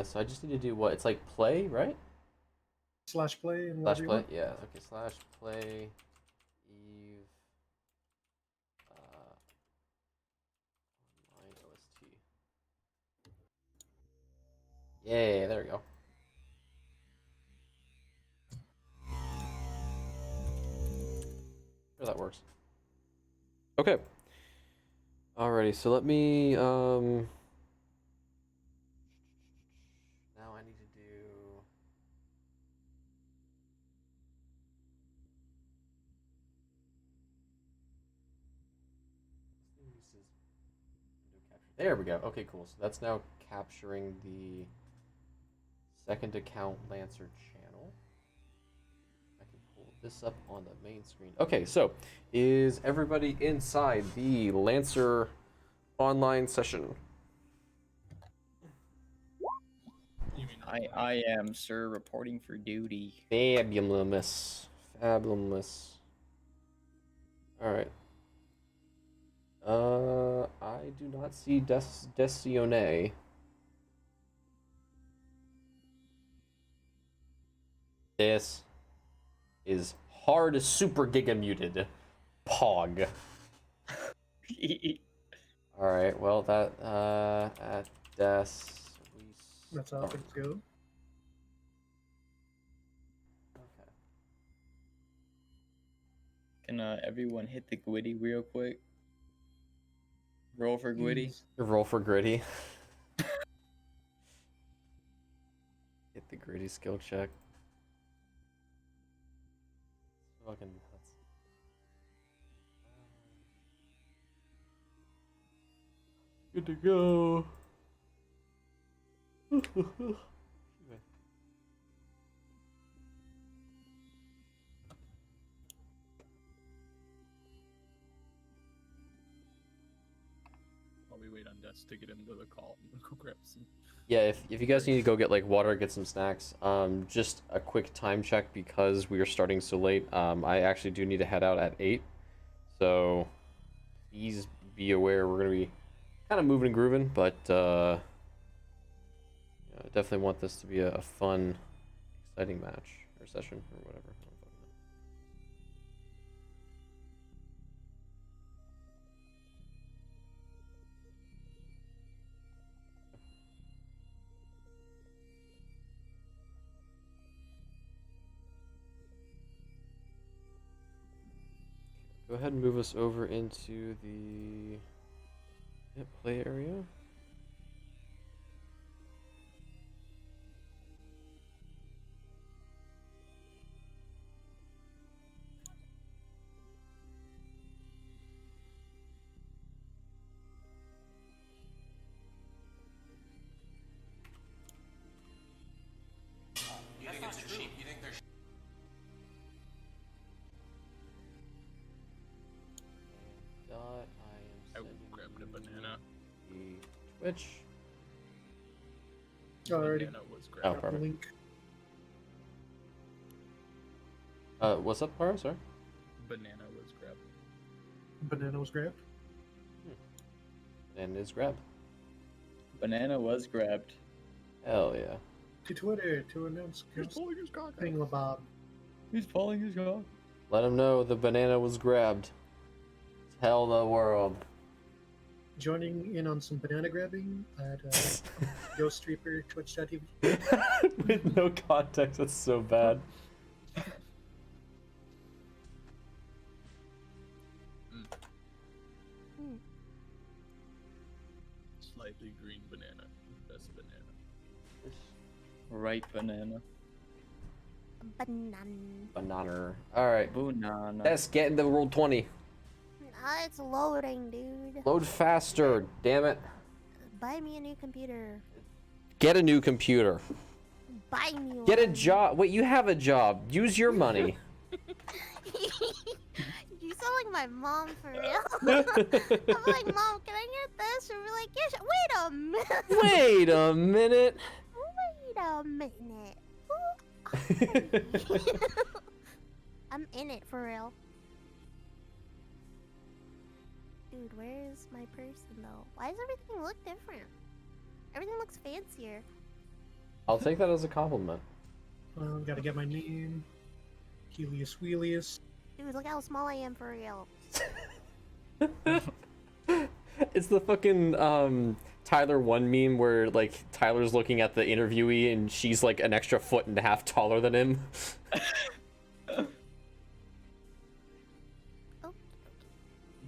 so I just need to do what? It's like play, right? Slash play and Slash whatever you play, want. yeah. Okay, slash play Eve online OST. Yay, there we go. Sure, that works. Okay. Alrighty, so let me now I need to do there we go. Okay, cool. So that's now capturing the second account Lancer channel. I can pull this up on the main screen. Okay, so is everybody inside the Lancer online session? I am, sir, reporting for duty. Fabulous. Fabulous. Alright. I do not see Decione. This is hard super giga muted. Pog. Alright, well that at Des we That's how things go. Okay. Can everyone hit the Gwitty real quick? Roll for Gwitty. Roll for gritty. Hit the gritty skill check. Fucking nuts. Good to go. While we wait on Des to get into the call, I'm gonna go grab some. Yeah, if you guys need to go get like water, get some snacks, just a quick time check because we are starting so late. I actually do need to head out at 8, so please be aware we're gonna be kind of moving and grooving, but yeah, I definitely want this to be a fun, exciting match or session or whatever. I don't fucking know. Go ahead and move us over into the play area. You think it's a sheep? You think they're Dot, I I am sending grabbed a banana. the Twitch. Already. Banana was Oh, grabbed. perfect. Link. What's up, Para? Sorry. Banana was grabbed. Banana was grabbed. And is grabbed. Banana was grabbed. Hell yeah. To Twitter to announce He's pulling his cock out. thingamabob. He's pulling his cock. Let him know the banana was grabbed. Tell the world. Joining in on some banana grabbing at Ghost Reaper Twitch.tv. With no context, that's so bad. Slightly green banana. Best banana. Right banana. Banana. Banana. Alright. Banana. Let's get into Roll 20. It's loading, dude. Load faster, damn it. Buy me a new computer. Get a new computer. Buy me one. Get a job. Wait, you have a job. Use your money. You sound like my mom for real. I'm like, Mom, can I get this? And we're like, yes. Wait a minute. Wait a minute. Wait a minute. I'm in it for real. Dude, where's my person though? Why does everything look different? Everything looks fancier. I'll take that as a compliment. Gotta get my name. Helius Wheelius. Dude, look how small I am for real. It's the fucking Tyler 1 meme where like Tyler's looking at the interviewee and she's like an extra foot and a half taller than him. Oh,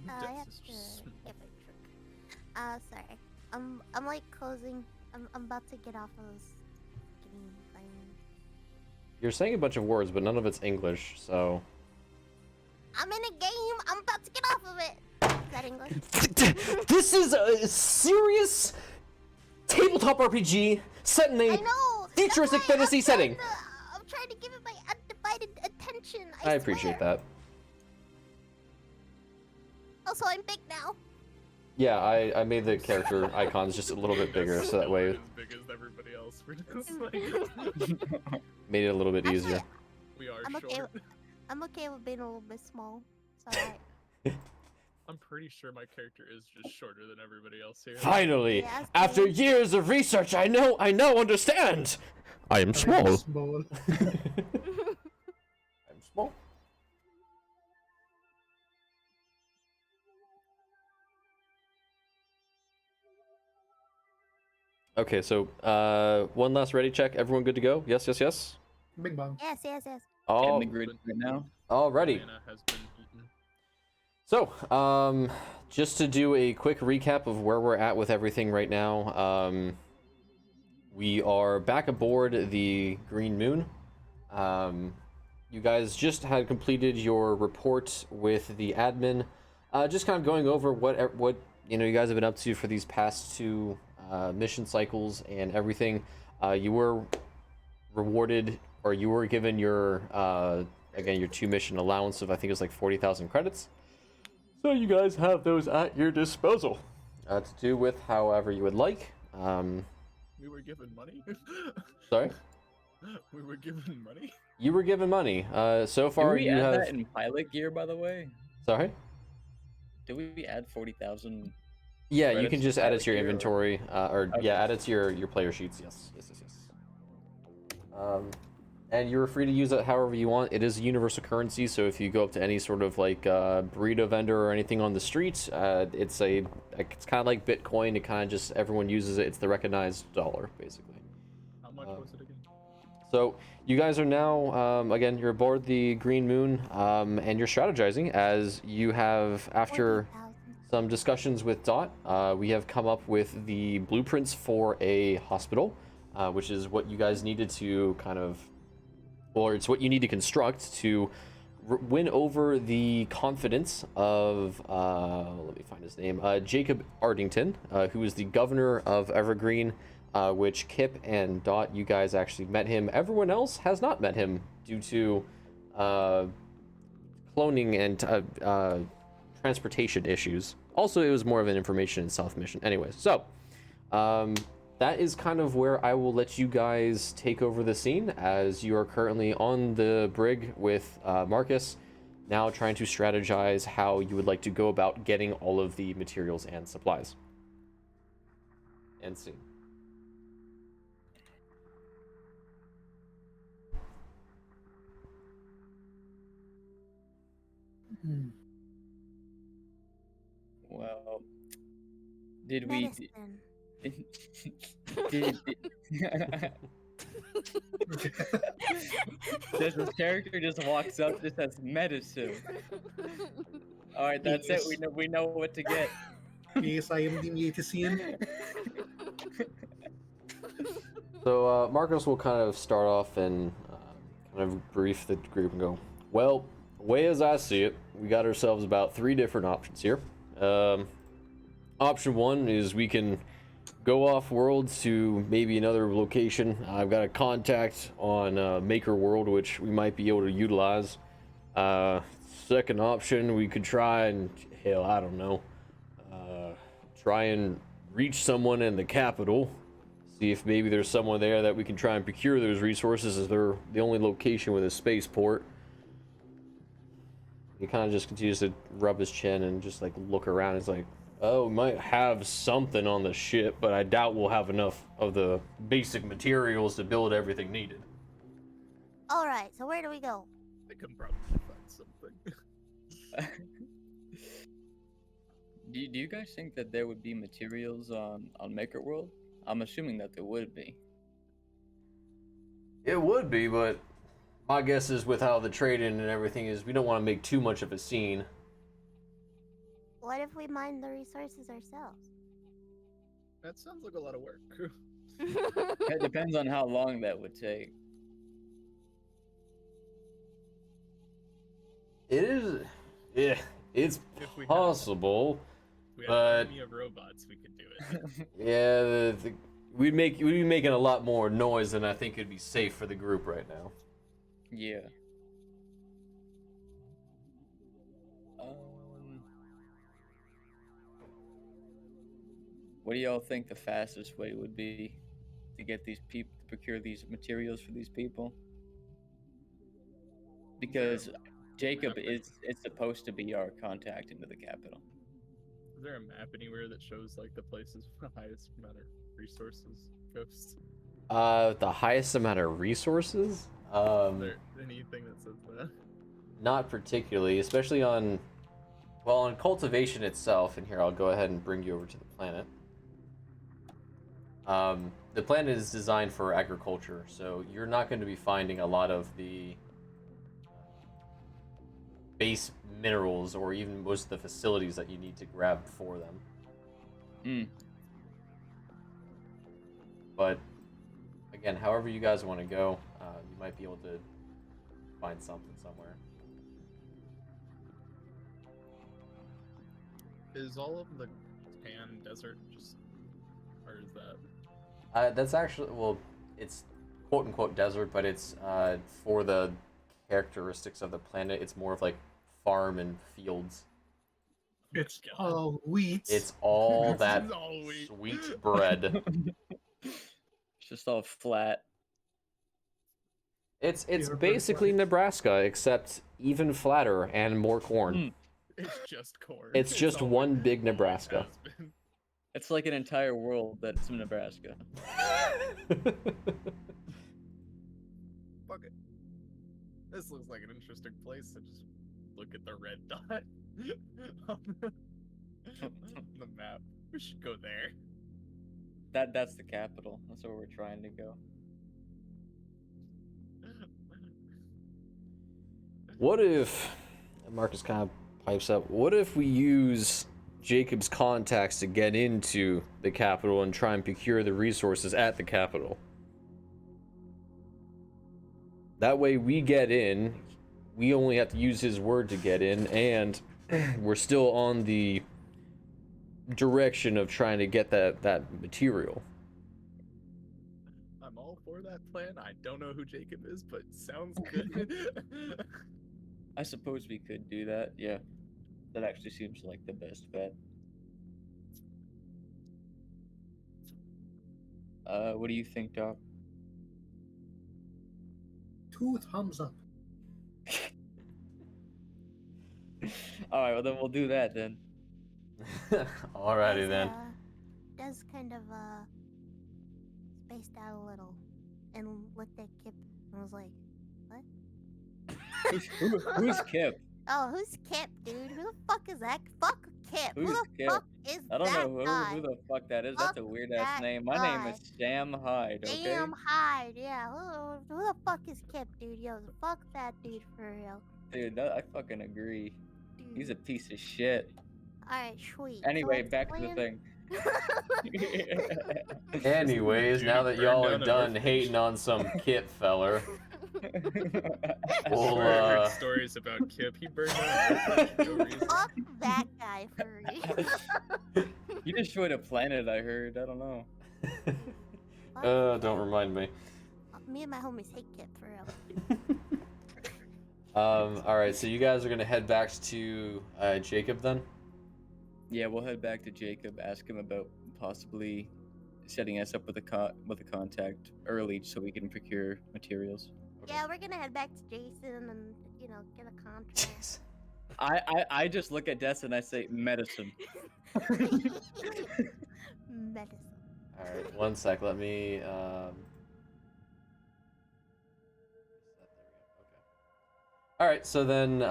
I have Dex is to just small. get my truck. Sorry. I'm like closing. I'm about to get off of this fucking thing. You're saying a bunch of words, but none of it's English, so. I'm in a game. I'm about to get off of it. Is that English? This is a serious tabletop RPG set in I a know. futuristic that's why fantasy setting. I'm trying to give it my undivided attention. I appreciate that. Also, I'm big now. Yeah, I made the character icons just a little bit bigger, so that way As big as everybody else. We're just like, made it a little bit easier. Actually, we are I'm short. okay. I'm okay with being a little bit small. It's alright. I'm pretty sure my character is just shorter than everybody else here. Finally, Yeah, it's after me. years of research, I now understand. I am small. Small. I'm small. Okay, so one last ready check. Everyone good to go? Yes, yes, yes. Big bang. Yes, yes, yes. All, Getting the grid right now. alrighty. Banana has been eaten. So, just to do a quick recap of where we're at with everything right now, we are back aboard the Green Moon. You guys just had completed your report with the admin, just kind of going over what you know you guys have been up to for these past two mission cycles and everything. You were rewarded, or you were given your again your 2 mission allowance of I think it was like 40,000 credits. So you guys have those at your disposal to do with however you would like. We were given money? Sorry, We were given money? you were given money. So Did far we you add have. that in pilot gear, by the way? Sorry. Did we add 40,000? Yeah, you Credits can to just add it pilot to your gear, or- inventory, or Okay. yeah, add it to your player sheets. Yes, yes, yes, yes. And you're free to use it however you want. It is a universal currency, so if you go up to any sort of like burrito vendor or anything on the street, it's kind of like Bitcoin. It kind of just everyone uses it. It's the recognized dollar, basically. How much was it again? So you guys are now again you're aboard the Green Moon, and you're strategizing as you have after 40,000. some discussions with Dot. We have come up with the blueprints for a hospital, which is what you guys needed to kind of, or it's what you need to construct to win over the confidence of, let me find his name, Jacob Ardington, who is the governor of Evergreen, which Kip and Dot, you guys actually met him. Everyone else has not met him due to cloning and transportation issues. Also, it was more of an information and stealth mission. Anyways, so that is kind of where I will let you guys take over the scene, as you are currently on the brig with Marcus, now trying to strategize how you would like to go about getting all of the materials and supplies. And scene. Hmm. Well, did we? Medicine. Did, this character just walks up, just says medicine. All right, that's it. We know what to get. Yes, I am the medicine. So Marcos will kind of start off and kind of brief the group and go, well, way as I see it, we got ourselves about 3 different options here. Option 1 is we can go off world to maybe another location. I've got a contact on Maker World, which we might be able to utilize. Second option, we could try and, hell, I don't know, try and reach someone in the capital. See if maybe there's someone there that we can try and procure those resources, as they're the only location with a spaceport. He kind of just continues to rub his chin and just like look around. He's like, Oh, we might have something on the ship, but I doubt we'll have enough of the basic materials to build everything needed. Alright, so where do we go? I can probably find something. Do you guys think that there would be materials on Maker World? I'm assuming that there would be. It would be, but my guess is with how the trading and everything is, we don't want to make too much of a scene. What if we mine the resources ourselves? That sounds like a lot of work. It depends on how long that would take. It is, yeah, it's If we had- possible. We had But- an army of robots, we could do it. Yeah, we'd be making a lot more noise than I think it'd be safe for the group right now. Yeah. What do y'all think the fastest way would be to get these people to procure these materials for these people? Because Jacob is supposed to be our contact into the capital. Is there a map anywhere that shows like the places with the highest amount of resources? Ghosts? The highest amount of resources? Is there anything that says that? Not particularly, especially on, well, on cultivation itself. And here, I'll go ahead and bring you over to the planet. The planet is designed for agriculture, so you're not going to be finding a lot of the base minerals or even most of the facilities that you need to grab for them. But again, however you guys want to go, you might be able to find something somewhere. Is all of the tan desert just, or is that? That's actually, well, it's quote-unquote desert, but it's for the characteristics of the planet, it's more of like farm and fields. It's God. all wheat. It's all This that is all wheat. sweet bread. It's just all flat. It's Favorite basically birthright. Nebraska, except even flatter and more corn. It's just corn. It's just all one it big always Nebraska. has been. It's like an entire world that's in Nebraska. Fuck it. This looks like an interesting place to just look at the red dot on the map. We should go there. That's the capital. That's where we're trying to go. What if, Marcus kind of pipes up, what if we use Jacob's contacts to get into the capital and try and procure the resources at the capital? That way we get in, we only have to use his word to get in, and we're still on the direction of trying to get that material. I'm all for that plan. I don't know who Jacob is, but sounds good. I suppose we could do that. Yeah. That actually seems like the best bet. What do you think, Doc? 2 thumbs up. Alright, well then we'll do that then. Alrighty then. Does kind of spaced out a little and looked at Kip and was like, "What? Who's Kip? Oh, who's Kip, dude? Who the fuck is that? Fuck Kip. Who's Who the Kip? fuck is I don't that know guy? who the fuck that is. That's a Fuck weird ass that name. My name is Sam Hyde, okay? Damn Hyde, yeah. Who the fuck is Kip, dude? Yo, fuck that dude for real. Dude, I fucking agree. Dude. He's a piece of shit. Alright, sweet. So Anyway, what's back to the plan? thing. Anyways, now that Dude, y'all burn are down an done orphanage. hating on some Kip feller, I Well, swear I heard uh, stories about Kip. He burned down an orphanage for no reason. Fuck that guy for real. You destroyed a planet, I heard. I don't know. Fuck don't that. remind me. Me and my homies hate Kip for real. Alright, so you guys are gonna head back to Jacob then? Yeah, we'll head back to Jacob, ask him about possibly setting us up with a contact early so we can procure materials. Yeah, we're gonna head back to Jason and, get a contract. I just look at Des and I say medicine. Medicine. All right, one sec. Let me. All right, so then,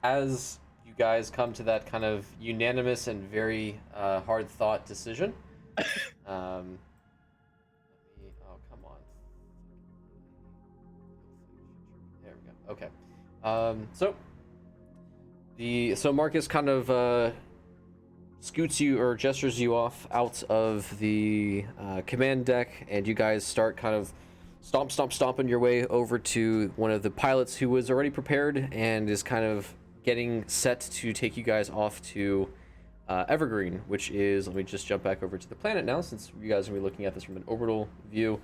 as you guys come to that kind of unanimous and very hard thought decision, let me. Oh, come on. There we go. Okay. So Marcus kind of scoots you or gestures you off out of the command deck, and you guys start kind of stomping your way over to one of the pilots who was already prepared and is kind of getting set to take you guys off to Evergreen, which is, let me just jump back over to the planet now, since you guys are going to be looking at this from an orbital view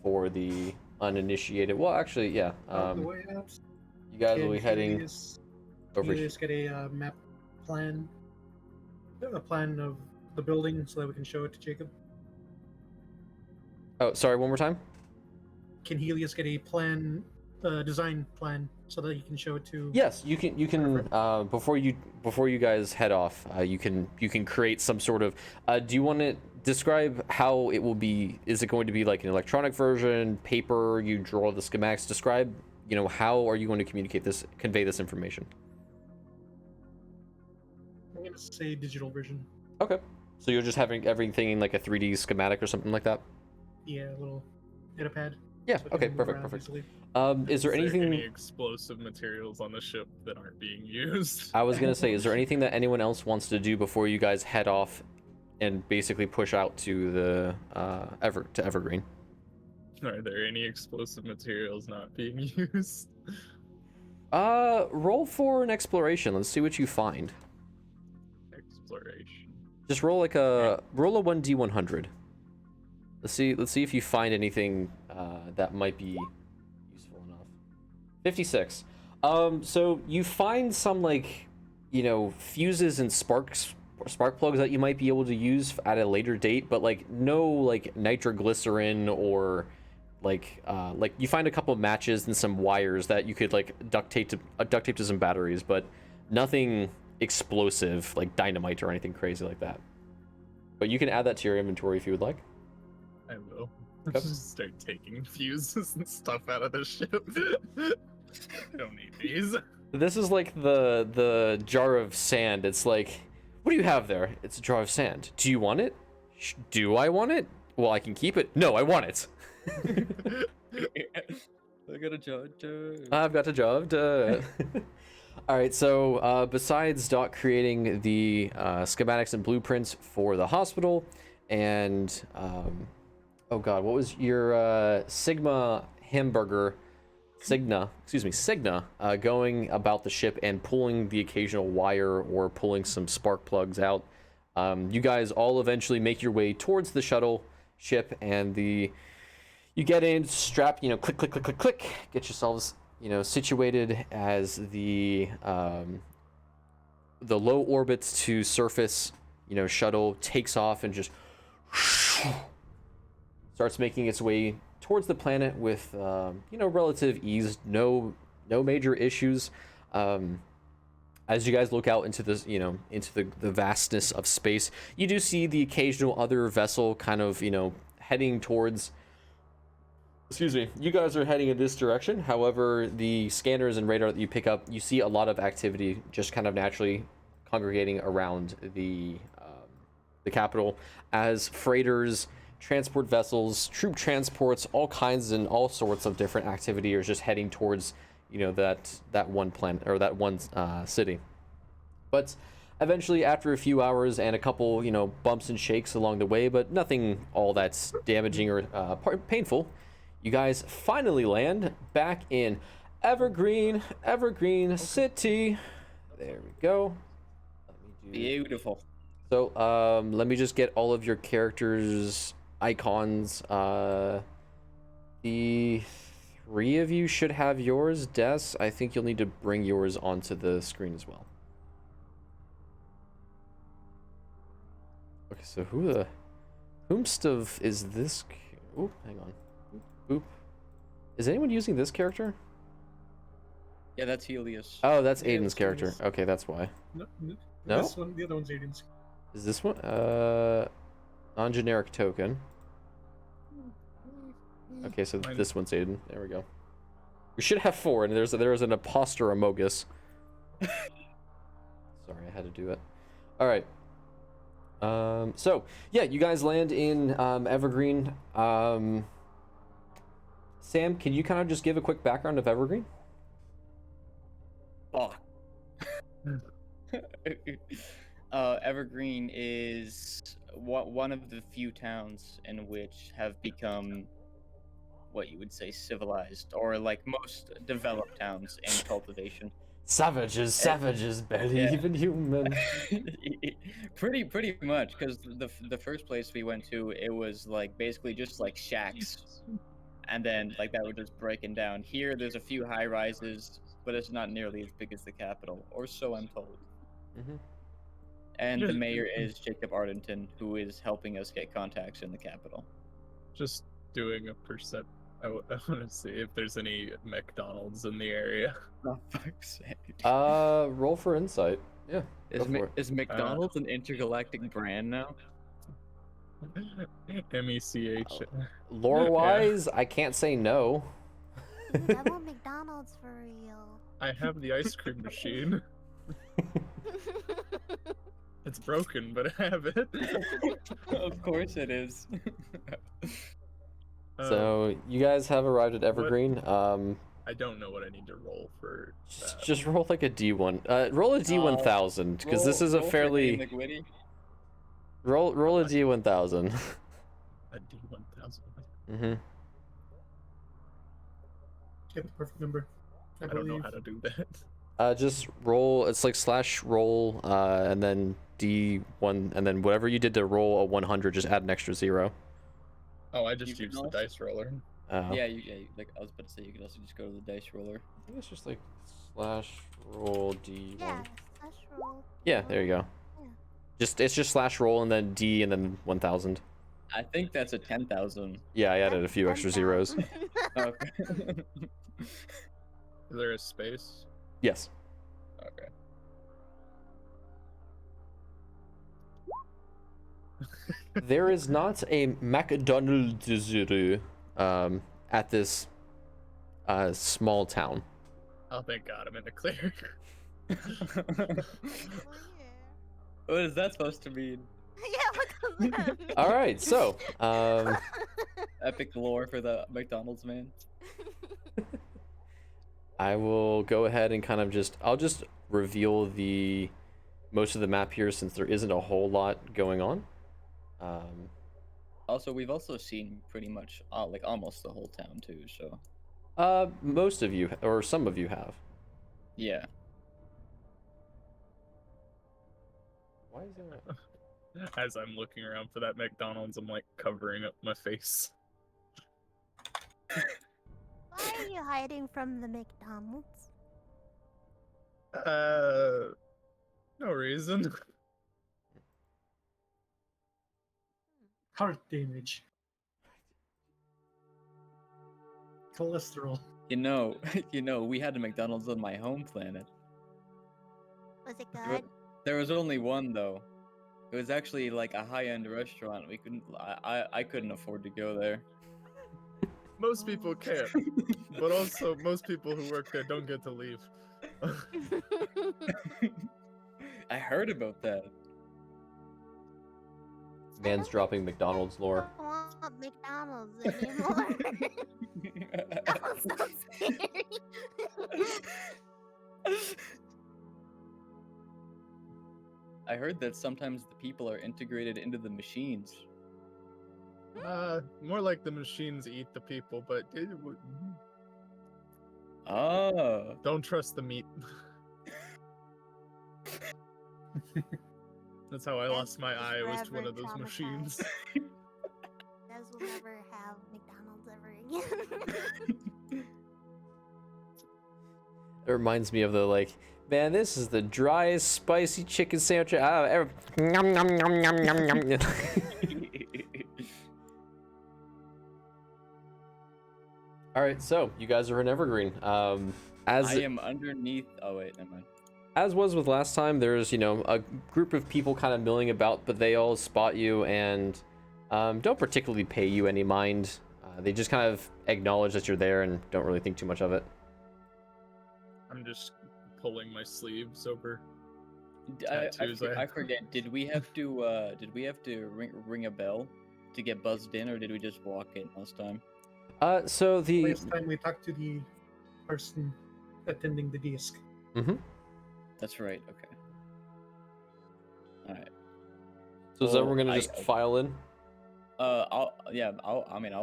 for the uninitiated. Well, actually, yeah. On the way out, You guys will can be heading Helios over. get a map plan, a plan of the building, so that we can show it to Jacob? Oh, sorry, one more time. Can Helios get a plan, design plan, so that he can show it to? Yes, you can. Before you guys head off, you can create some sort of. Do you want to describe how it will be? Is it going to be like an electronic version, paper? You draw the schematics. Describe. How are you going to convey this information? I'm gonna say digital version. Okay. So you're just having everything in like a 3D schematic or something like that. Yeah, a little datapad. Yeah. so it Okay. can move Perfect. around Perfect. easily. Is there anything? any explosive materials on the ship that aren't being used? I was gonna say, is there anything that anyone else wants to do before you guys head off, and basically push out to the Evergreen? Are there any explosive materials not being used? Roll for an exploration. Let's see what you find. Exploration. Just roll a 1d100. Let's see if you find anything that might be useful enough. 56. So you find some fuses and spark plugs that you might be able to use at a later date, but no nitroglycerin or you find a couple of matches and some wires that you could duct tape to some batteries, but nothing explosive like dynamite or anything crazy like that. But you can add that to your inventory if you would like. I will. Okay. Just start taking fuses and stuff out of the ship. I don't need these. This is like the jar of sand. It's like, what do you have there? It's a jar of sand. Do you want it? Do I want it? Well, I can keep it. No, I want it. I got a job. I've got a job. All right, so besides Doc creating the schematics and blueprints for the hospital, and oh god, what was your Cigna going about the ship and pulling the occasional wire or pulling some spark plugs out. You guys all eventually make your way towards the shuttle ship, and you get in, strap, click, click, click, click, click, get yourselves, situated as the low orbits to surface, shuttle takes off and just starts making its way towards the planet with, relative ease, no major issues. As you guys look out into this, into the vastness of space, you do see the occasional other vessel kind of, heading towards. Excuse me, you guys are heading in this direction. However, the scanners and radar that you pick up, you see a lot of activity just kind of naturally congregating around the capital as freighters, transport vessels, troop transports, all kinds and all sorts of different activity are just heading towards, that one planet or that one city. But eventually, after a few hours and a couple, bumps and shakes along the way, but nothing all that's damaging or painful, you guys finally land back in Evergreen City. There we go. Beautiful. So, let me just get all of your characters' icons. The three of you should have yours. Des, I think you'll need to bring yours onto the screen as well. Okay, so whomstuff is this? Oh, hang on. Boop. Is anyone using this character? Yeah, that's Helios. Oh, that's Yeah, Aiden's it's character. Aiden's. Okay, that's why. No? This one, the other one's Aiden's. Is this one? Non-generic token. Okay, so Mine- this one's Aiden. There we go. We should have 4, and there's an imposter Amogus. Sorry, I had to do it. All right. So yeah, you guys land in Evergreen. Sam, can you kind of just give a quick background of Evergreen? Fuck. Evergreen is one of the few towns in which have become what you would say civilized, or like most developed towns in cultivation. Savages believe in human. pretty much, because the first place we went to, it was like basically just like shacks, and then like that were just breaking down. Here, there's a few high rises, but it's not nearly as big as the capital, or so I'm told. Mhm. And the mayor is Jacob Ardenton, who is helping us get contacts in the capital. Just doing a percent. I want to see if there's any McDonald's in the area. Oh, fuck's sake. Roll for insight. Yeah. Is, go for it. is McDonald's an intergalactic brand now? MECH. Lore-wise, I can't say no. I want McDonald's for real. I have the ice cream machine. It's broken, but I have it. Of course it is. So you guys have arrived at Evergreen. I don't know what I need to roll for that. Just roll like a D1. Roll a D1000 because this is a Roll for fairly Ian McWitty. roll a D1000. A D1000. Mm-hmm. Get the perfect number. I don't know how to do that. Just roll. It's like slash roll, and then D1, and then whatever you did to roll a 100, just add an extra 0. Oh, I just You used the know? dice roller. Yeah, like I was about to say, you could also just go to the dice roller. I think it's just like slash roll D1. Yeah, slash roll. Yeah, there you go. Yeah. It's just slash roll and then D and then 1000. I think that's a 10,000. Yeah, I added a few extra zeros. Okay. Is there a space? Yes. Okay. There is not a McDonald's at this small town. Oh, thank God, I'm in the clear. What is that supposed to mean? Yeah, what does that mean? All right, so Epic lore for the McDonald's man. I will go ahead and kind of I'll just reveal the most of the map here since there isn't a whole lot going on. Also, we've also seen pretty much like almost the whole town too. So Most of you or some of you have. yeah. Why is that? As I'm looking around for that McDonald's, I'm like covering up my face. Why are you hiding from the McDonald's? No reason. Heart damage. Cholesterol. You know, we had a McDonald's on my home planet. Was it There- good? There was only one though. It was actually like a high-end restaurant. We couldn't. I couldn't afford to go there. Most people can't, but also most people who work there don't get to leave. I heard about that. Man's dropping McDonald's lore. I don't want McDonald's anymore. That was so scary. I heard that sometimes the people are integrated into the machines. More like the machines eat the people, but Oh. don't trust the meat. That's how I lost my eye, was to one of those machines. Guys will never have McDonald's ever again. It reminds me of the man, this is the driest spicy chicken sandwich I've ever. Nom, nom, nom, nom, nom, nom. All right, so you guys are in Evergreen. As I am underneath. Oh wait, never mind. as was with last time, there's, you know, a group of people kind of milling about, but they all spot you and don't particularly pay you any mind. They just kind of acknowledge that you're there and don't really think too much of it. I'm just pulling my sleeves over. I forget. Did we have to ring a bell to get buzzed in, or did we just walk in last time? So the Last time we talked to the person attending the disc. That's right. Okay. All right. So is Well, everyone gonna just file in? I'll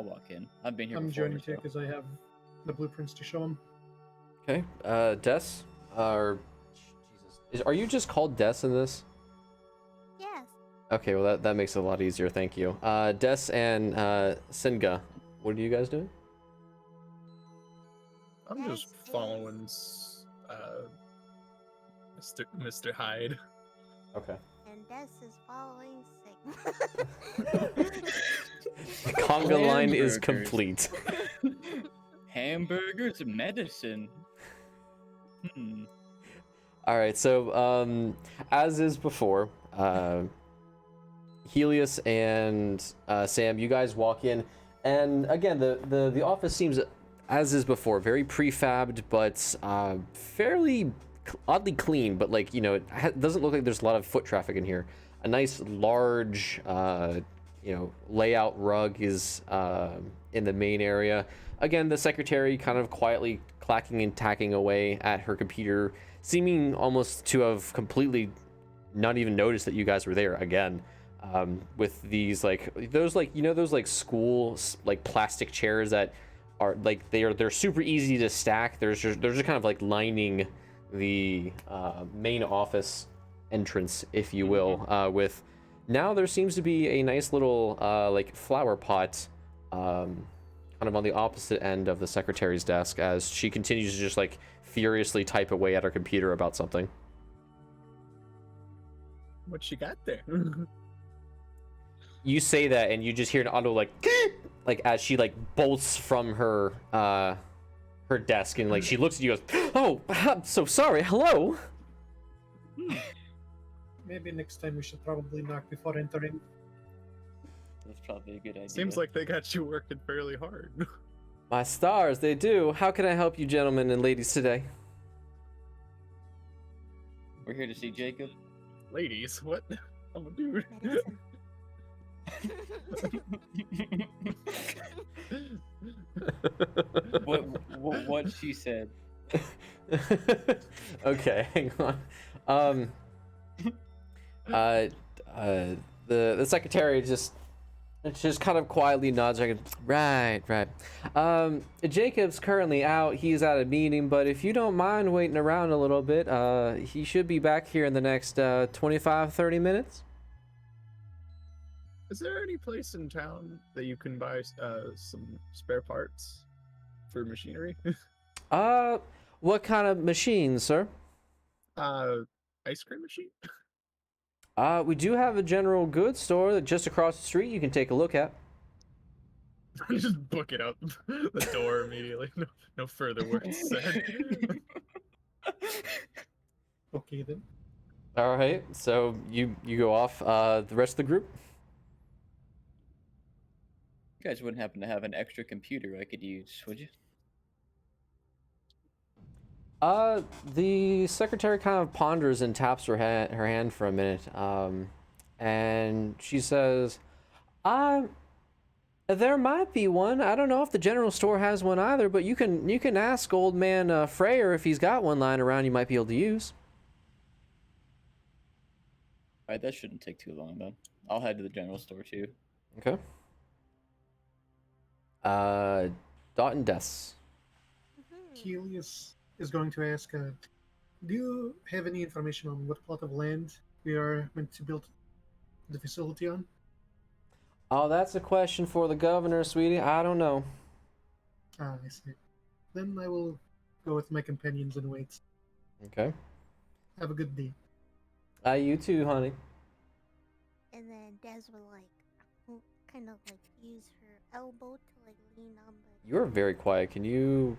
walk in. I've been here I'm before. joining too So. because I have the blueprints to show him. Okay. Des, or Jesus, are you just called Des in this? Yes. Okay, well that makes it a lot easier. Thank you. Des and Singa, what are you guys doing? I'm just Des following Mr. Hyde. Okay. And Des is following Sigma. The conga line is Hamburgers. complete. Hamburgers, medicine. All right, so as is before, Helios and Sam, you guys walk in, and again, the office seems, as is before, very prefabbed, but fairly oddly clean. But like, you know, it doesn't look like there's a lot of foot traffic in here. A nice large, you know, layout rug is in the main area. Again, the secretary kind of quietly clacking and tacking away at her computer, seeming almost to have completely not even noticed that you guys were there again. With these those school like plastic chairs that are like they're super easy to stack. They're just kind of like lining the main office entrance, if you will. With now there seems to be a nice little like flower pot kind of on the opposite end of the secretary's desk as she continues to just like furiously type away at her computer about something. What you got there? You say that and you just hear an auto like as she like bolts from her her desk and like she looks at you and goes, "Oh, I'm so sorry. Hello." Maybe next time we should probably knock before entering. That's probably a good idea. Seems like they got you working fairly hard. My stars, they do. How can I help you, gentlemen and ladies, today? We're here to see Jacob. Ladies, what? I'm a dude. Medicine. what she said. Okay, hang on. The secretary just kind of quietly nods. Right. Jacob's currently out. He's at a meeting, but if you don't mind waiting around a little bit, he should be back here in the next 25-30 minutes. Is there any place in town that you can buy some spare parts for machinery? What kind of machines, sir? Ice cream machine? We do have a general goods store just across the street you can take a look at. Just book it out the door immediately. No further words said. Okay then. All right, so you go off. The rest of the group? You guys wouldn't happen to have an extra computer I could use, would you? The secretary kind of ponders and taps her hand for a minute, and she says, there might be one. I don't know if the general store has one either, but you can ask old man Freyer if he's got one lying around you might be able to use." Alright, that shouldn't take too long then. I'll head to the general store too. Okay. Dot and Des. Helios is going to ask, do you have any information on what plot of land we are meant to build the facility on? Oh, that's a question for the governor, sweetie. I don't know. Ah, I see. Then I will go with my companions and wait. Okay. Have a good day. You too, honey. And then Des will kind of use her elbow to lean on the. You're very quiet. Can you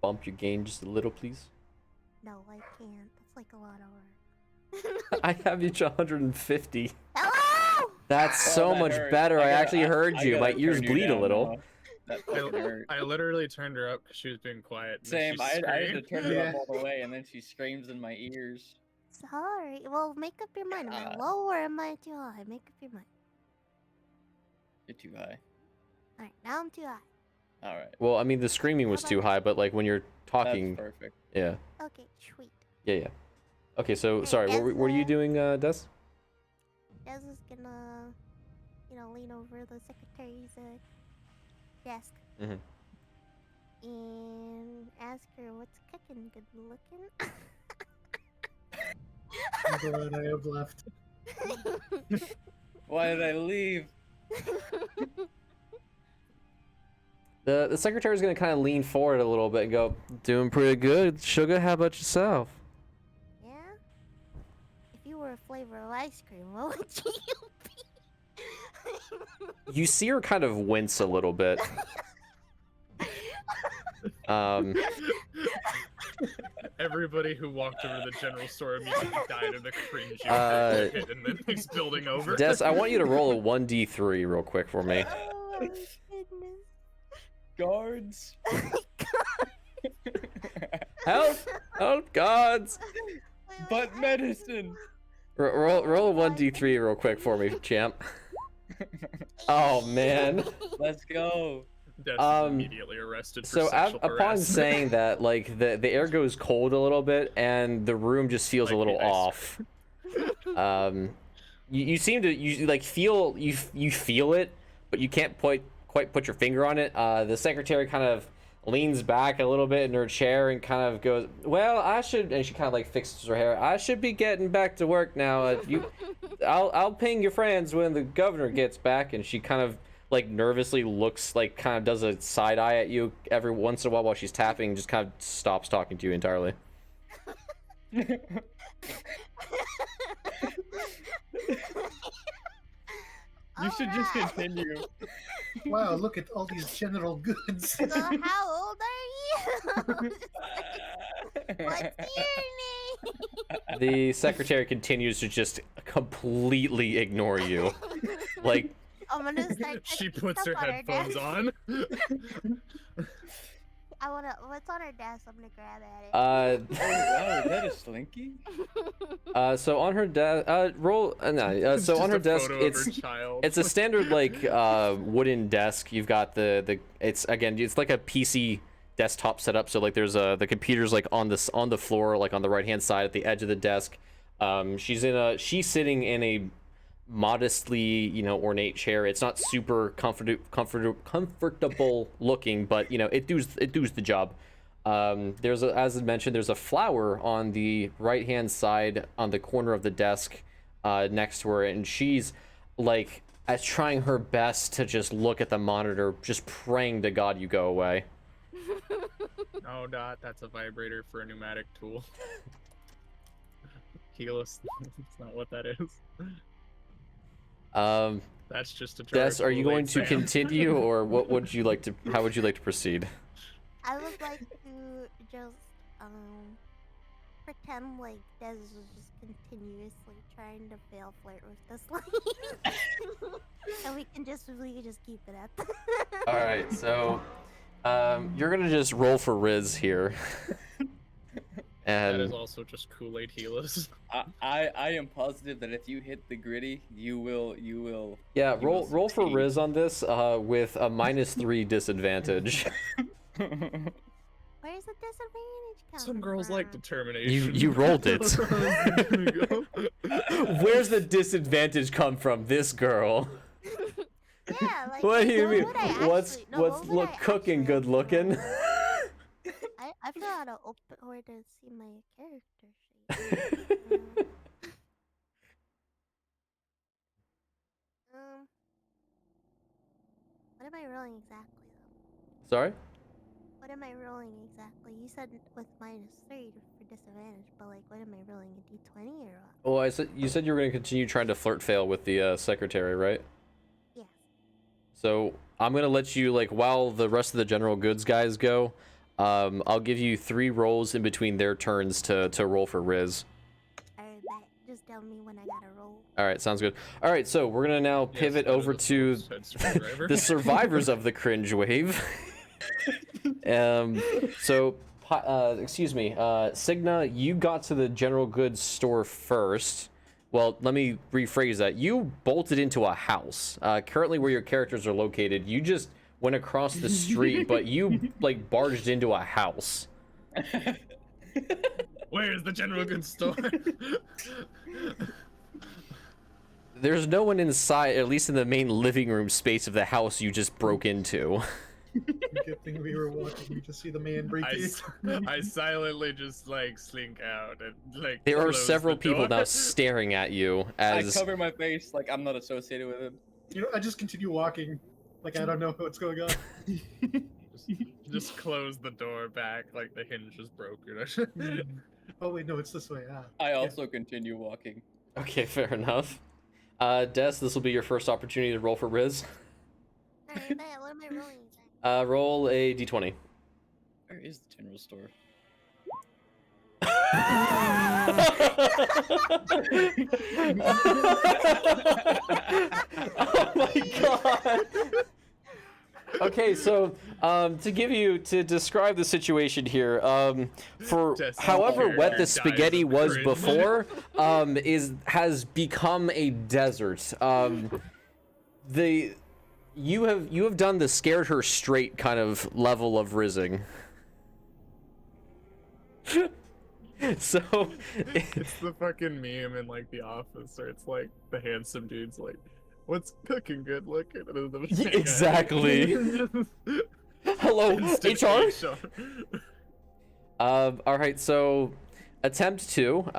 bump your gain just a little, please? No, I can't. That's like a lot of work. I have you to 150. Hello! That's so that much hurt. better. I actually I heard you. My gotta ears turn you bleed a down little. now. That fucking hurt. I literally turned her up because she was being quiet. And Same. Then I had to turn her Yeah. up all the way, and then she screams in my ears. Sorry. Well, make up your mind. Am I God. low or am I too high? Make up your mind. You're too high. Alright, now I'm too high. All right. Well, I mean, the screaming was too high, but like when you're talking, That's perfect. yeah, Okay, sweet. yeah. Okay, so Hey, sorry, Des, what are you doing, Des? Des is gonna, lean over the secretary's desk Mhm. and ask her what's cooking. Good looking. I'm glad I have left. Why did I leave? The secretary's gonna kind of lean forward a little bit and go, "Doing pretty good, Sugar. How about yourself?" Yeah? If you were a flavor of ice cream, what would you be? You see her kind of wince a little bit. Everybody who walked over to the general store immediately died of the cringe hit in the next building over. Des, I want you to roll a 1d3 real quick for me. Oh my goodness. Guards. Help! Help, gods! Wait, But I- medicine. Roll a 1d3 real quick for me, champ. Oh man. Let's go. Des is immediately arrested for So sexual upon harassment. saying that, like the air goes cold a little bit and the room just feels a Like little the ice off. You seem to like feel you feel it, but you can't quite put your finger on it. The secretary kind of leans back a little bit in her chair and kind of goes, "Well, I should," and she kind of like fixes her hair. "I should be getting back to work now. I'll ping your friends when the governor gets back." And she kind of like nervously looks, like kind of does a side eye at you every once in a while she's tapping, and just kind of stops talking to you entirely. You should just Alright. continue. Wow, look at all these general goods. So how old are you? What's your name? The secretary continues to just completely ignore you. Like, I'm gonna start. She touching puts her stuff on headphones desk. on. I wanna. What's on her desk? I'm gonna grab at it. Wow, is that a slinky? So on her desk, roll. No, so Just on her a desk, photo of her child. it's a standard like wooden desk. You've got the it's like a PC desktop setup. So like there's the computer's like on the floor, like on the right hand side at the edge of the desk. She's sitting in a modestly ornate chair. It's not super comfortable looking, but it does the job. As I mentioned, there's a flower on the right hand side on the corner of the desk next to her, and she's like trying her best to just look at the monitor, just praying to God you go away. Oh, that's a vibrator for a pneumatic tool. Keyless. That's not what that is. That's just a jar Des, of are you going Kool-Aid, to Sam. continue, or what would you like to? How would you like to proceed? I would like to just pretend like Des is just continuously trying to fail flirt with this lady, and we can just keep it at that. All right, so you're gonna just roll for Riz here, That is and also just Kool-Aid Healers. I am positive that if you hit the gritty, you will. yeah, you will roll for succeed. Riz on this with a -3 disadvantage. Where's the disadvantage come Some girls like from? determination. You rolled it. There we go. Where's the disadvantage come from? This girl. Yeah, like What do you mean? would I What's actually- no, what's what would look I cooking actually good looking? I forgot to open or to see my character sheet. What am I rolling exactly though? Sorry. What am I rolling exactly? You said with -3 for disadvantage, but like, what am I rolling? A d20 or what? Well, you said you were going to continue trying to flirt fail with the secretary, right? Yes. So I'm gonna let you, like, while the rest of the general goods guys go, I'll give you 3 rolls in between their turns to roll for Riz. Alright, bet. Just tell me when I gotta roll. All right, sounds good. All right, so we're gonna now Yes, pivot that is over a to screwdriver. the survivors of the cringe wave. Excuse me, Signa, you got to the general goods store first. Well, let me rephrase that. You bolted into a house. Currently, where your characters are located, you just went across the street, but you like barged into a house. Where's the general goods store? There's no one inside, at least in the main living room space of the house you just broke into. Good thing we were watching. We just see the man break I silently just like slink out and like. There are close several the people door. now staring at you I as cover my face like I'm not associated with him. You know, I just continue walking, like I don't know what's going on. just close the door back like the hinge is broken. Oh wait, no, it's this way. Ah, I yeah. also continue walking. Okay, fair enough. Des, this will be your first opportunity to roll for Riz. Alright, bet. What am I rolling? Roll a d20. Where is the general store? Oh my god. Okay, so to describe the situation here, for Just however here, wet the dies spaghetti of was cringe. before, has become a desert. You have done the scared her straight kind of level of rizzing. So It's the fucking meme in like The Office where it's like the handsome dude's like, "What's cooking good looking?" And then the guy- Exactly. Hello, Instant HR. shot. All right, so attempt 2.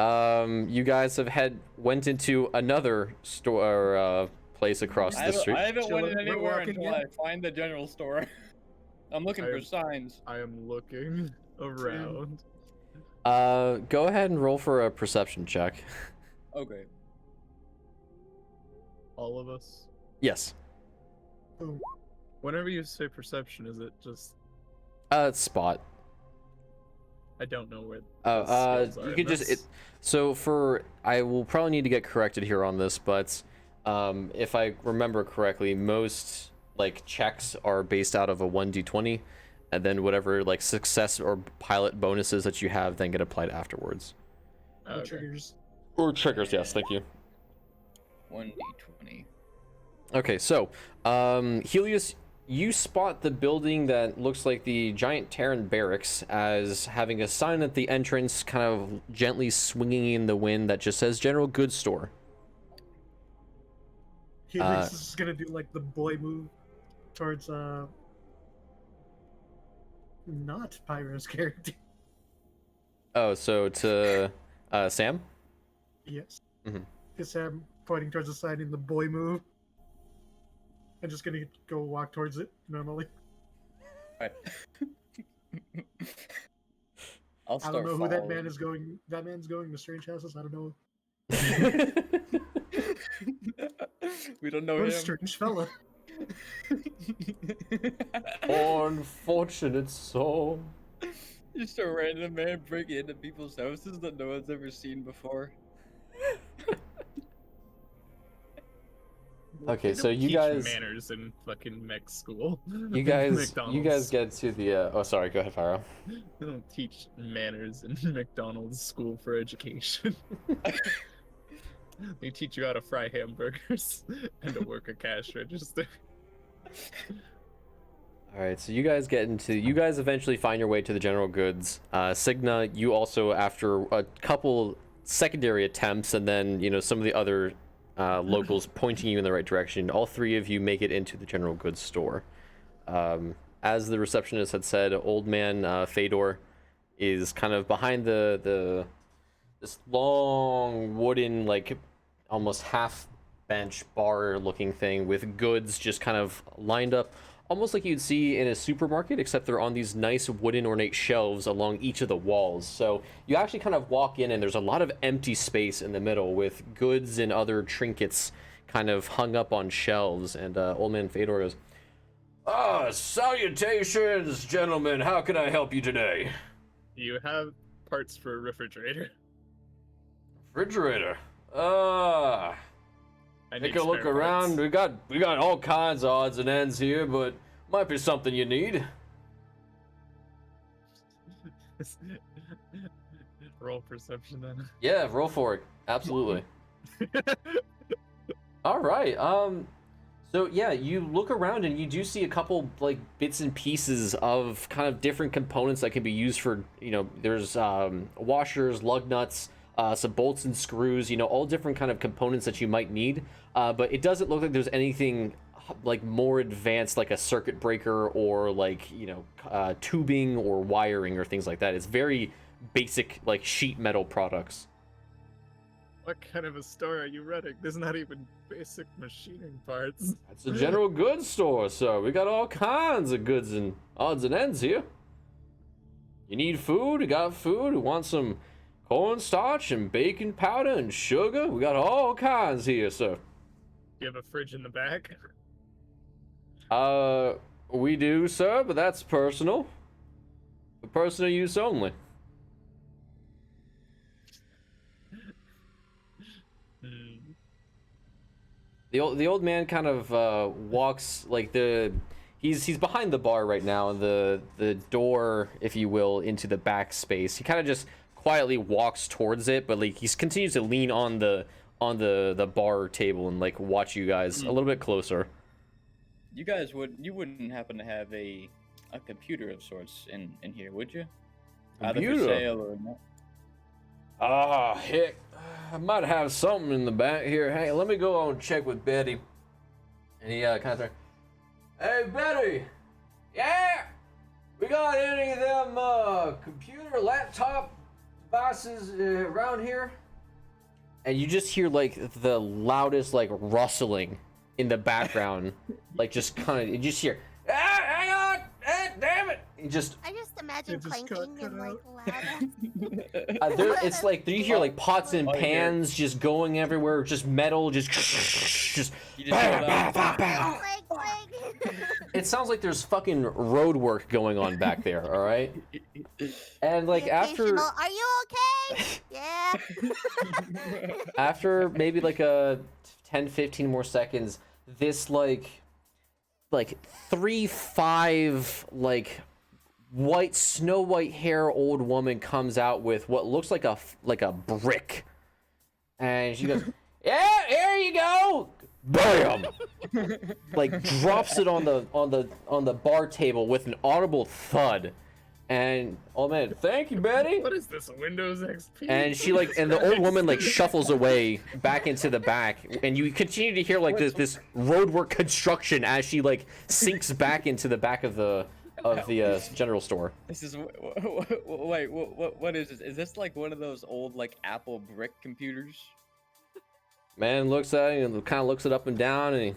You guys have went into another store place across I the street. haven't went Chilling, we're anywhere walking until in. I find the general store. I'm looking for signs. I am looking around. Go ahead and roll for a perception check. Okay. All of us. Yes. Boom. Whenever you say perception, is it just It's spot. I don't know where. Oh, the skills are you in could just this. I will probably need to get corrected here on this, but if I remember correctly, most like checks are based out of a 1d20, and then whatever like success or pilot bonuses that you have then get applied afterwards. No Okay. triggers. Or triggers, yes, thank you. 1d20. Okay, so Helios, you spot the building that looks like the giant Terran barracks as having a sign at the entrance, kind of gently swinging in the wind that just says General Goods Store. Helix is gonna do like the boy move towards not Pyro's character. Oh, so to Sam? Yes. Mhm. Is Sam pointing towards the sign in the boy move? I'm just gonna go walk towards it normally. Alright. I'll I start don't know who that following. man is going. That man's going to strange houses. I don't know. We don't know What a him. strange fella. Unfortunate soul. Just a random man breaking into people's houses that no one's ever seen before. Okay, They so don't you teach guys, manners in fucking mech school. you guys McDonald's. get to the. Oh, sorry. Go ahead, Pyro. They don't teach manners in McDonald's school for education. They teach you how to fry hamburgers and to work a cash register. All right, so you guys eventually find your way to the general goods. Signa, you also, after a couple secondary attempts and then some of the other locals pointing you in the right direction, all 3 of you make it into the general goods store. As the receptionist had said, old man Fedor is kind of behind this long wooden, like almost half bench bar looking thing with goods just kind of lined up almost like you'd see in a supermarket, except they're on these nice wooden ornate shelves along each of the walls. So you actually kind of walk in and there's a lot of empty space in the middle with goods and other trinkets kind of hung up on shelves. And old man Fedor goes, Salutations, gentlemen. How can I help you today? You have parts for a refrigerator. Refrigerator. I Take need a look spare around. parts. We got all kinds of odds and ends here, but might be something you need. Roll perception then. Yeah, roll for it. Absolutely. All right. So yeah, you look around and you do see a couple like bits and pieces of kind of different components that can be used for, there's washers, lug nuts, some bolts and screws, all different kind of components that you might need. But it doesn't look like there's anything like more advanced, like a circuit breaker or like, tubing or wiring or things like that. It's very basic, like sheet metal products. What kind of a store are you running? There's not even basic machining parts. It's a general goods store, sir. We got all kinds of goods and odds and ends here. You need food? We got food. We want some cornstarch and baking powder and sugar. We got all kinds here, sir. You have a fridge in the back? We do, sir, but that's personal. For personal use only. The old man kind of walks like he's behind the bar right now, the door, if you will, into the back space. He kind of just quietly walks towards it, but like he continues to lean on the bar table and like watch you guys a little bit closer. You wouldn't happen to have a computer of sorts in here, would you? Either Computer? for sale or not. Ah, heck. I might have something in the back here. Hey, let me go on and check with Betty. And he kind of, hey, Betty! Yeah! We got any of them computer, laptop devices around here? And you just hear like the loudest like rustling in the background. Like just kind of, you just hear, hang on! Damn it! You just... I just imagine It just clanking cut and out. like loud. it's like you hear like pots and Oh, yeah. pans just going everywhere, just metal, just You just bam, go bam, down. bam, bam. Clank, clank. It sounds like there's fucking road work going on back there, all right? And like The after occasional, are you okay? Yeah. after maybe like a 10-15 more seconds, this like 3'5" like white snow white hair old woman comes out with what looks like a brick, and she goes, yeah, here you go, bam, like drops it on the bar table with an audible thud. And oh man, thank you, Betty. What is this, a Windows XP? And she and the old woman like shuffles away back into the back, and you continue to hear like this roadwork construction as she like sinks back into the back of the general store. This is wait. What is this? Is this like one of those old like Apple brick computers? Man looks at it and kind of looks it up and down, and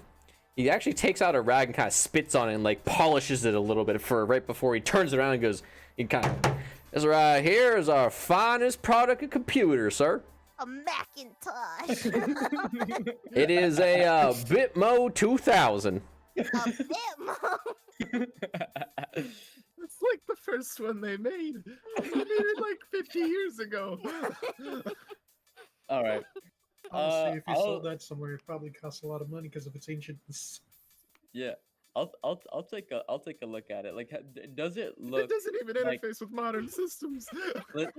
he actually takes out a rag and kind of spits on it and like polishes it a little bit for right before he turns around and goes, he kind of, this right here is our finest product of computer, sir. A Macintosh. It is a Bitmo 2000. A Bitmo. It's like the first one they made. They made it like 50 years ago. All right. Honestly, if you I'll- sold that somewhere, it probably costs a lot of money because of its ancientness. Yeah. I'll take a look at it. Like, does it It look? doesn't even like- interface with modern systems. Let's,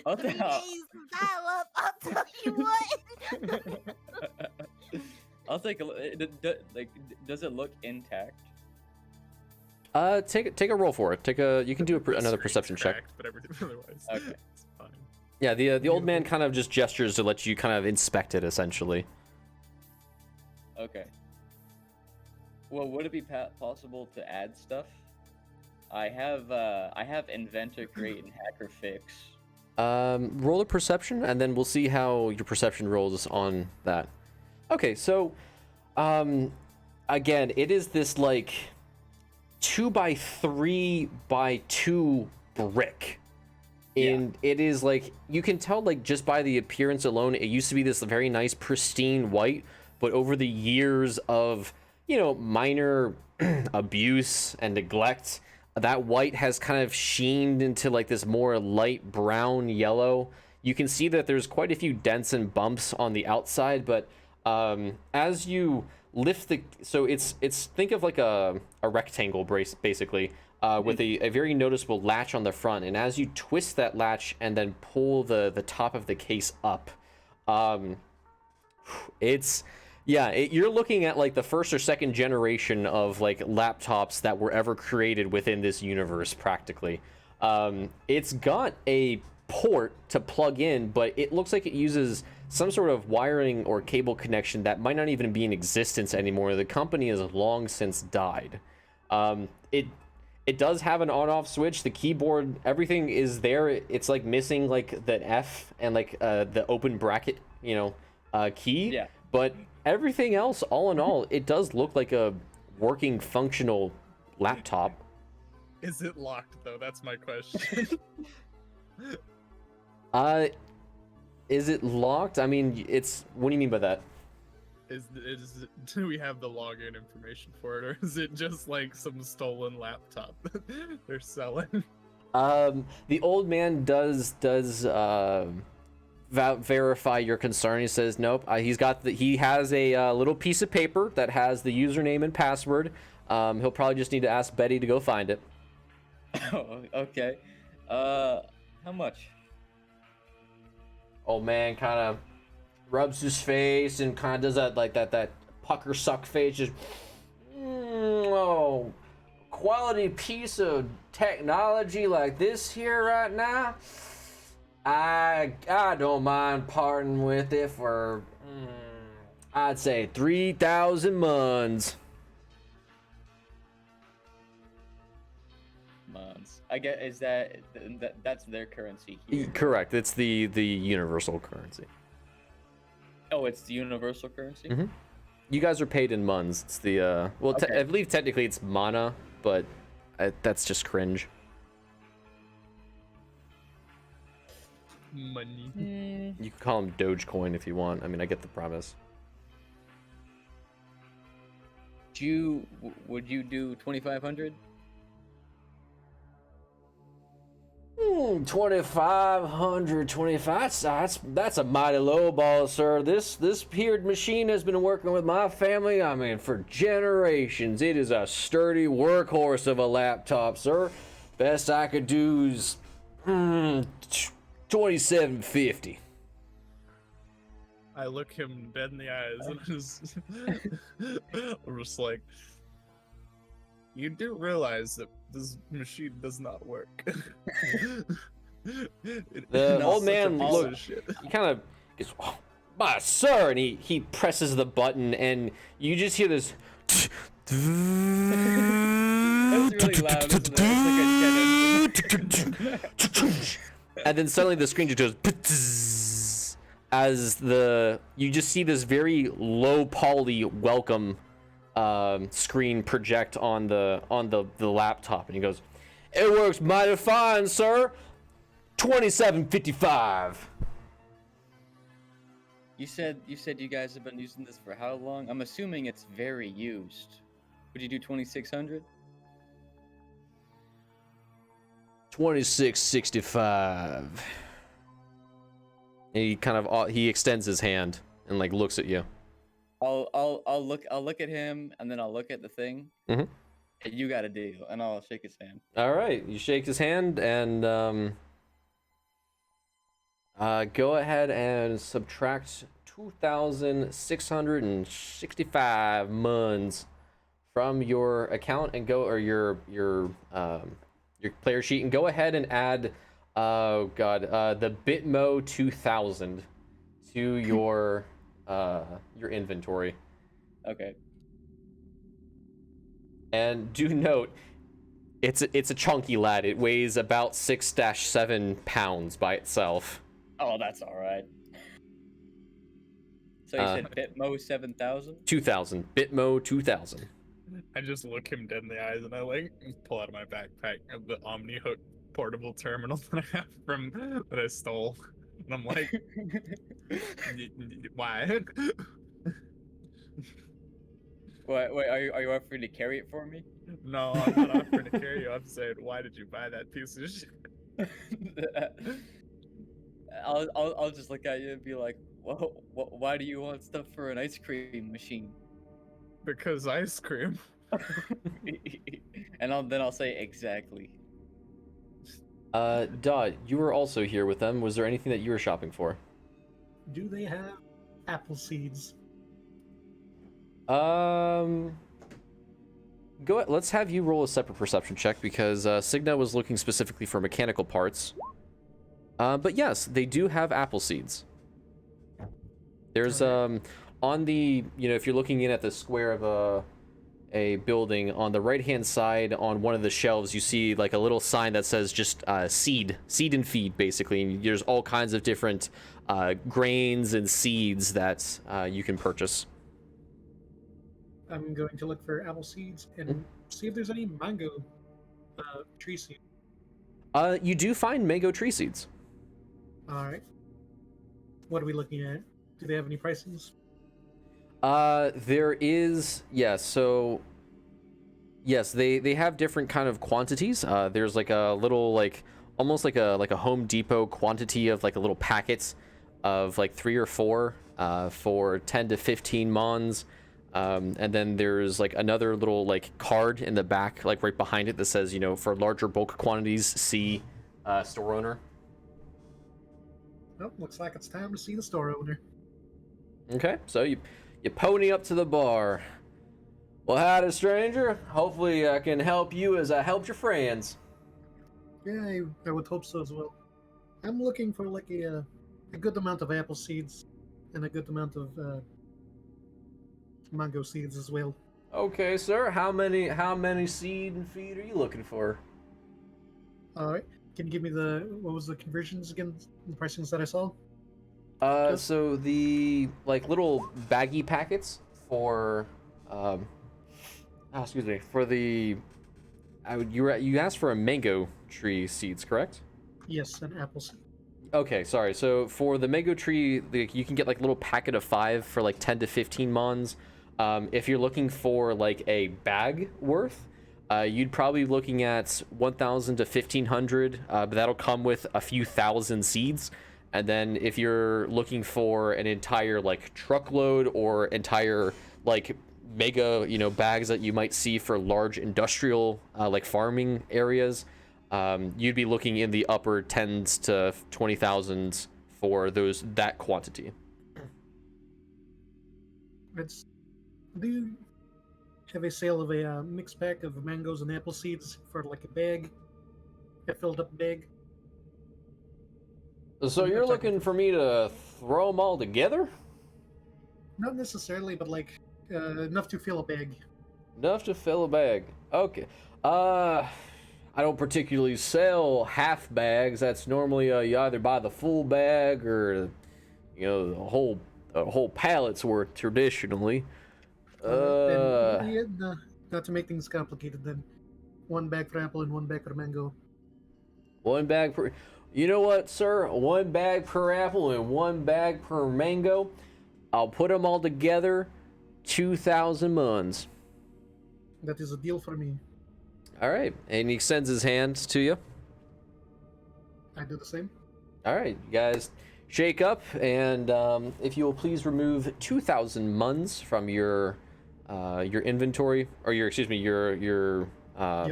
I'll Days dial up, I'll tell you what. I'll take a look. Does it look intact? Take a roll for it. You can do another Screen's perception check. cracked, but everything otherwise, Okay. it's fine. Yeah, the old man kind of just gestures to let you kind of inspect it, essentially. Okay. Well, would it be possible to add stuff? I have inventor, create, and hacker fix. Roll a perception, and then we'll see how your perception rolls on that. Okay, so, again, it is this like 2x3x2 brick. And it is like, you can tell like just by the appearance alone, it used to be this very nice pristine white, but over the years of, minor abuse and neglect. That white has kind of sheened into like this more light brown yellow. You can see that there's quite a few dents and bumps on the outside, but as you lift the, so it's think of like a rectangle brace basically, with a very noticeable latch on the front, and as you twist that latch and then pull the top of the case up, it's you're looking at like the first or second generation of like laptops that were ever created within this universe practically. It's got a port to plug in, but it looks like it uses some sort of wiring or cable connection that might not even be in existence anymore. The company has long since died. It does have an on-off switch. The keyboard, everything is there. It's like missing like the F and like the open bracket, key. Yeah. But everything else, all in all, it does look like a working, functional laptop. Is it locked though? That's my question. Is it locked? I mean, it's. What do you mean by that? Do we have the login information for it, or is it just like some stolen laptop they're selling? The old man does verify your concern. He says nope. He has a little piece of paper that has the username and password. He'll probably just need to ask Betty to go find it. Oh, okay. How much? Old man kind of rubs his face and kind of does that pucker suck face, just oh, quality piece of technology like this here right now, I don't mind parting with it for I'd say 3,000 muns. I get, is that's their currency here? Correct. It's the universal currency. Oh, it's the universal currency? Mm-hmm. You guys are paid in muns. It's the Okay. I believe technically it's mana, but that's just cringe. Money. You can call them Dogecoin if you want. I mean, I get the premise. Would you do 2,500? 2,525. That's a mighty low ball, sir. This here machine has been working with my family, I mean, for generations. It is a sturdy workhorse of a laptop, sir. Best I could do is 2,750. I look him dead in the eyes and I'm just like, you do realize that this machine does not work. The old Such a man piece look. of shit. He kind of goes, oh, my sir, and he presses the button, and you just hear this. That's really loud, isn't it? It's like a jet engine. And then suddenly the screen just goes as you just see this very low poly welcome screen project on the laptop, and he goes, "It works mighty fine, sir. 2,755." You said you guys have been using this for how long? I'm assuming it's very used. Would you do 2,600? 2,665. And he kind of he extends his hand and like looks at you. I'll look at him, and then I'll look at the thing. Mhm. And you got a deal, and I'll shake his hand. All right, you shake his hand and go ahead and subtract 2,665 muns from your account and go, or your player sheet, and go ahead and add the Bitmo 2000 to your inventory. Okay. And do note, it's a chunky lad. It weighs about 6-7 pounds by itself. Oh, that's all right. So you said Bitmo 7,000? 2000. Bitmo 2000. I just look him dead in the eyes and I like pull out of my backpack the OmniHook portable terminal that I have that I stole. And I'm like, why? Wait, are you offering to carry it for me? No, I'm not offering to carry you. I'm saying, why did you buy that piece of shit? I'll just look at you and be like, well, why do you want stuff for an ice cream machine? Because ice cream. And then I'll say exactly. Dot, you were also here with them. Was there anything that you were shopping for? Do they have apple seeds? Go. Let's have you roll a separate perception check because Signa was looking specifically for mechanical parts. But yes, they do have apple seeds. There's on the if you're looking in at the square of a building, on the right hand side on one of the shelves you see like a little sign that says just seed and feed, basically, and there's all kinds of different grains and seeds that you can purchase. I'm going to look for apple seeds and see if there's any mango tree seeds. You do find mango tree seeds. All right. What are we looking at? Do they have any prices? There is, yes. So, yes, they have different kind of quantities. There's like a little almost like a Home Depot quantity of like a little packets of like 3 or 4 for 10 to 15 mons. And then there's like another little like card in the back, like right behind it, that says, for larger bulk quantities, see store owner. Oh, looks like it's time to see the store owner. Okay, so you pony up to the bar. Well, howdy, stranger. Hopefully I can help you as I helped your friends. Yeah, I would hope so as well. I'm looking for like a good amount of apple seeds and a good amount of mango seeds as well. Okay, sir. How many seed and feed are you looking for? All right. Can you give me what was the conversions again? The pricings that I saw? So the like little baggy packets for excuse me, for the you asked for a mango tree seeds, correct? Yes, an apple seed. Okay, sorry. So for the mango tree, you can get like a little packet of 5 for like 10 to 15 mons. If you're looking for like a bag worth, you'd probably be looking at 1,000 to 1,500, but that'll come with a few thousand seeds. And then if you're looking for an entire like truckload or entire like mega bags that you might see for large industrial like farming areas, you'd be looking in the upper 10s to 20,000s for that quantity. Do you have a sale of a mixed pack of mangoes and apple seeds for like a bag, a filled up bag? So you're looking for me to throw them all together? Not necessarily, but like enough to fill a bag. Enough to fill a bag. Okay. I don't particularly sell half bags. That's normally you either buy the full bag or the whole pallet's worth traditionally. Not to make things complicated, then 1 bag for apple and 1 bag for mango. 1 bag per. You know what, sir? 1 bag per apple and 1 bag per mango. I'll put them all together. 2,000 mons. That is a deal for me. All right, and he extends his hand to you. I do the same. All right, you guys shake up, and if you will please remove 2,000 mons from your inventory, or your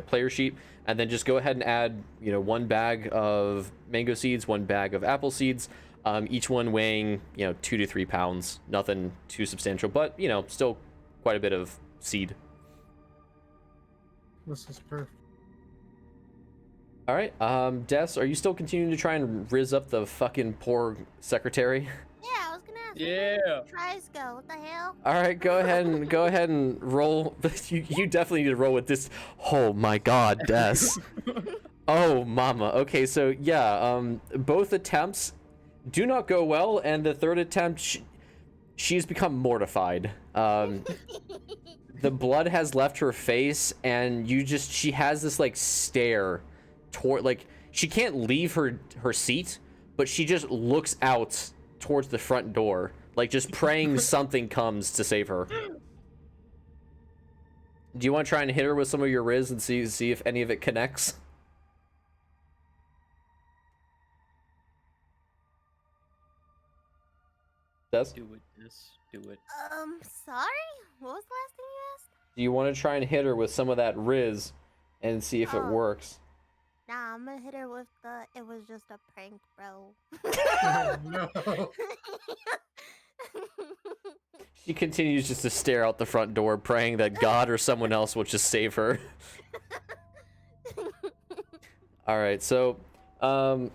player sheet, and then just go ahead and add 1 bag of mango seeds, 1 bag of apple seeds, each one weighing 2 to 3 pounds. Nothing too substantial, but still quite a bit of seed. This is perfect. All right, Des, are you still continuing to try and rizz up the fucking poor secretary? Yeah, I was gonna ask. Yeah. Tries go. What the hell? All right, go ahead and roll. You definitely need to roll with this. Oh my God, Des. Oh mama. Okay, so yeah, both attempts do not go well, and the third attempt, she's become mortified. The blood has left her face, and she has this like stare toward, like, she can't leave her seat, but she just looks out towards the front door, like just praying something comes to save her. Do you want to try and hit her with some of your Riz and see if any of it connects? Des? Do it, do it. Sorry? What was the last thing you asked? Do you want to try and hit her with some of that Riz and see if it Oh. works? Nah, I'm gonna hit her with the, it was just a prank, bro. Oh, no. She continues just to stare out the front door, praying that God or someone else will just save her. All right, so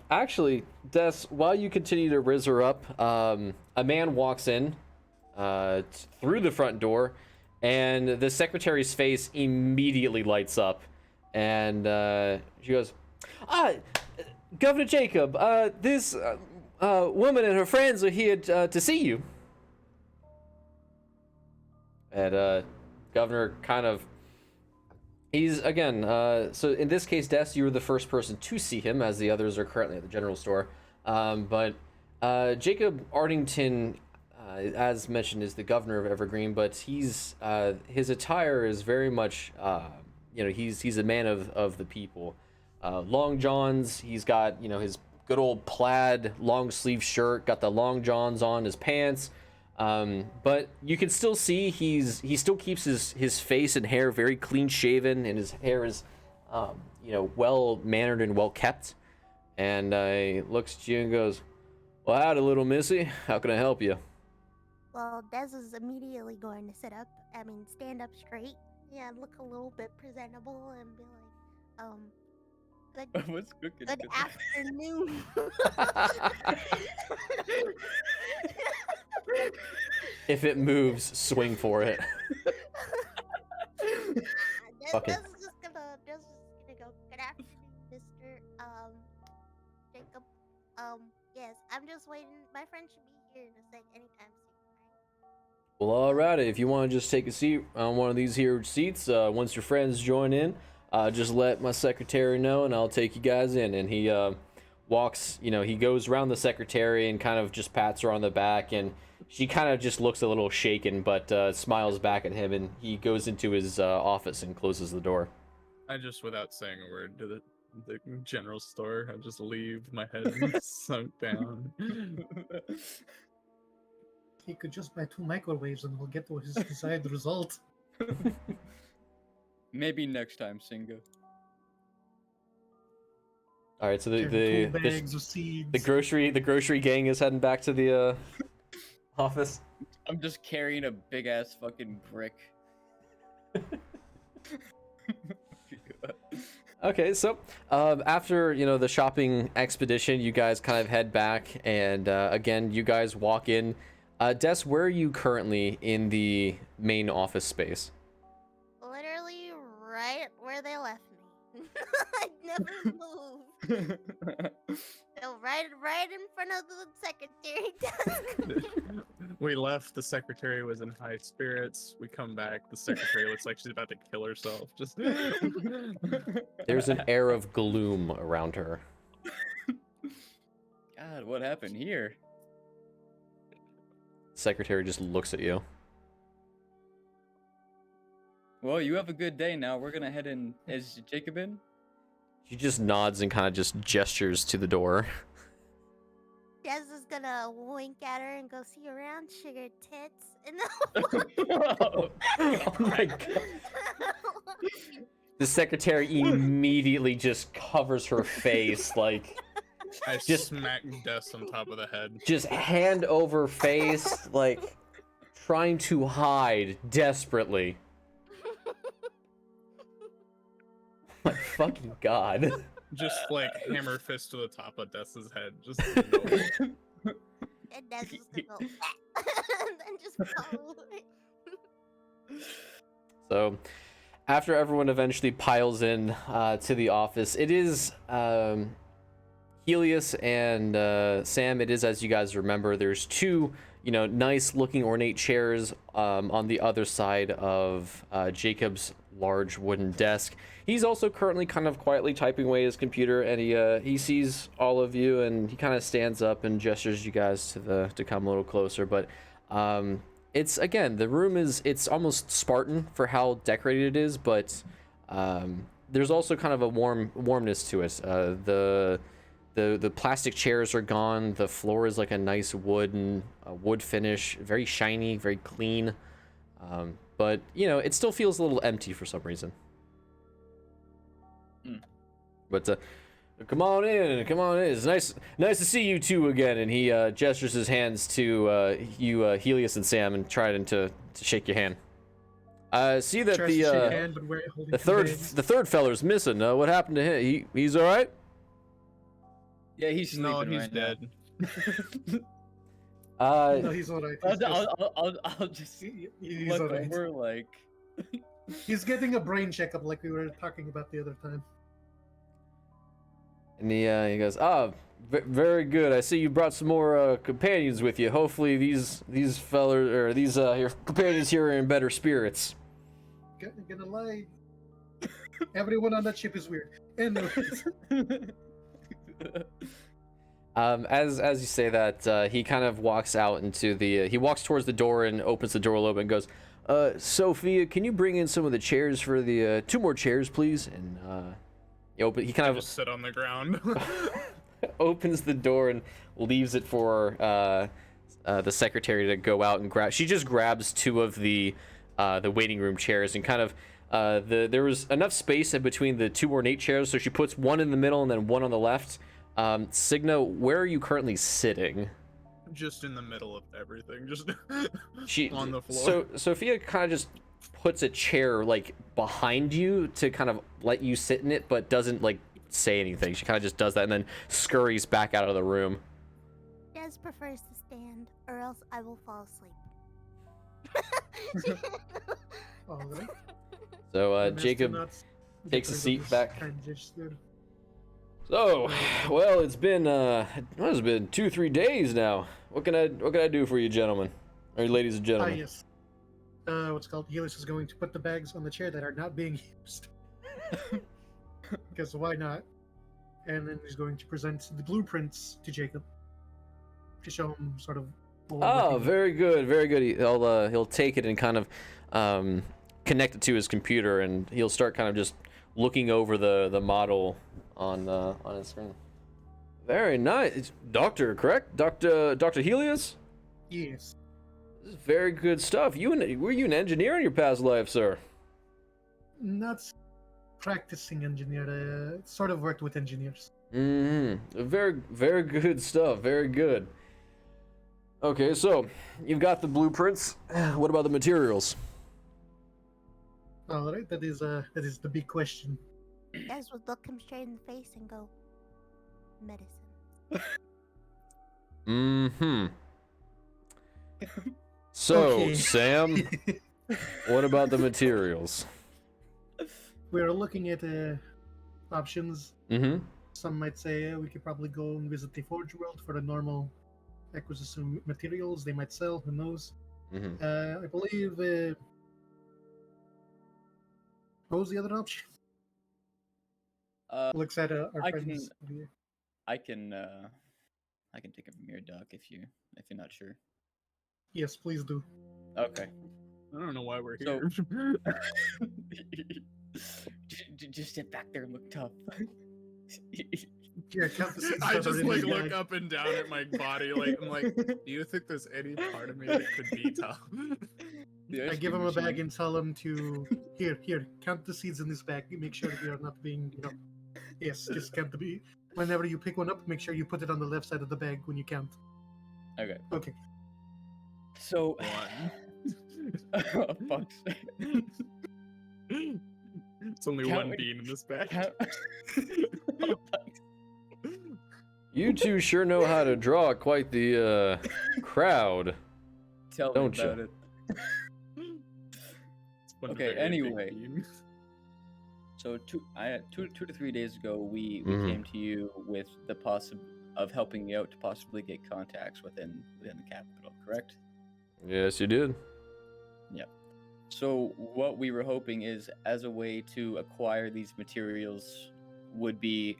actually, Des, while you continue to Riz her up, a man walks in through the front door, and the secretary's face immediately lights up, and she goes, Governor Jacob, this woman and her friends are here to see you. And Governor kind of, he's again, so in this case, Des, you were the first person to see him, as the others are currently at the general store. But Jacob Ardington, as mentioned, is the governor of Evergreen, but he's his attire is very much, he's a man of the people. Long johns, he's got, his good old plaid long sleeve shirt, got the long johns on his pants. But you can still see he still keeps his face and hair very clean shaven, and his hair is well mannered and well kept. And he looks at you and goes, "Well, howdy, little missy, how can I help you?" Well, Des is immediately going to stand up straight. Yeah, look a little bit presentable and be like, What's cooking? good afternoon. If it moves, swing for it. Fucking- Des is just gonna go, good afternoon, Mr. Jacob. Yes, I'm just waiting. My friend should be here in a sec anytime soon, Well, alrighty, if you want to just take a seat on one of these here seats, once your friends join in, just let my secretary know and I'll take you guys in. And he walks, he goes around the secretary and kind of just pats her on the back, and she kind of just looks a little shaken, but smiles back at him, and he goes into his office and closes the door. I just, without saying a word to the general store, I just leave, my head sunk down. He could just buy 2 microwaves and we'll get to his desired result. Maybe next time, Singa. All right, so Carrying 2 bags of seeds. the grocery gang is heading back to the office. I'm just carrying a big ass fucking brick. Okay, so after the shopping expedition, you guys kind of head back, and again, you guys walk in. Des, where are you currently in the main office space? Literally right where they left me. I never moved. So right in front of the secretary desk. We left, the secretary was in high spirits. We come back, the secretary looks like she's about to kill herself. Just There's an air of gloom around her. God, what happened here? Secretary just looks at you. Well, you have a good day now. We're gonna head in. Is Jacob in? She just nods and kind of just gestures to the door. Des is gonna wink at her and go, see you around, sugar tits. And then Oh my god. The secretary immediately just covers her face, like I Just- smacked Des on top of the head. just hand over face, like trying to hide desperately. My fucking god. Just like hammer fist to the top of Des's head. Just no. and Des is gonna go, and then just follow it. So, after everyone eventually piles in to the office, it is Helios and Sam. It is, as you guys remember, there's 2, nice looking ornate chairs on the other side of Jacob's large wooden desk. He's also currently kind of quietly typing away his computer, and he sees all of you, and he kind of stands up and gestures you guys to come a little closer. But It's again, the room it's almost Spartan for how decorated it is, but there's also kind of a warmness to it. The plastic chairs are gone. The floor is like a nice wood finish, very shiny, very clean. But you know, it still feels a little empty for some reason. But come on in. It's nice to see you two again. And he gestures his hands to you, Helios and Sam, and trying to shake your hand. I see that Tries to shake your hand, but we're holding the two bags. third feller's missing. What happened to him? He's all right. Yeah, he's sleeping No, he's right dead. No, he's alright. I'll just He's look alright. over like. He's getting a brain checkup like we were talking about the other time. And he goes, very good. I see you brought some more companions with you. Hopefully these fellers or these your companions here are in better spirits. Gonna lie. Everyone on that ship is weird. Anyways. As you say that, he kind of walks out into the. He walks towards the door and opens the door a little bit and goes, Sophia, can you bring in some of the chairs for the 2 more chairs, please? And he kind of Just sit on the ground. opens the door and leaves it for the secretary to go out and grab. She just grabs 2 of the waiting room chairs and kind of there was enough space in between the 2 ornate chairs, so she puts one in the middle and then one on the left. Signa, where are you currently sitting? Just in the middle of everything. Just On the floor. So Sophia kind of just puts a chair like behind you to kind of let you sit in it, but doesn't like say anything. She kind of just does that and then scurries back out of the room. Des prefers to stand, or else I will fall asleep. Alright. So And as to Jacob not takes a get rid of seat this back. kind gesture. So, well, it's been 2-3 days now. What can I do for you, gentlemen, or ladies and gentlemen? Yes. What's it called? Helios is going to put the bags on the chair that are not being used. Because why not? And then he's going to present the blueprints to Jacob to show him sort of. what we're Oh, working with. very good, very good. He'll take it and kind of connect it to his computer, and he'll start kind of just looking over the model on his screen. Very nice, Doctor. Correct, Doctor Helios. Yes. This is very good stuff. Were you an engineer in your past life, sir? Not practicing engineer. Sort of worked with engineers. Very, very good stuff. Very good. Okay, so you've got the blueprints. What about the materials? All right, that is the big question. Des would look him straight in the face and go, medicine. So, Okay. Sam, what about the materials? We're looking at options. Mm-hmm. Some might say we could probably go and visit the Forge World for the normal acquisition materials they might sell. Who knows? Mm-hmm. I believe. What was the other option? Looks at our I friends. over here. I can take it from here, Doc, if you're not sure. Yes, please do. Okay. I don't know why we're So- here. Just sit back there and look tough. Yeah, count the seats I that are just in like the look bag. up and down at my body, like I'm like, do you think there's any part of me that could be tough? I give him a bag and tell him to here, count the seeds in this bag. Make sure they are not being, yes, just count the bee. Whenever you pick one up, make sure you put it on the left side of the bag when you count. Okay. Okay. So. One. Oh, fuck's sake. It's only Count one me- bean in this bag. Oh, fuck's You two sure know how to draw quite the crowd. Tell me Don't you? about it. It's one Okay, very big anyway. bean. So 2 to 3 days ago, we Mhm. came to you with the of helping you out to possibly get contacts within the capital, correct? Yes, you did. So what we were hoping is, as a way to acquire these materials, would be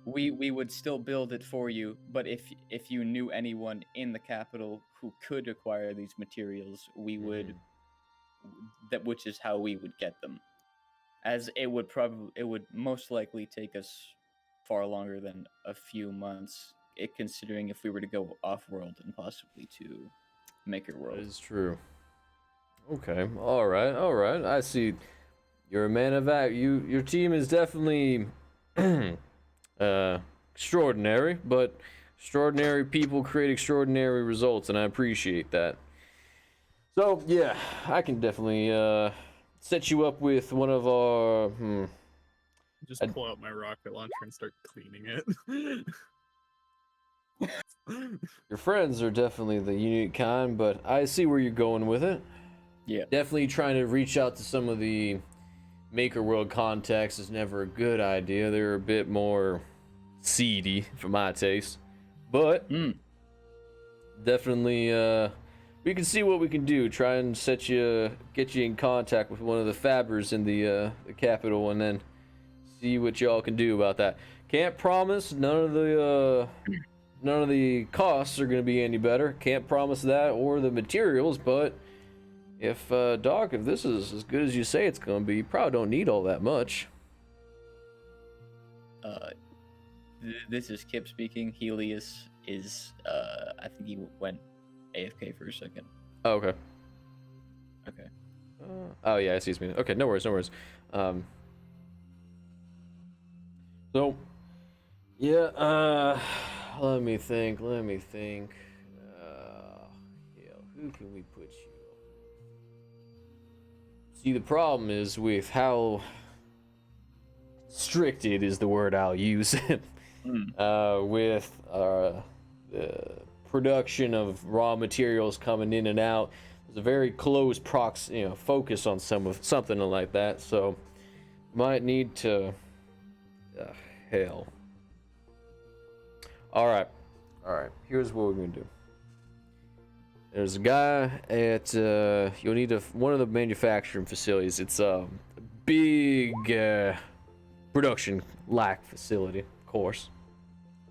we would still build it for you, but if you knew anyone in the capital who could acquire these materials, we would which is how we would get them. As it would most likely take us far longer than a few months, considering if we were to go off world and possibly to Maker World. That is true. Okay, all right. I see. You're a man of act. Your team is definitely extraordinary, but extraordinary people create extraordinary results, and I appreciate that. So yeah, I can definitely set you up with one of our. Just pull out my rocket launcher and start cleaning it. Your friends are definitely the unique kind, but I see where you're going with it. Yeah. Definitely trying to reach out to some of the Maker World contacts is never a good idea. They're a bit more seedy for my taste. But definitely we can see what we can do. Try and get you in contact with one of the fabbers in the capital, and then see what y'all can do about that. Can't promise none of the costs are going to be any better. Can't promise that or the materials, but if Doc, if this is as good as you say it's going to be, you probably don't need all that much. This is Kip speaking. Helios is I think he went AFK for a second. Oh, okay. Okay. Oh yeah, I see. Okay, no worries. So yeah, let me think. Hell, who can we put you? See, the problem is with how restricted is the word I'll use. With the production of raw materials coming in and out, there's a very close focus on something like that. So, might need to. Hell. All right. Here's what we're gonna do. There's a guy at you'll need one of the manufacturing facilities. It's a big production facility, of course,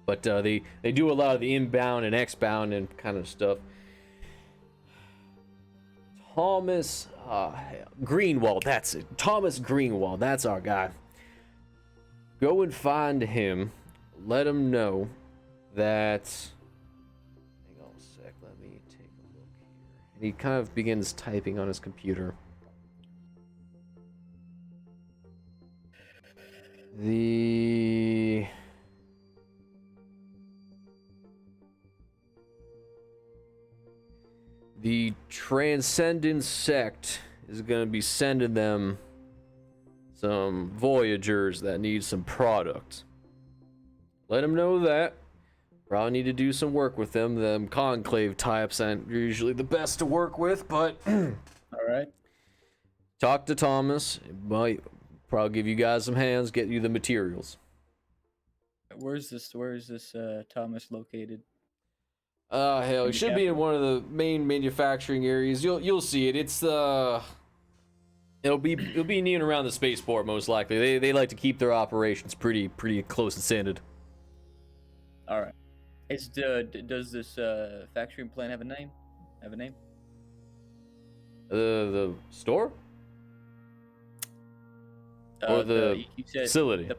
but they do a lot of the inbound and exbound and kind of stuff. Thomas Greenwald, that's it. Thomas Greenwald, that's our guy. Go and find him. Let him know that. Hang on a sec. Let me take a look here. And he kind of begins typing on his computer. The Transcendent Sect is going to be sending them some Voyagers that need some product. Let them know that. Probably need to do some work with them. Them Conclave types aren't usually the best to work with, but Alright. Talk to Thomas. It might probably give you guys some hands, get you the materials. Where is this Thomas located? Hell, it should be in one of the main manufacturing areas. You'll see it. It's it'll be in and around the spaceport most likely. They like to keep their operations pretty close and centered. All right. Does this factory plant have a name? The store? Or the you said facility?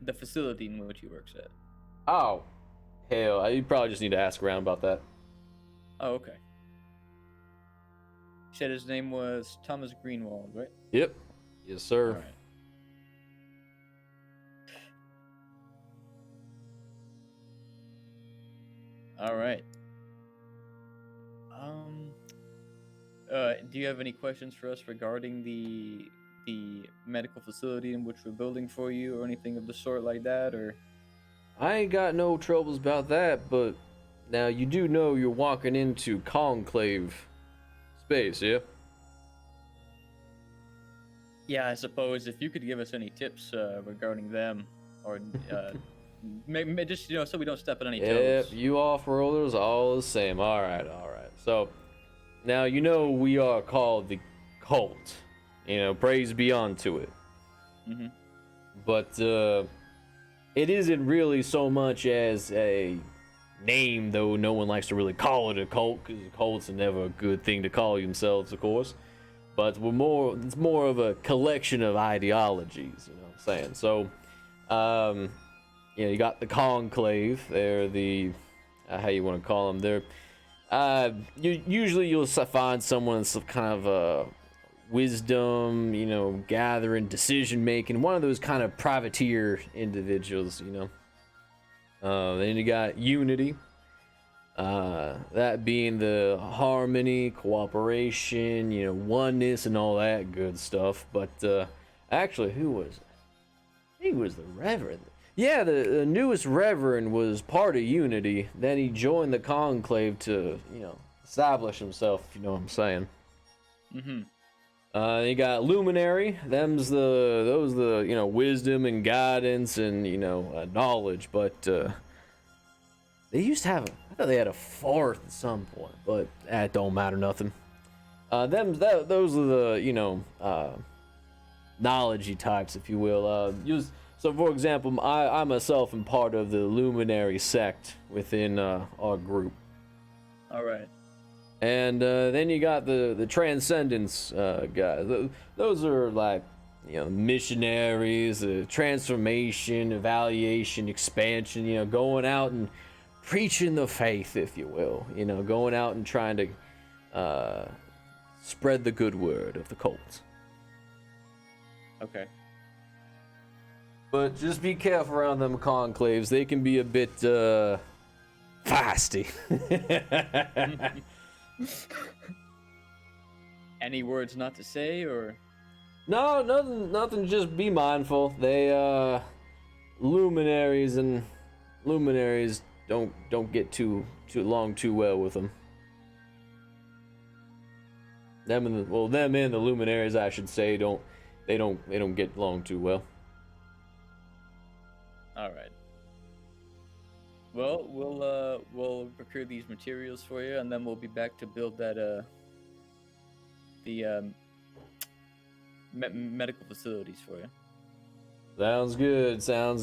The facility in which he works at. Oh, hell, you probably just need to ask around about that. Oh, okay. You said his name was Thomas Greenwald, right? Yep. Yes, sir. All right. All right. Do you have any questions for us regarding the medical facility in which we're building for you, or anything of the sort like that, or? I ain't got no troubles about that, but now you do know you're walking into Conclave space, yeah? Yeah, I suppose if you could give us any tips regarding them, or maybe just so we don't step on any toes. Yep, you off-worlders all the same. All right. So now you know we are called the Cult. Praise be unto it. Mm-hmm. But it isn't really so much as a name, though no one likes to really call it a cult, because cults are never a good thing to call themselves, of course. But it's more of a collection of ideologies, you know what I'm saying? So, you got the conclave. They're the, how you want to call them? They're, usually you'll find someone that's kind of wisdom, gathering, decision making, one of those kind of privateer individuals, Then you got unity, that being the harmony, cooperation, oneness, and all that good stuff. But actually, who was it? He was the Reverend. Yeah, the newest Reverend was part of Unity. Then he joined the Conclave to, establish himself, if you know what I'm saying. You got Luminary. Those the wisdom and guidance and knowledge. But they used to have I thought they had a fourth at some point, but that don't matter nothing. Those are the knowledgey types, if you will. So, for example, I myself am part of the Luminary sect within our group. All right. And then you got the Transcendence guys. Those are like, missionaries, transformation, evaluation, expansion, going out and preaching the faith, if you will. Going out and trying to spread the good word of the cult. Okay. But just be careful around them conclaves. They can be a bit feisty. Any words not to say, or? No, nothing. Just be mindful. They luminaries don't get too along too well with them. Them and the luminaries, I should say, don't get along too well. All right. Well, we'll procure these materials for you, and then we'll be back to build that medical facilities for you. Sounds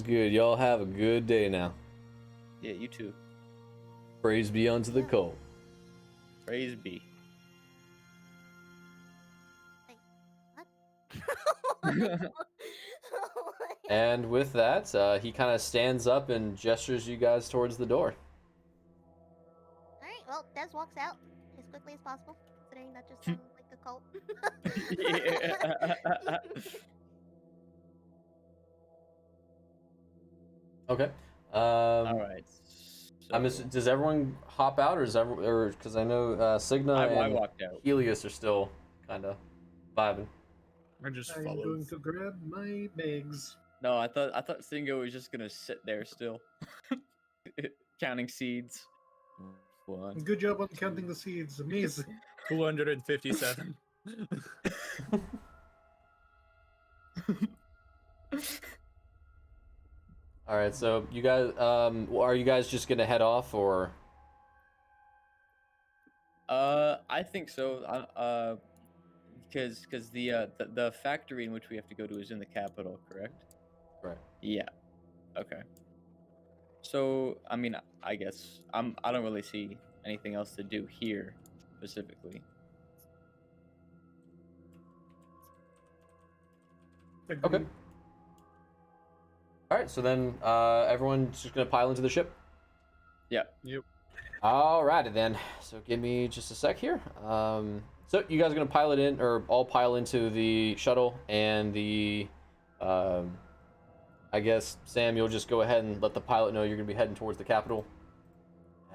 good. Y'all have a good day now. Yeah, you too. Praise be unto the cult. Praise be. What? And with that, he kind of stands up and gestures you guys towards the door. Alright, well, Des walks out as quickly as possible, considering that just sounded like a cult. Yeah. Okay. All right. So, Does everyone hop out, or because I know Signa I and walked out. Helios are still kind of vibing. I just I'm followed. going to grab my bags. No, I thought Singo was just gonna sit there still, counting seeds. 1, Good job on counting the seeds. Amazing. 257. All right, so you guys, are you guys just gonna head off, or? I think so. Because the factory in which we have to go to is in the capital, correct? Right. Yeah. Okay. So I mean, I guess I don't really see anything else to do here, specifically. Okay. All right, so then everyone's just gonna pile into the ship. Yeah. Yep. Alrighty then. So give me just a sec here. So you guys are gonna pile it in, or all pile into the shuttle, and I guess Sam, you'll just go ahead and let the pilot know you're gonna be heading towards the capital,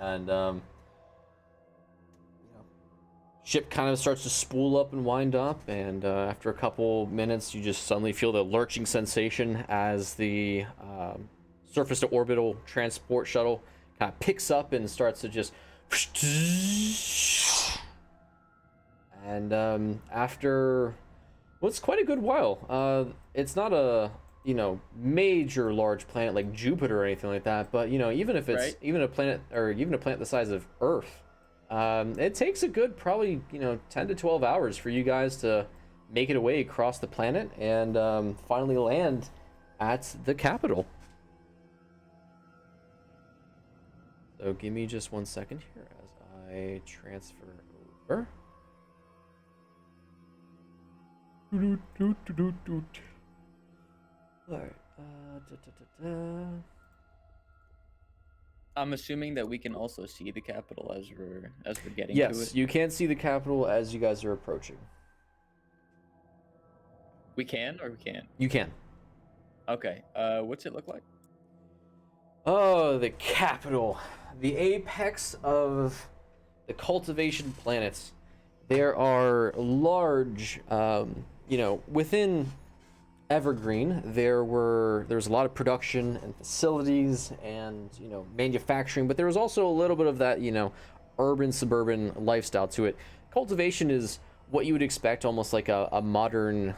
and ship kind of starts to spool up and wind up, and after a couple minutes, you just suddenly feel the lurching sensation as the surface to orbital transport shuttle kind of picks up and starts to just. And after what's quite a good while, it's not a major large planet like Jupiter or anything like that, but even if it's Right. even a planet the size of Earth, it takes a good probably 10 to 12 hours for you guys to make it away across the planet and finally land at the capital. So give me just 1 second here as I transfer over. Alright, I'm assuming that we can also see the capital as we're getting to Yes, it. you can see the capital as you guys are approaching. We can or we can't? You can. Okay. What's it look like? Oh, the capital. The apex of the cultivation planets. There are large, within Evergreen, there's a lot of production and facilities and, manufacturing, but there was also a little bit of that, urban, suburban lifestyle to it. Cultivation is what you would expect almost like a modern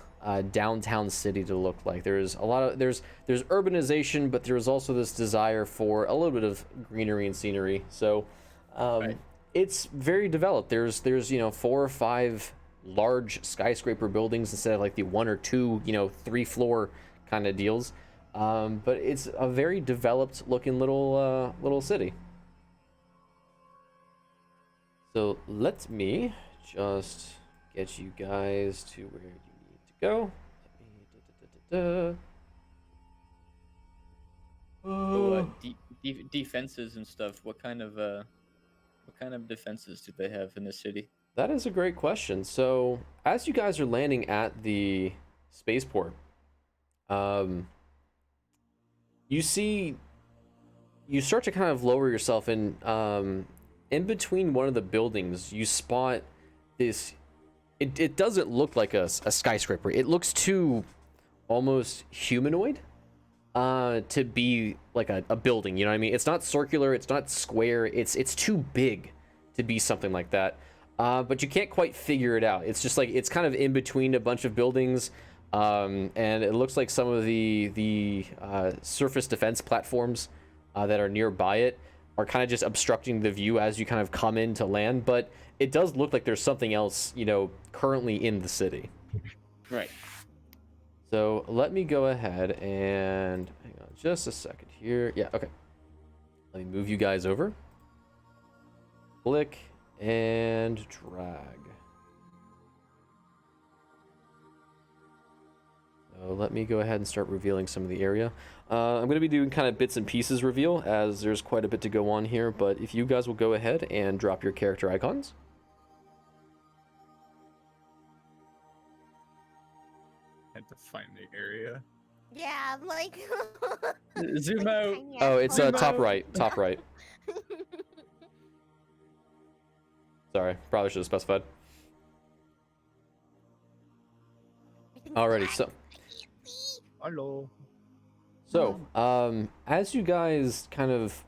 downtown city to look like. There's urbanization, but there's also this desire for a little bit of greenery and scenery. So Right. it's very developed. There's 4 or 5 large skyscraper buildings instead of like the 1 or 2 3-floor kind of deals. But it's a very developed looking little city. So let me just get you guys to where you need to go. So, defenses and stuff. What kind of defenses do they have in the city? That is a great question. So, as you guys are landing at the spaceport, you start to kind of lower yourself in between one of the buildings. You spot this. It doesn't look like a skyscraper. It looks too almost humanoid to be like a building. You know what I mean? It's not circular. It's not square. It's too big to be something like that. But you can't quite figure it out. It's just like it's kind of in between a bunch of buildings, and it looks like some of the surface defense platforms that are nearby it are kind of just obstructing the view as you kind of come in to land. But it does look like there's something else, currently in the city. Right. So let me go ahead and hang on just a second here. Yeah, okay. Let me move you guys over. Click and drag. So let me go ahead and start revealing some of the area. I'm going to be doing kind of bits and pieces reveal as there's quite a bit to go on here, but if you guys will go ahead and drop your character icons. Had to find the area. Yeah, I'm like. Zoom like a out. tiny Oh, ass it's phone. top right, top right. Sorry, probably should have specified. Alrighty, Hello. so as you guys kind of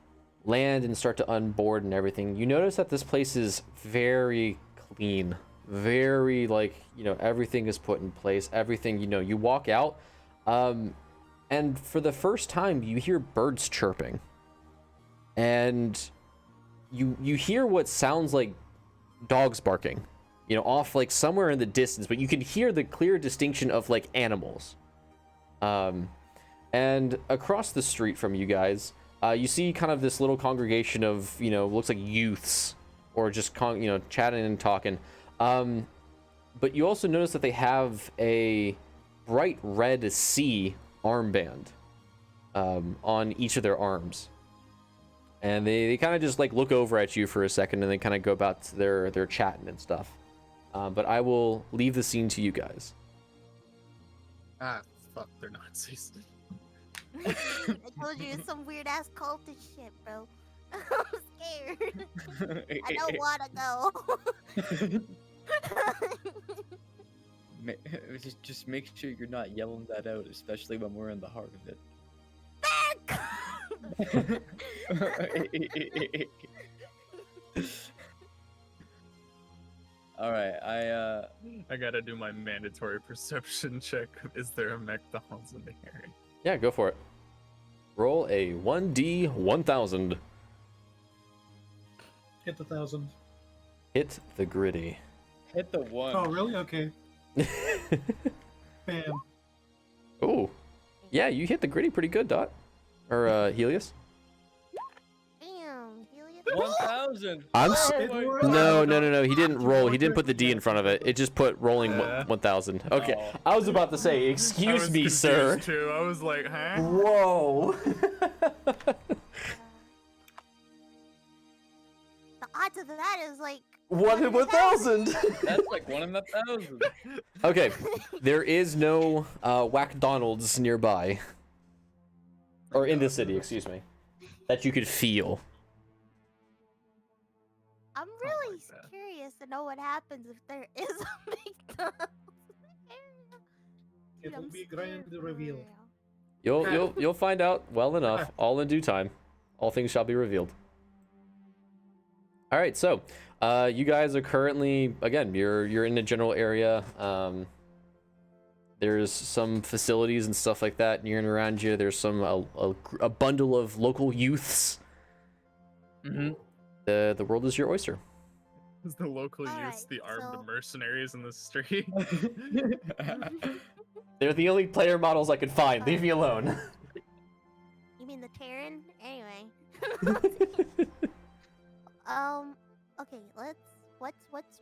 land and start to unboard and everything, you notice that this place is very clean, very everything is put in place. Everything, you walk out, and for the first time you hear birds chirping, and you hear what sounds like dogs barking, off like somewhere in the distance, but you can hear the clear distinction of like animals. And across the street from you guys, you see kind of this little congregation of, looks like youths or just chatting and talking. But you also notice that they have a bright red C armband on each of their arms. And they kind of just like look over at you for a second and they kind of go about their chatting and stuff. But I will leave the scene to you guys. Ah, fuck, they're Nazis. I told you it's some weird ass cultist shit, bro. I'm scared. I don't want to go. Just make sure you're not yelling that out, especially when we're in the heart of it. All right, I gotta do my mandatory perception check. Is there a McDonald's in the area? Yeah, go for it. Roll a 1d 1000. Hit the 1,000. Hit the gritty. hit the one. Oh, really? Okay. Bam. Oh, yeah, you hit the gritty pretty good, Dot. Or Helios. Damn, Helios 1,000. I'm Oh my no. He didn't roll. He didn't put the D in front of it. It just put rolling Yeah. 1,000. Okay. Oh. I was about to say, I excuse was me, sir. confused too. I was like, huh? Whoa. The odds of that is like 1 in 1,000. That's like 1 in 1,000. Okay. There is no Whack-Donald's nearby. Or in the city, excuse me. That you could feel. I'm really like that. curious to know what happens if there is a McDonald's area. It Dude, will I'm be scared grand for reveal. real. You'll find out well enough. All in due time. All things shall be revealed. All right, so you guys are currently, again, you're in the general area. There's some facilities and stuff like that near and around you. There's some a bundle of local youths. Mm-hmm. The world is your oyster. Is the local youths Alright, the armed so- mercenaries in the street? They're the only player models I could find. Leave me alone. You mean the Terran? Anyway. Okay,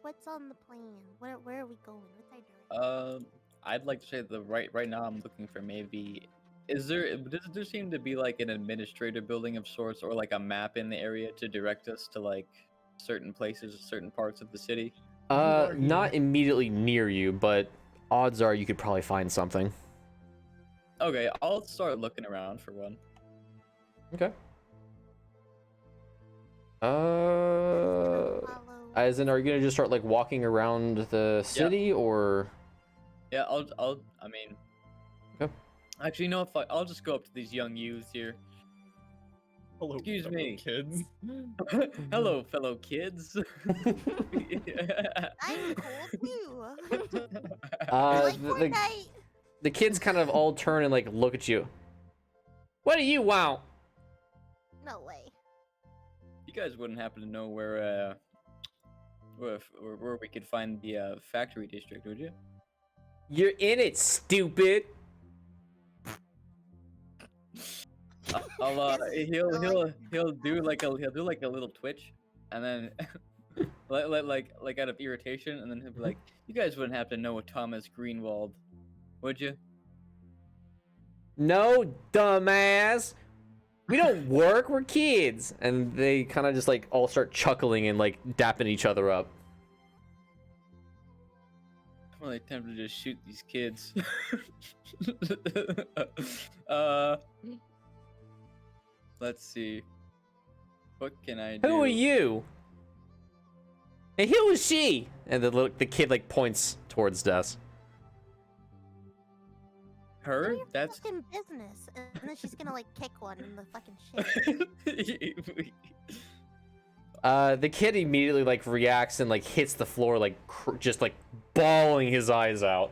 what's on the plan? Where are we going? What's our direction? I'd like to say the right now I'm looking for maybe does there seem to be like an administrator building of sorts or like a map in the area to direct us to like certain places, certain parts of the city? Not immediately near you, but odds are you could probably find something. Okay, I'll start looking around for one. Okay. Follow. As in, are you gonna just start like walking around the city, or? Yeah, I mean, Okay. actually, no, I'll just go up to these young youths here. Hello, Excuse fellow me. kids. Hello, fellow kids. I'm cool too. Uh, like the, Fortnite. the kids kind of all turn and like look at you. What do you want? No way. You guys wouldn't happen to know where we could find the factory district, would you? You're in it, stupid. He'll do like a little twitch, and then like out of irritation, and then he'll be like, "You guys wouldn't have to know Thomas Greenwald, would you?" No, dumbass. We don't work. We're kids. And they kind of just like all start chuckling and like dapping each other up. I'm really tempted to just shoot these kids. Let's see. What can I do? Who are you? And who is she? And the kid like points towards Des. Her? None of your That's fucking business. And then she's gonna like kick one in the fucking shit. The kid immediately like reacts and like hits the floor like just like bawling his eyes out.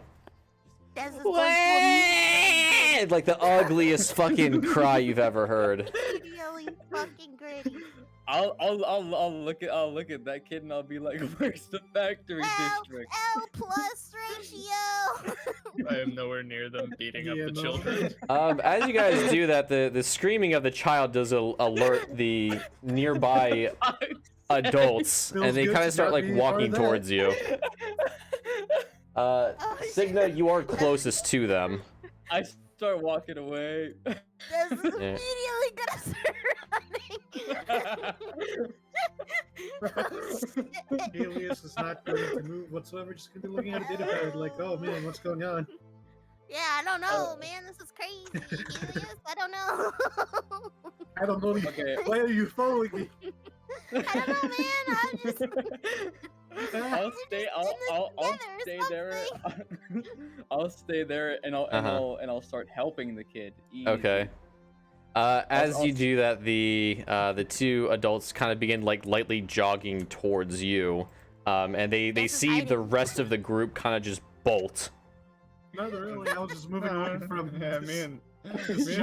Des is going to Like the ugliest fucking cry you've ever heard. really fucking gritty. I'll look at that kid and I'll be like, "Where's the factory district?" L plus ratio. I am nowhere near them beating up Yeah, the no. children. As you guys do that, the screaming of the child does alert the nearby adults, Feels and they good kind to of start not like be a part walking of that. towards you. Signa, you are closest to them. I start walking away. Des is Yeah. immediately gonna start running. Alias is not going to move whatsoever. Just gonna be looking at a data pad like, oh man, what's going on? Yeah, I don't know, man. This is crazy. Alias, I don't know. I don't know. Okay. Why are you following me? I don't know, man. I'm just. I'll stay. I'll stay there. I'll stay there, and I'll start helping the kid. Easy. Okay. As I'll- you do that, the two adults kind of begin like lightly jogging towards you, and they This is see the hiding. rest of the group kind of just bolt. Not really. I was just moving away from. Yeah, me and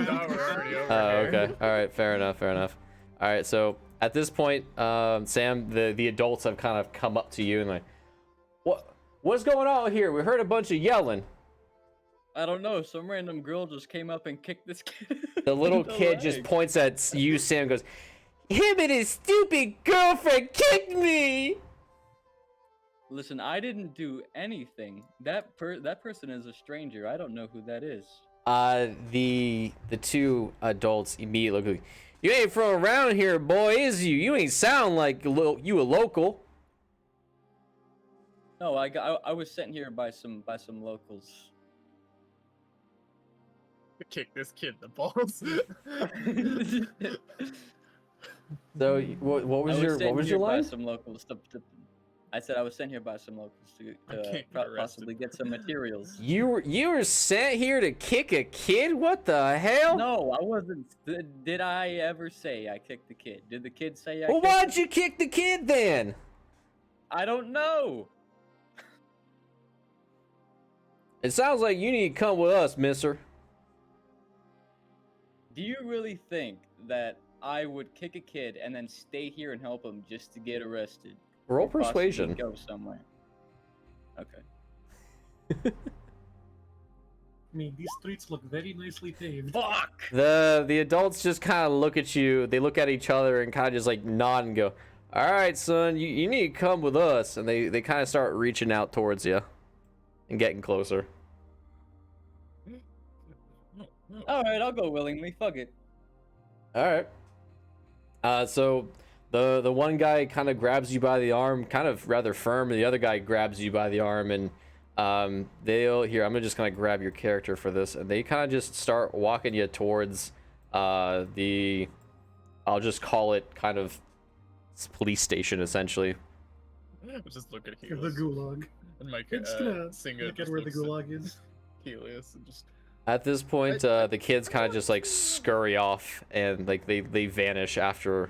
Dot were already over Oh, here. okay. All right. Fair enough. All right. So at this point, Sam, the adults have kind of come up to you and like, what's going on here? We heard a bunch of yelling. I don't know. Some random girl just came up and kicked this kid. The little in kid just leg. points at you, Sam, and goes, Him and his stupid girlfriend kicked me! Listen, I didn't do anything. That person is a stranger. I don't know who that is. The two adults immediately look. You ain't from around here, boy, is you? You ain't sound like you a local. No, I was sent here by some locals. Kick this kid in the balls. So what was your line? By some locals I said I was sent here by some locals to possibly get some materials. You were sent here to kick a kid? What the hell? No, I wasn't. Did I ever say I kicked the kid? Did the kid say I Well, kicked why'd you kick the kid then? I don't know. It sounds like you need to come with us, mister. Do you really think that I would kick a kid and then stay here and help him just to get arrested? Roll Or possibly persuasion. Go somewhere. Okay. I mean, these streets look very nicely paved. Fuck! The adults just kind of look at you. They look at each other and kind of just like nod and go, "All right, son, you need to come with us." And they kind of start reaching out towards you and getting closer. All right, I'll go willingly. Fuck it. All right. So the one guy kind of grabs you by the arm, kind of rather firm, and the other guy grabs you by the arm, and they'll here. I'm just gonna grab your character for this, and they kind of just start walking you towards the, I'll just call it kind of police station essentially. Just look at The Helios. gulag. And Mike, It's gonna Singer look at just where the looks at gulag is. Helios and just. At this point, the kids kind of just like scurry off and like they vanish after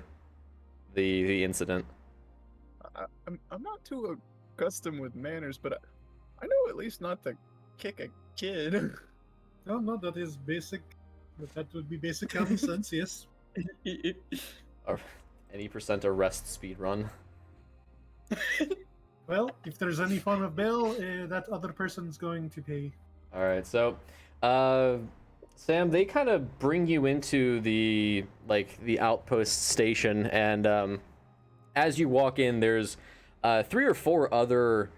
the incident. I'm not too accustomed with manners, but I know at least not to kick a kid. Oh no, that is basic. That would be basic common sense, yes. Any percent arrest speed run. Well, if there's any form of bail, that other person's going to pay. All right, so Sam, they kind of bring you into the outpost station, and as you walk in, there's 3 or 4 other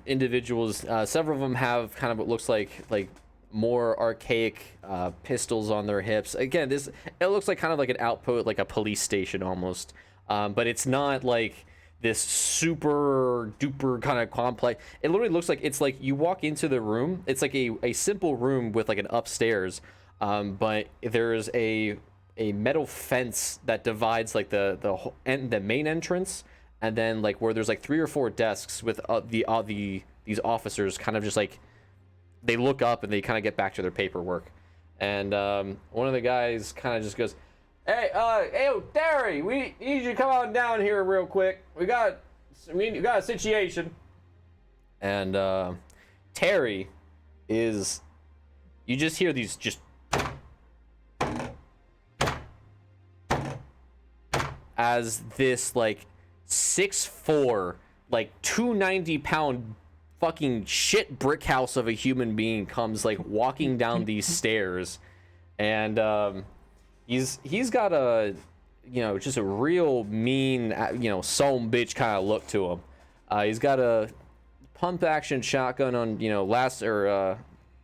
individuals. Several of them have kind of what looks like more archaic pistols on their hips. Again, it looks like kind of like an outpost, like a police station almost, but it's not like this super duper kind of complex. It literally looks like it's like you walk into the room. It's like a simple room with like an upstairs, but there's a metal fence that divides like the main entrance, and then like where there's like 3 or 4 desks with these officers kind of just like they look up and they kind of get back to their paperwork, and one of the guys kind of just goes, Hey, Terry, we need you to come on down here real quick. We got a situation. And Terry is, you just hear these just as this like 6'4", like 290-pound fucking shit brick house of a human being comes like walking down these stairs, and he's got a, just a real mean, some bitch kind of look to him. He's got a pump action shotgun on,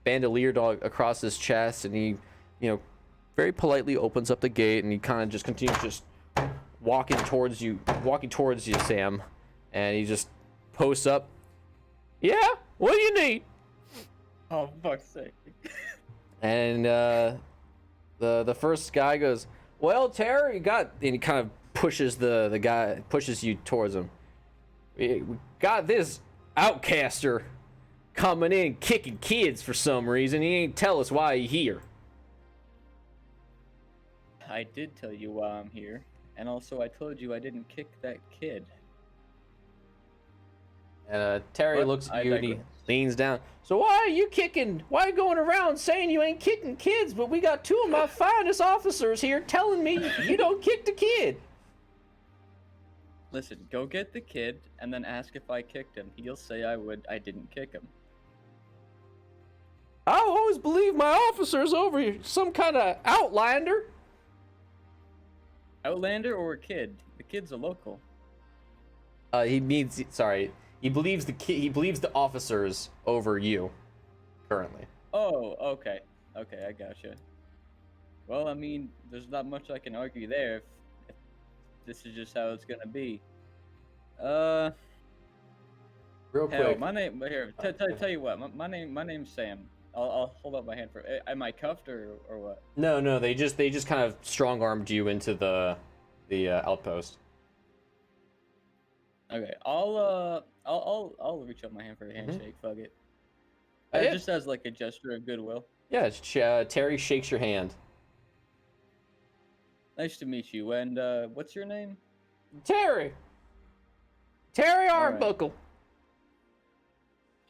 bandolier dog across his chest, and he, very politely opens up the gate, and he kind of just continues just walking towards you, Sam, and he just posts up. Yeah, what do you need? Oh, fuck's sake. And the first guy goes, well, Terry, and he kind of pushes the guy, pushes you towards him. We got this outcaster coming in kicking kids for some reason. He ain't tell us why he's here. I did tell you why I'm here, and also I told you I didn't kick that kid. And Terry But looks I at you and he digress. leans down. So why are you going around saying you ain't kicking kids, but we got 2 of my finest officers here telling me you don't kick the kid? Listen, go get the kid, and then ask if I kicked him. He'll say I didn't kick him. I always believe my officer's over here, some kind of outlander. Outlander or a kid? The kid's a local. He needs. Sorry, he believes he believes the officers over you, currently. Oh, okay. Okay, I gotcha. Well, I mean, there's not much I can argue there if this is just how it's gonna be. Real Hell, quick. my name here. Tell you what, my name's Sam. I'll hold up my hand for. Am I cuffed or what? No. They just kind of strong armed you into the outpost. Okay, I'll reach up my hand for a handshake. Fuck it. Yeah. Just as like a gesture of goodwill. Yeah, Terry shakes your hand. Nice to meet you. And what's your name? Terry Alright. Arbuckle.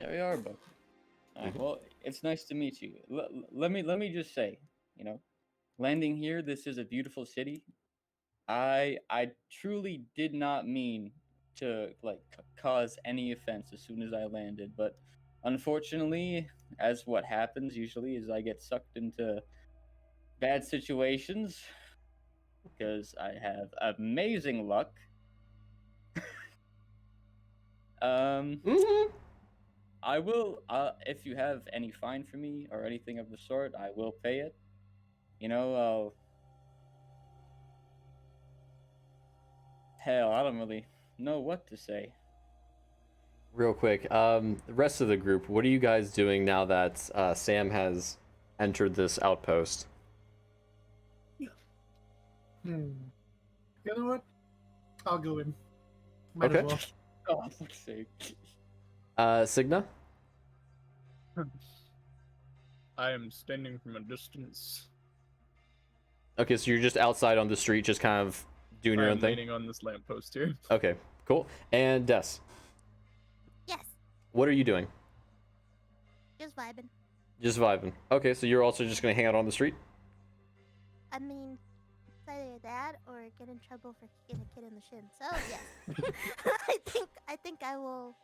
Terry Arbuckle. Alright, well, it's nice to meet you. Let me just say, landing here, this is a beautiful city. I truly did not mean to cause any offense as soon as I landed, but unfortunately, as what happens usually is I get sucked into bad situations because I have amazing luck. I will, if you have any fine for me or anything of the sort, I will pay it. Hell, I don't really know what to say. Real quick, the rest of the group, what are you guys doing now that Sam has entered this outpost? You know what? I'll go in. Might as Okay. well. Oh, for fuck's sake. Signa? I am standing from a distance. Okay, so you're just outside on the street, just kind of doing your I own am thing? leaning on this lamppost here. Okay, cool. And Des, Yes, what are you doing? just vibing. Just vibing. Okay, so you're also just gonna hang out on the street? I mean, it's either that or get in trouble for kicking a kid in the shin. So yes, I think I will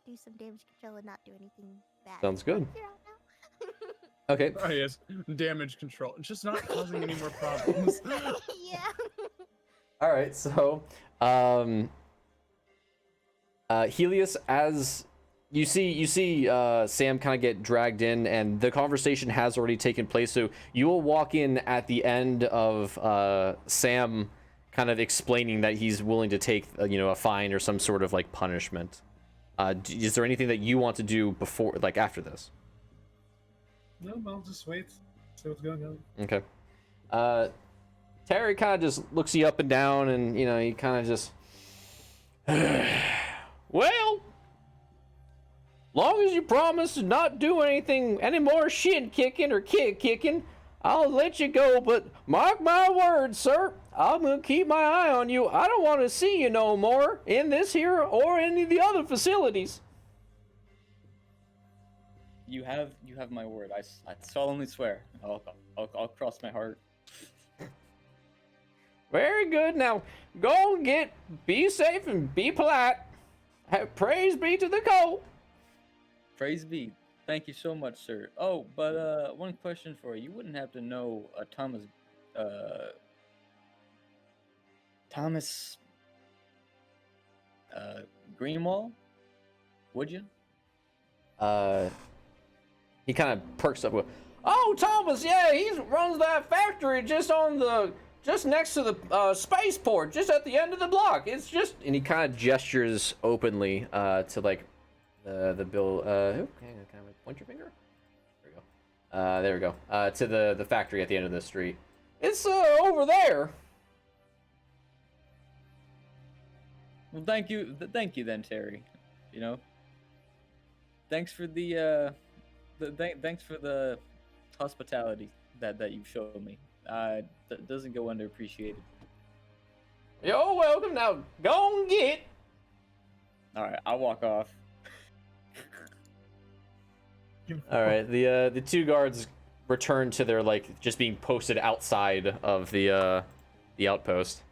do some damage control and not do anything bad. Sounds good. You're out now. Okay. Oh yes, damage control. Just not causing any more problems. Yeah. All right, so Helios, as you see Sam kind of get dragged in, and the conversation has already taken place. So you will walk in at the end of Sam kind of explaining that he's willing to take a fine or some sort of like punishment. Is there anything that you want to do before, like after this? No, I'll just wait. See what's going on. Okay. Terry kind of just looks you up and down, and he kind of just, well, long as you promise to not do any more shin kicking or kick kicking, I'll let you go. But mark my words, sir, I'm gonna keep my eye on you. I don't want to see you no more in this here or any of the other facilities. You have my word. I solemnly swear. I'll cross my heart. Very good. Now, go and be safe and be polite. Praise be to the code. Praise be. Thank you so much, sir. Oh, but one question for you. You wouldn't have to know Thomas Greenwall, would you? He kind of perks up with, "Oh, Thomas, yeah, he runs that factory just next to the spaceport, just at the end of the block. It's just," and he kind of gestures openly to like the bill. Hang on, can I point your finger? There we go. There we go. To the factory at the end of the street. It's over there. Well, thank you then, Terry. Thanks for thanks for the hospitality that you showed me. That doesn't go underappreciated. You're welcome. Now go and get. All right, I'll walk off. All right, the two guards return to their just being posted outside of the outpost,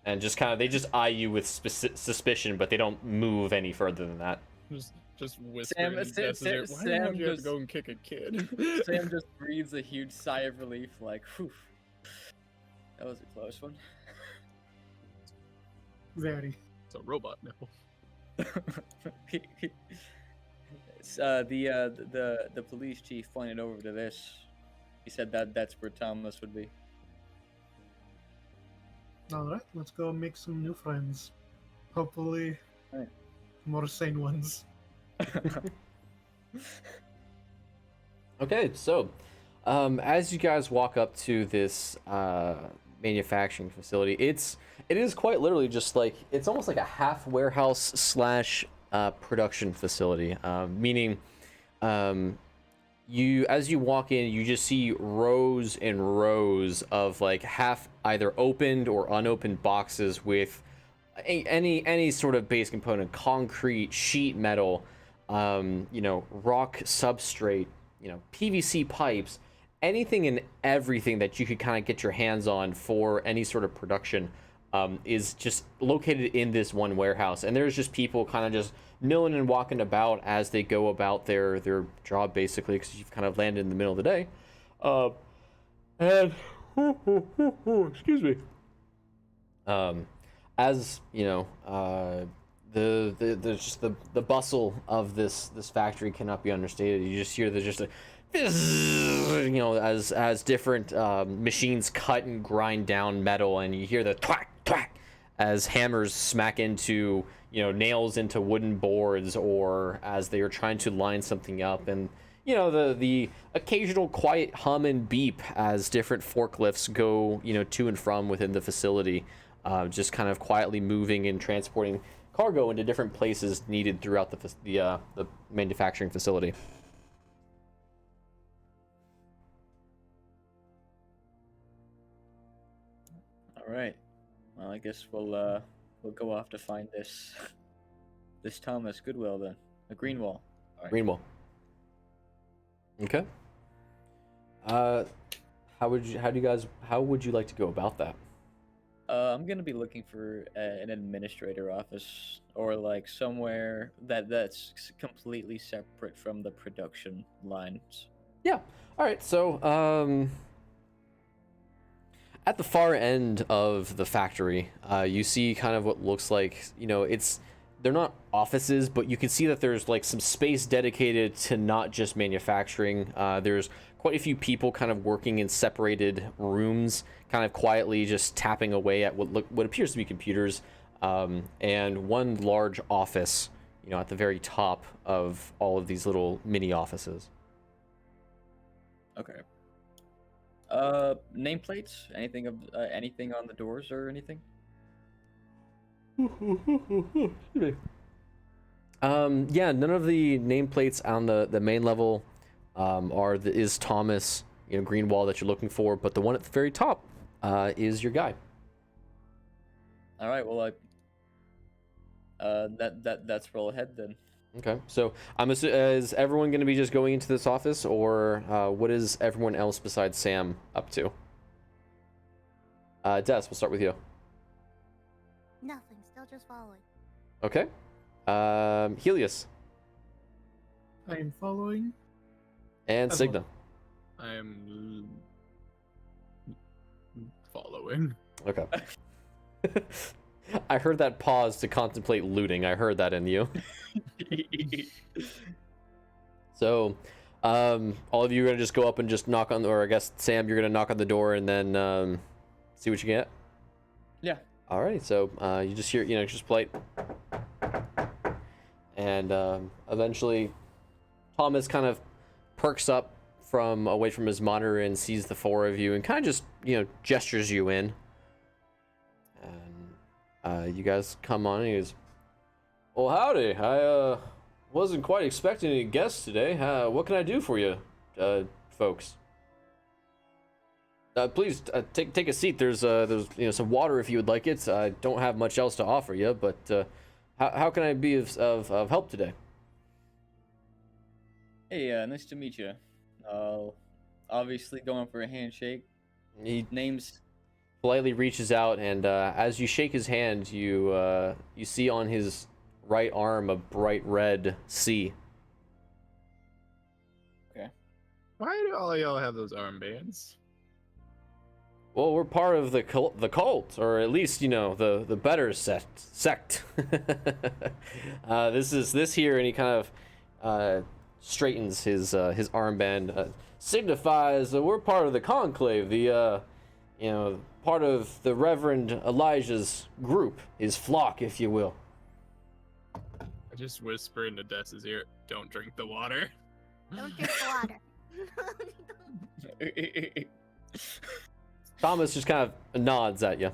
and they just eye you with suspicion, but they don't move any further than that. Just whispering. Why do you have to go and kick a kid? Sam just breathes a huge sigh of relief, like, whew. That was a close one. Very. It's a robot nipple. The police chief pointed over to this. He said that that's where Thomas would be. All right, let's go make some new friends. Hopefully, Right. more sane ones. Okay, so as you guys walk up to this manufacturing facility, it is quite literally just like it's almost like a half warehouse slash production facility, meaning as you walk in, you just see rows and rows of like half either opened or unopened boxes with any sort of base component, concrete, sheet metal, rock substrate, PVC pipes, anything and everything that you could kind of get your hands on for any sort of production is just located in this one warehouse. And there's just people kind of just milling and walking about as they go about their job, basically, because you've kind of landed in the middle of the day. And excuse me. As you know, the bustle of this factory cannot be understated. You just hear there's just a as different machines cut and grind down metal, and you hear the thwack thwack as hammers smack into nails into wooden boards, or as they are trying to line something up, and the occasional quiet hum and beep as different forklifts go to and from within the facility, just kind of quietly moving and transporting cargo into different places needed throughout the manufacturing facility. All right. Well, I guess we'll go off to find this Thomas Goodwill then. A Greenwall. All right. Greenwall. Okay. How would you like to go about that? I'm gonna be looking for an administrator office, or like somewhere that's completely separate from the production lines. Yeah. All right. So, at the far end of the factory, you see kind of what looks like, they're not offices, but you can see that there's like some space dedicated to not just manufacturing. There's quite a few people kind of working in separated rooms, kind of quietly just tapping away at what appears to be computers, and one large office, at the very top of all of these little mini offices. Okay. Nameplates? Anything on the doors or anything? Yeah, none of the nameplates on the main level is Thomas, Greenwall that you're looking for, but the one at the very top is your guy. All right. Well, that's roll ahead then. Okay, so is everyone going to be just going into this office, or what is everyone else besides Sam up to? Des, we'll start with you. Nothing. Still just following. Okay. Helios. I am following. And As Signa. I am following. Okay. I heard that pause to contemplate looting. I heard that in you. So, all of you are gonna just go up and just knock on, or I guess Sam, you're gonna knock on the door and then see what you get. Yeah. All right. So you just hear, just polite, and eventually, Thomas kind of perks up from away from his monitor and sees the four of you and kind of just gestures you in. And you guys come on, and he goes, "Well, howdy. I wasn't quite expecting any guests today. What can I do for you, folks? Please take a seat. There's some water if you would like it. I don't have much else to offer you, but how can I be of help today?" Hey, nice to meet you. Obviously going for a handshake. He Name's politely reaches out, and as you shake his hand, you see on his right arm a bright red C. Why do all y'all have those armbands? Well, we're part of the cult, or at least the better sect. This here, and he kind of straightens his armband. Signifies that we're part of the conclave. The part of the Reverend Elijah's group, his flock, if you will. I just whisper into Dess's ear, "Don't drink the water." Don't drink the water. Thomas just kind of nods at you.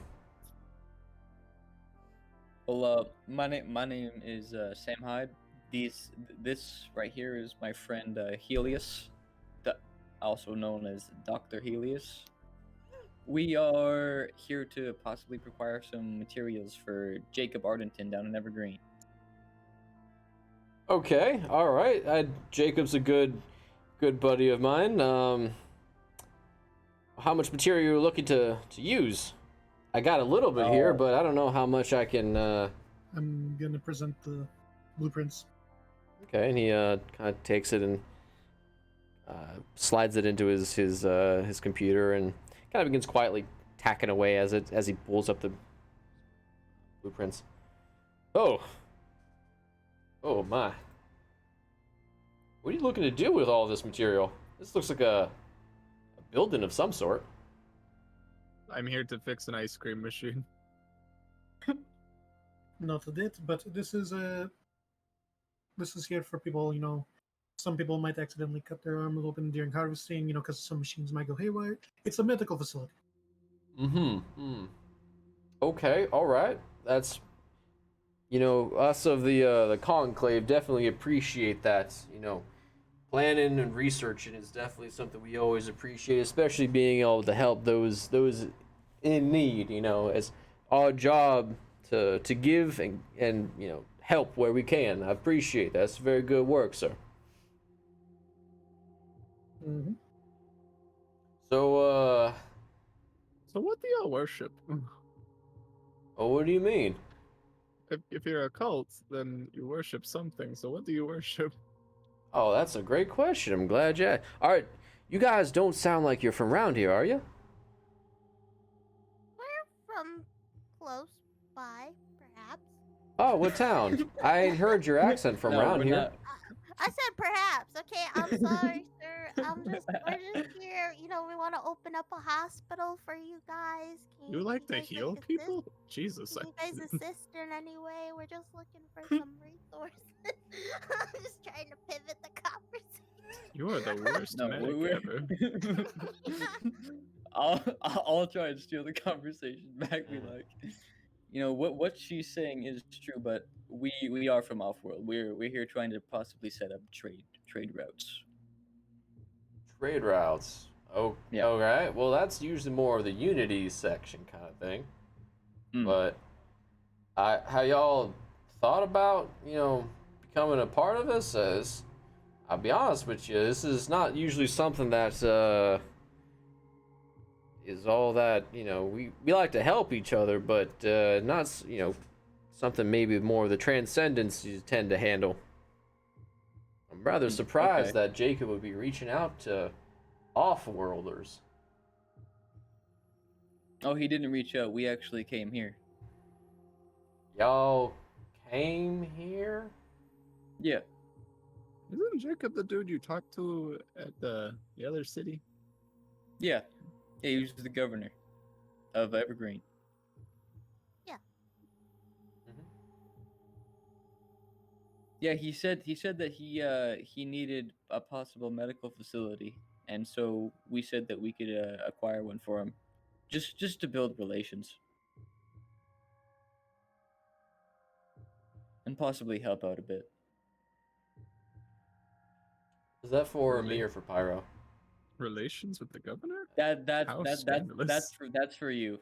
Well, my name is Sam Hyde. This right here is my friend Helios, also known as Dr. Helios. We are here to possibly require some materials for Jacob Ardenton down in Evergreen. Okay, all right. Jacob's a good buddy of mine. How much material are you looking to use? I got a little bit here, but I don't know how much I can. I'm gonna present the blueprints. Okay, and he kind of takes it and slides it into his computer and kind of begins quietly tacking away as he pulls up the blueprints. Oh my! What are you looking to do with all this material? This looks like a building of some sort. I'm here to fix an ice cream machine. Not a bit, but this is here for people. Some people might accidentally cut their arm open during harvesting. Because some machines might go haywire. It's a medical facility. Okay, all right. That's us of the conclave definitely appreciate that. Planning and researching is definitely something we always appreciate, especially being able to help those in need. It's our job to give and help where we can. I appreciate that. That's very good work, sir. Mm-hmm. So what do y'all worship? oh, what do you mean? If you're a cult, then you worship something. So what do you worship? Oh, that's a great question. I'm glad you asked. All right, you guys don't sound like you're from around here, are you? We're from close by, perhaps. Oh, what town? I heard your accent from No, around we're here. not. I said perhaps. Okay, I'm sorry, sir. We're just here. We want to open up a hospital for you guys. You like to guys, heal assist? people? Jesus. Can you guys assist in any way? We're just looking for some resources. I'm just trying to pivot the conversation. You are the worst No, medic ever. I'll try and steal the conversation back. Be like, what she's saying is true, but we are from Offworld. We're here trying to possibly set up trade routes. Trade routes. Oh, Yeah. Okay. Well, that's usually more of the Unity section kind of thing. But have y'all thought about, becoming a part of this? I'll be honest with you, this is not usually something that is all that, we like to help each other, but not, something maybe more of the transcendence you tend to handle. I'm rather surprised that Jacob would be reaching out to off-worlders. Oh, he didn't reach out. We actually came here. Y'all came here? Yeah. Isn't Jacob the dude you talked to at the other city? Yeah. Yeah, he was the governor of Evergreen. Yeah. Yeah, he said that he needed a possible medical facility, and so we said that we could acquire one for him, just to build relations and possibly help out a bit. Is that for me or for Pyro? Relations with the governor? That's for you,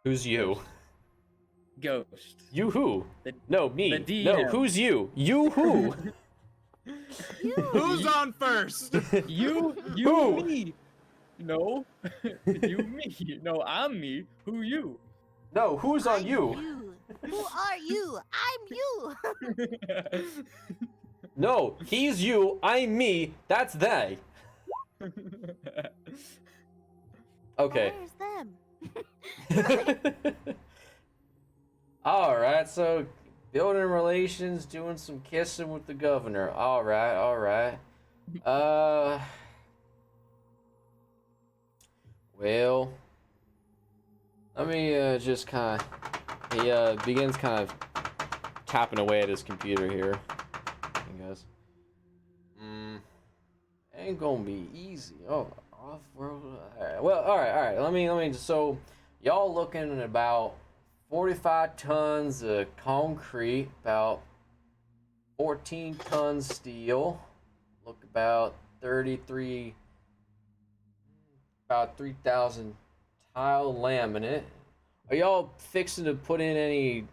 Who's you? Ghost. You who? No, me. the No, DM. who's you? You who? Who's on first? You Who? me. No, you me. No, I'm me. Who you? No, who's on I'm you? Who are you? I'm you. No, he's you, I'm me, that's they. Okay. Where's them? All right, so building relations, doing some kissing with the governor. All right, all right. Well, let me just kind of. He begins kind of tapping away at his computer here. He goes, ain't gonna be easy. Oh, off road. All right. Well, all right. Let me. So, y'all looking at about 45 tons of concrete, about 14 tons steel. Look about 33, about 3,000 tile laminate. Are y'all fixing to put in any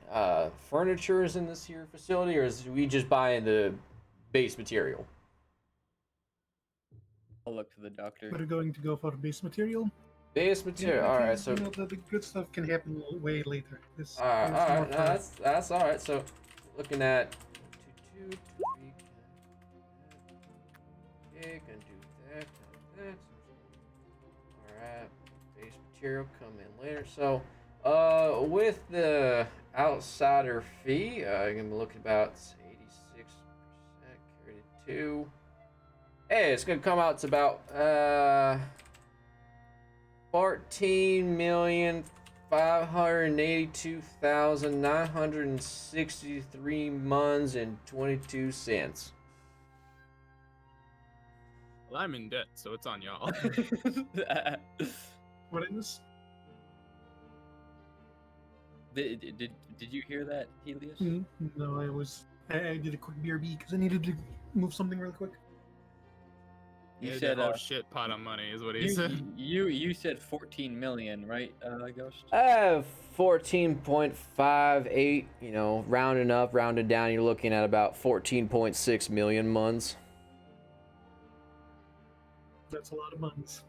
furnitures in this here facility, or is we just buying the base material? I'll look to the doctor. We're going to go for base material. Base material. All right, so you know, the good stuff can happen way later. This, all right, is all more right. No, for- that's all right. So, looking at 2, 2, 3. Okay, gonna do that. All right, base material come in later. So, with the outsider fee, you're gonna be looking about 86% carried to 2. Hey, it's gonna come out to about 14,582,963 muns and 22 cents. Well, I'm in debt, so it's on y'all. What is? Did you hear that, Helios? No, I did a quick BRB because I needed to move something real quik. You Yeah, said the whole shit pot of money is what he you, said. you said 14 million, right, Ghost? 14.58, you know, rounding up, rounded down, you're looking at about 14.6 million muns. That's a lot of months.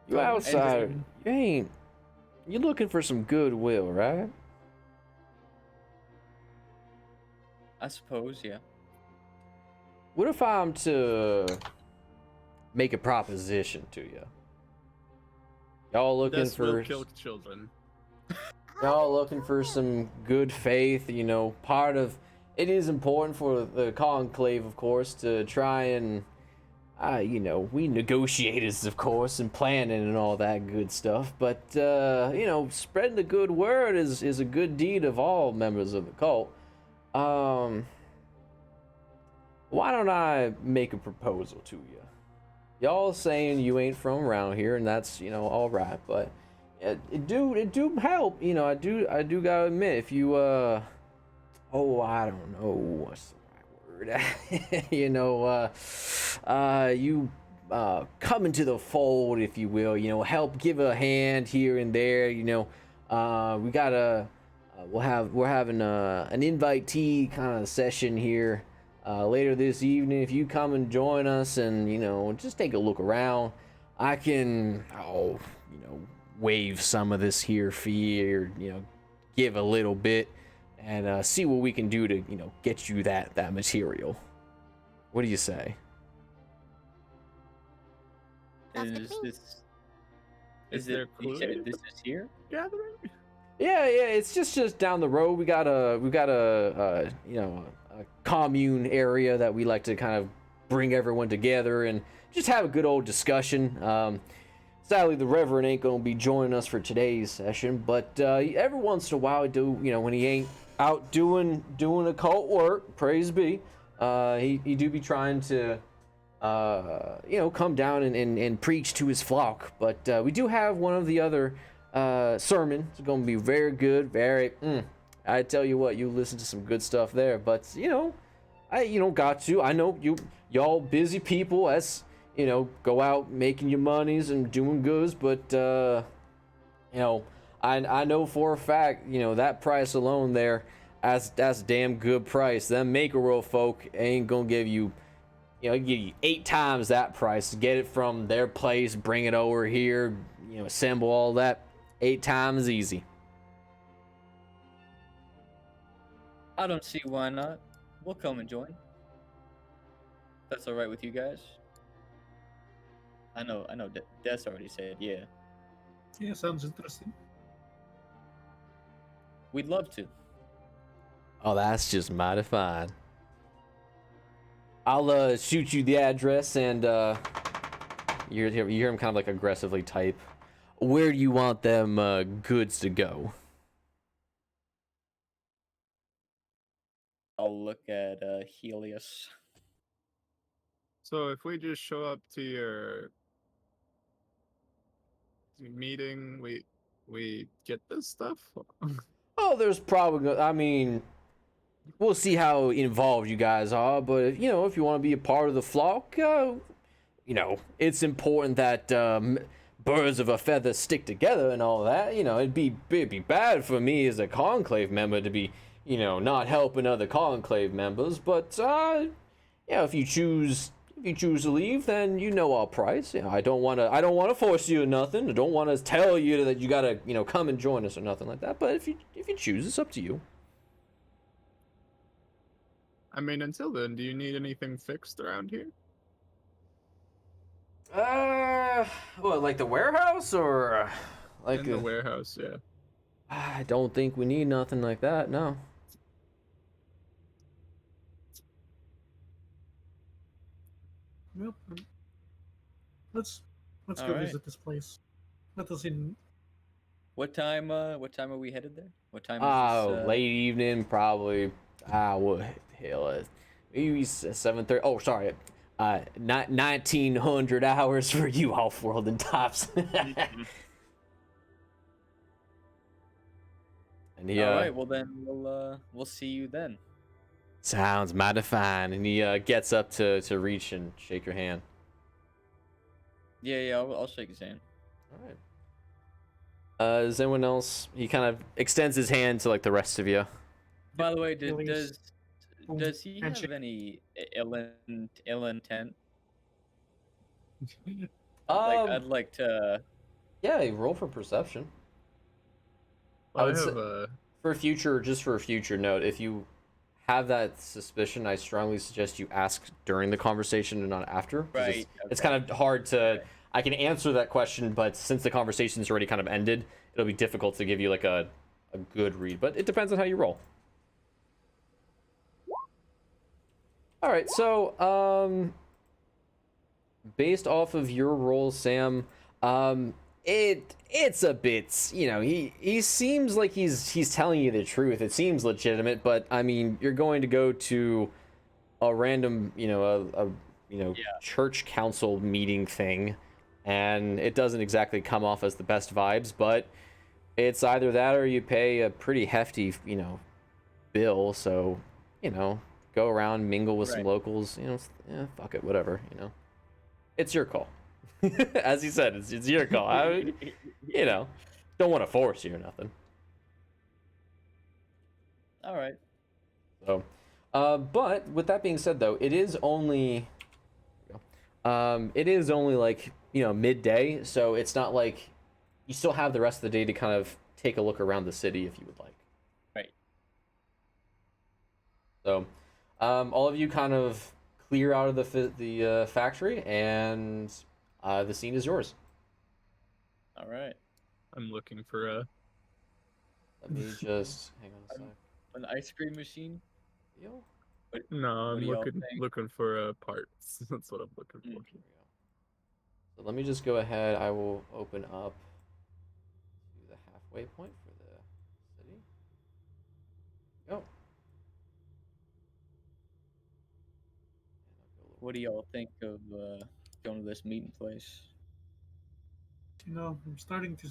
You outsider, you looking for some goodwill, right? I suppose, yeah. What if I'm to make a proposition to you? Y'all looking This will for kill children. y'all looking for some good faith, you know, part of it is important for the conclave, of course, to try and you know, we negotiators, of course, and planning and all that good stuff, but you know, spreading the good word is a good deed of all members of the cult. Why don't I make a proposal to you? Y'all saying you ain't from around here, and that's, you know, all right, but it do help, you know. I do gotta admit, if you I don't know what's the right word. You know, you come into the fold, if you will, you know, help give a hand here and there, you know. We gotta we're having an invitee kind of session here later this evening. If you come and join us and, you know, just take a look around, I can, you know, waive some of this here fee, or, you know, give a little bit and see what we can do to, you know, get you that material. What do you say? Is there it? You said clues? this is here? Gathering? Yeah, it's just down the road. We got a you know, a commune area that we like to kind of bring everyone together and just have a good old discussion. Sadly, the Reverend ain't gonna be joining us for today's session, but every once in a while, you know, when he ain't out doing occult work, praise be, he do be trying to you know, come down and preach to his flock. But we do have one of the other sermons. It's gonna be very good, very I tell you what, you listen to some good stuff there. But you know, I know y'all busy people, as you know, go out making your monies and doing goods, but you know, I know for a fact, you know, that price alone there, that's a damn good price. Them Maker World folk ain't gonna give you, you know, give you 8 times that price to get it from their place, bring it over here, you know, assemble all that. 8 times easy. I don't see why not. We'll come and join. That's all right with you guys. I know. Des already said yeah. Yeah, sounds interesting. We'd love to. Oh, that's just mighty fine. I'll shoot you the address, and you hear him kind of like aggressively type. Where do you want them goods to go? I'll look at Helios. So if we just show up to your meeting, we get this stuff. Oh, there's probably. I mean, we'll see how involved you guys are, but if you want to be a part of the flock, it's important that birds of a feather stick together and all that. It'd be bad for me as a conclave member to be, not helping other conclave members. But if you choose to leave, then our price. I don't want to force you or nothing. I don't want to tell you that you gotta, come and join us or nothing like that. But if you choose, it's up to you. I mean, until then, do you need anything fixed around here? What, like the warehouse or like In the warehouse, yeah. I don't think we need nothing like that. No. Well, let's All go right. visit this place. Let us in. What time are we headed there? What time is this? Late evening, probably. What the hell? Maybe 7:30. Oh, sorry. 1900 hours for you, off-world and tops. And he All right. Well, then we'll see you then. sounds mighty fine. And he gets up to reach and shake your hand. Yeah. I'll shake his hand. All right. Does anyone else? He kind of extends his hand to like the rest of you. By the way, Helios. does he Handshake. have any ill intent? I'd like to. Yeah, roll for perception. I I would have say- For a future note, if you have that suspicion, I strongly suggest you ask during the conversation and not after. 'Cause Right. It's kind of hard to. I can answer that question, but since the conversation's already kind of ended, it'll be difficult to give you like a good read. But it depends on how you roll. All right, so based off of your roll, Sam, it's a bit, he seems like he's telling you the truth. It seems legitimate, but I mean, you're going to go to a random, church council meeting thing, and it doesn't exactly come off as the best vibes, but it's either that or you pay a pretty hefty, bill. So, go around, mingle with some Right. locals, fuck it, whatever, It's your call. As you said, it's your call. Don't want to force you or nothing. All right. So, but with that being said, though, it is only like midday, so it's not like you still have the rest of the day to kind of take a look around the city if you would like. Right. So, all of you kind of clear out of the factory, and the scene is yours. All right. I'm looking for a. Let me just hang on a sec. An ice cream machine. Deal? No, I'm do y'all looking for parts. That's what I'm looking for. There we go. So let me just go ahead. I will open up to the halfway point for the city. Go. What do y'all think of going to this meeting place? I'm starting to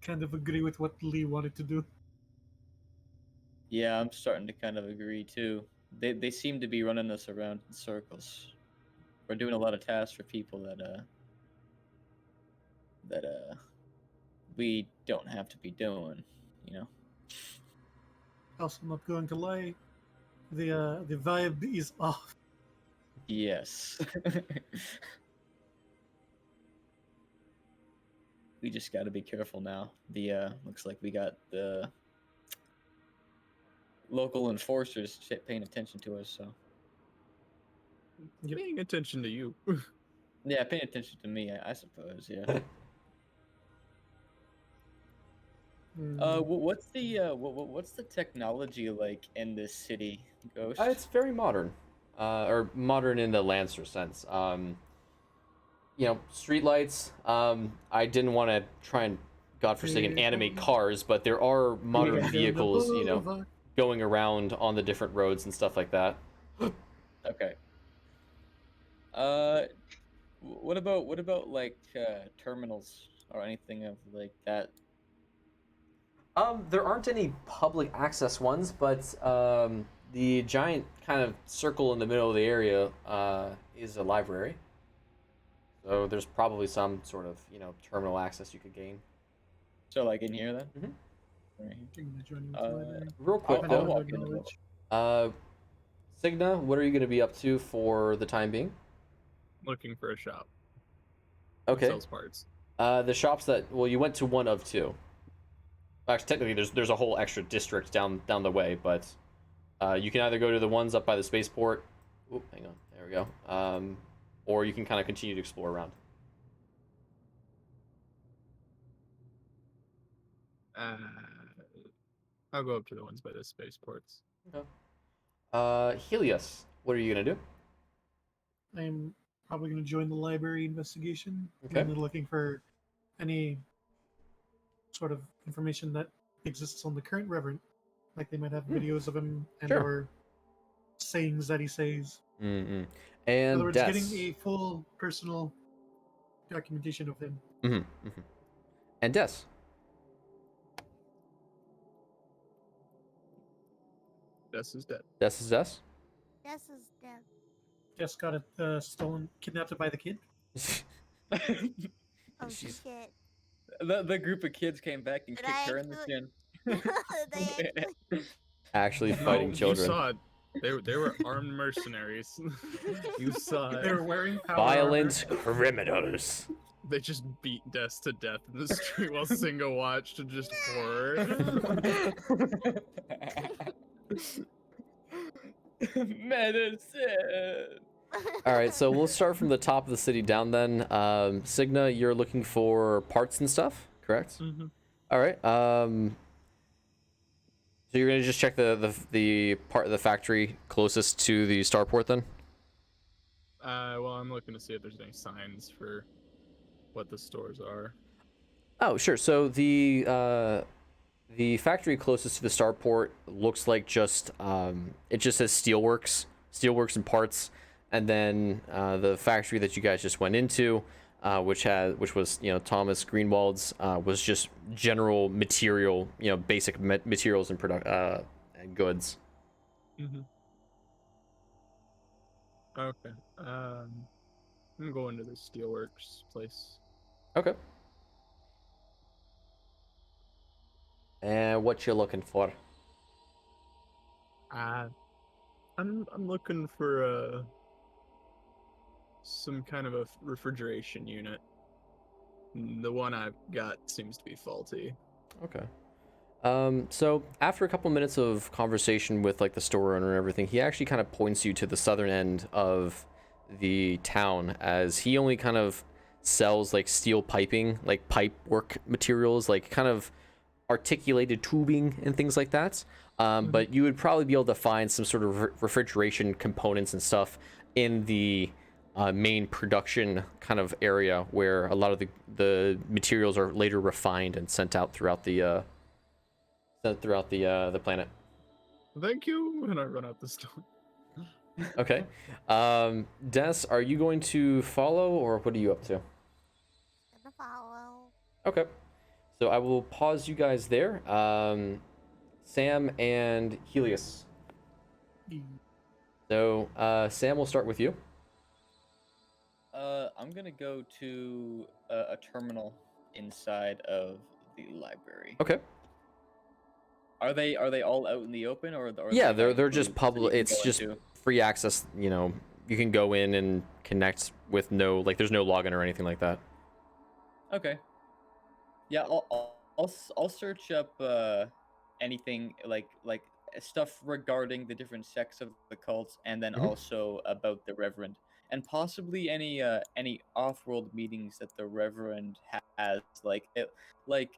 kind of agree with what Lee wanted to do. Yeah, I'm starting to kind of agree too. They seem to be running us around in circles. We're doing a lot of tasks for people that we don't have to be doing, Also, I'm not going to lie, the vibe is off. Yes. We just got to be careful now. The looks like we got the local enforcers paying attention to us. So Paying attention to you. yeah, paying attention to me, I suppose. Yeah. What's the technology like in this city, Ghost? It's very modern, or modern in the Lancer sense. Streetlights. I didn't want to try and godforsaken animate cars, but there are modern vehicles, going around on the different roads and stuff like that. Okay. What about like terminals or anything of like that? There aren't any public access ones, but the giant kind of circle in the middle of the area is a library. So there's probably some sort of, terminal access you could gain. So like in here then? Mhm. Right here. I'm gonna join you with the library. Real quick, I'll though, walk into it. Signa, what are you going to be up to for the time being? Looking for a shop. that Okay. Sells parts. The shops you went to one of two. Actually, technically, there's a whole extra district down the way, but you can either go to the ones up by the spaceport. Oop, hang on, there we go. Or you can kind of continue to explore around. I'll go up to the ones by the spaceports. Okay. Helios, what are you gonna do? I'm probably going to join the library investigation. Okay. I'm looking for any sort of information that exists on the current Reverend. Like they might have videos of him and Sure. or sayings that he says. Mm-hmm. In And other words, Des. getting a full personal documentation of him. Mm-hmm. Mm-hmm. And Des. Des is dead. Des is Des. This is dead. Just got it kidnapped by the kid. Oh She's- shit. The group of kids came back and Did kicked I her in the actually- chin. They actually Actually fighting You children. saw it. They were armed mercenaries. You saw They it. were wearing power Violent criminals. They just beat Des to death in the street while Singa watched and just horror. Medicine. All right, so we'll start from the top of the city down then. Signa, you're looking for parts and stuff, correct? Mhm. All right. So you're gonna just check the part of the factory closest to the starport then? Well, I'm looking to see if there's any signs for what the stores are. Oh, sure. So the factory closest to the starport looks like it just says steelworks and parts, and then the factory that you guys just went into, which was Thomas Greenwald's, was just general material, basic materials and and goods. Mm-hmm. Okay. I'm going to the steelworks place. Okay. And what you looking for? I'm looking for some kind of a refrigeration unit. The one I've got seems to be faulty. Okay. So after a couple minutes of conversation with like the store owner and everything, he actually kind of points you to the southern end of the town, as he only kind of sells like steel piping, like pipe work materials, like kind of articulated tubing and things like that. But you would probably be able to find some sort of refrigeration components and stuff in the main production kind of area, where a lot of the materials are later refined and sent out throughout the planet. Thank you. And I run out the store. Okay. Des, are you going to follow, or what are you up to? Gonna follow. Okay. So I will pause you guys there. Sam and Helios. So Sam, we'll start with you. I'm gonna go to a terminal inside of the library. Okay. Are they all out in the open, or Yeah, they they're just groups that you public. can It's go just into? free access. You can go in and connect with there's no login or anything like that. Okay. Yeah, I'll search up anything like stuff regarding the different sects of the cults, and then Mhm. also about the Reverend, and possibly any off-world meetings that the Reverend has, like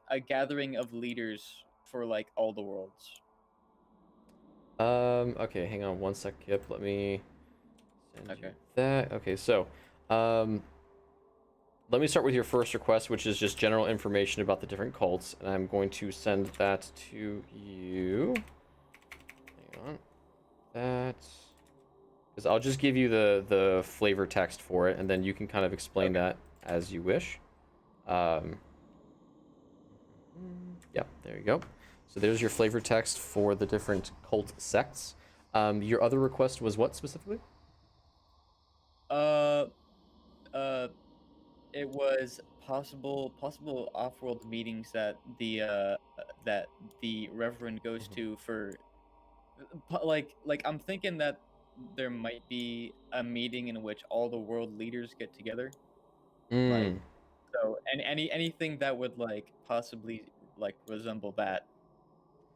a gathering of leaders for like all the worlds. Okay, hang on one sec, Kip. Let me send you Okay. that. Okay, so, um, let me start with your first request, which is just general information about the different cults, and I'm going to send that to you. Hang on. That, because I'll just give you the flavor text for it, and then you can kind of explain Okay. that as you wish. Um, yeah, there you go. So there's your flavor text for the different cult sects. Your other request was what specifically? Uh, uh, it was possible off-world meetings that the Reverend goes Mhm. to for, like I'm thinking that there might be a meeting in which all the world leaders get together, like, Mm. so, and anything that would like possibly like resemble that,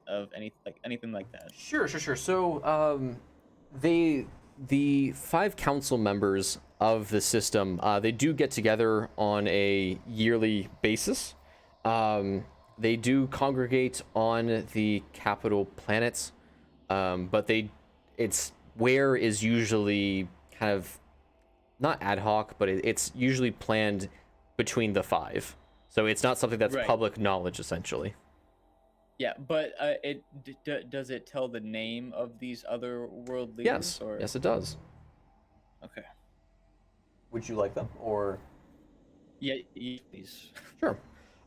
of anything like that. Sure. So, they, the 5 council members of the system, they do get together on a yearly basis. They do congregate on the capital planets, but it's where is usually kind of not ad hoc, but it's usually planned between the 5. So it's not something that's Right. public knowledge, essentially. Yeah, but does it tell the name of these other world leaders, Yes, or? yes, it does. Okay. Would you like them, or? Yeah, please. Sure.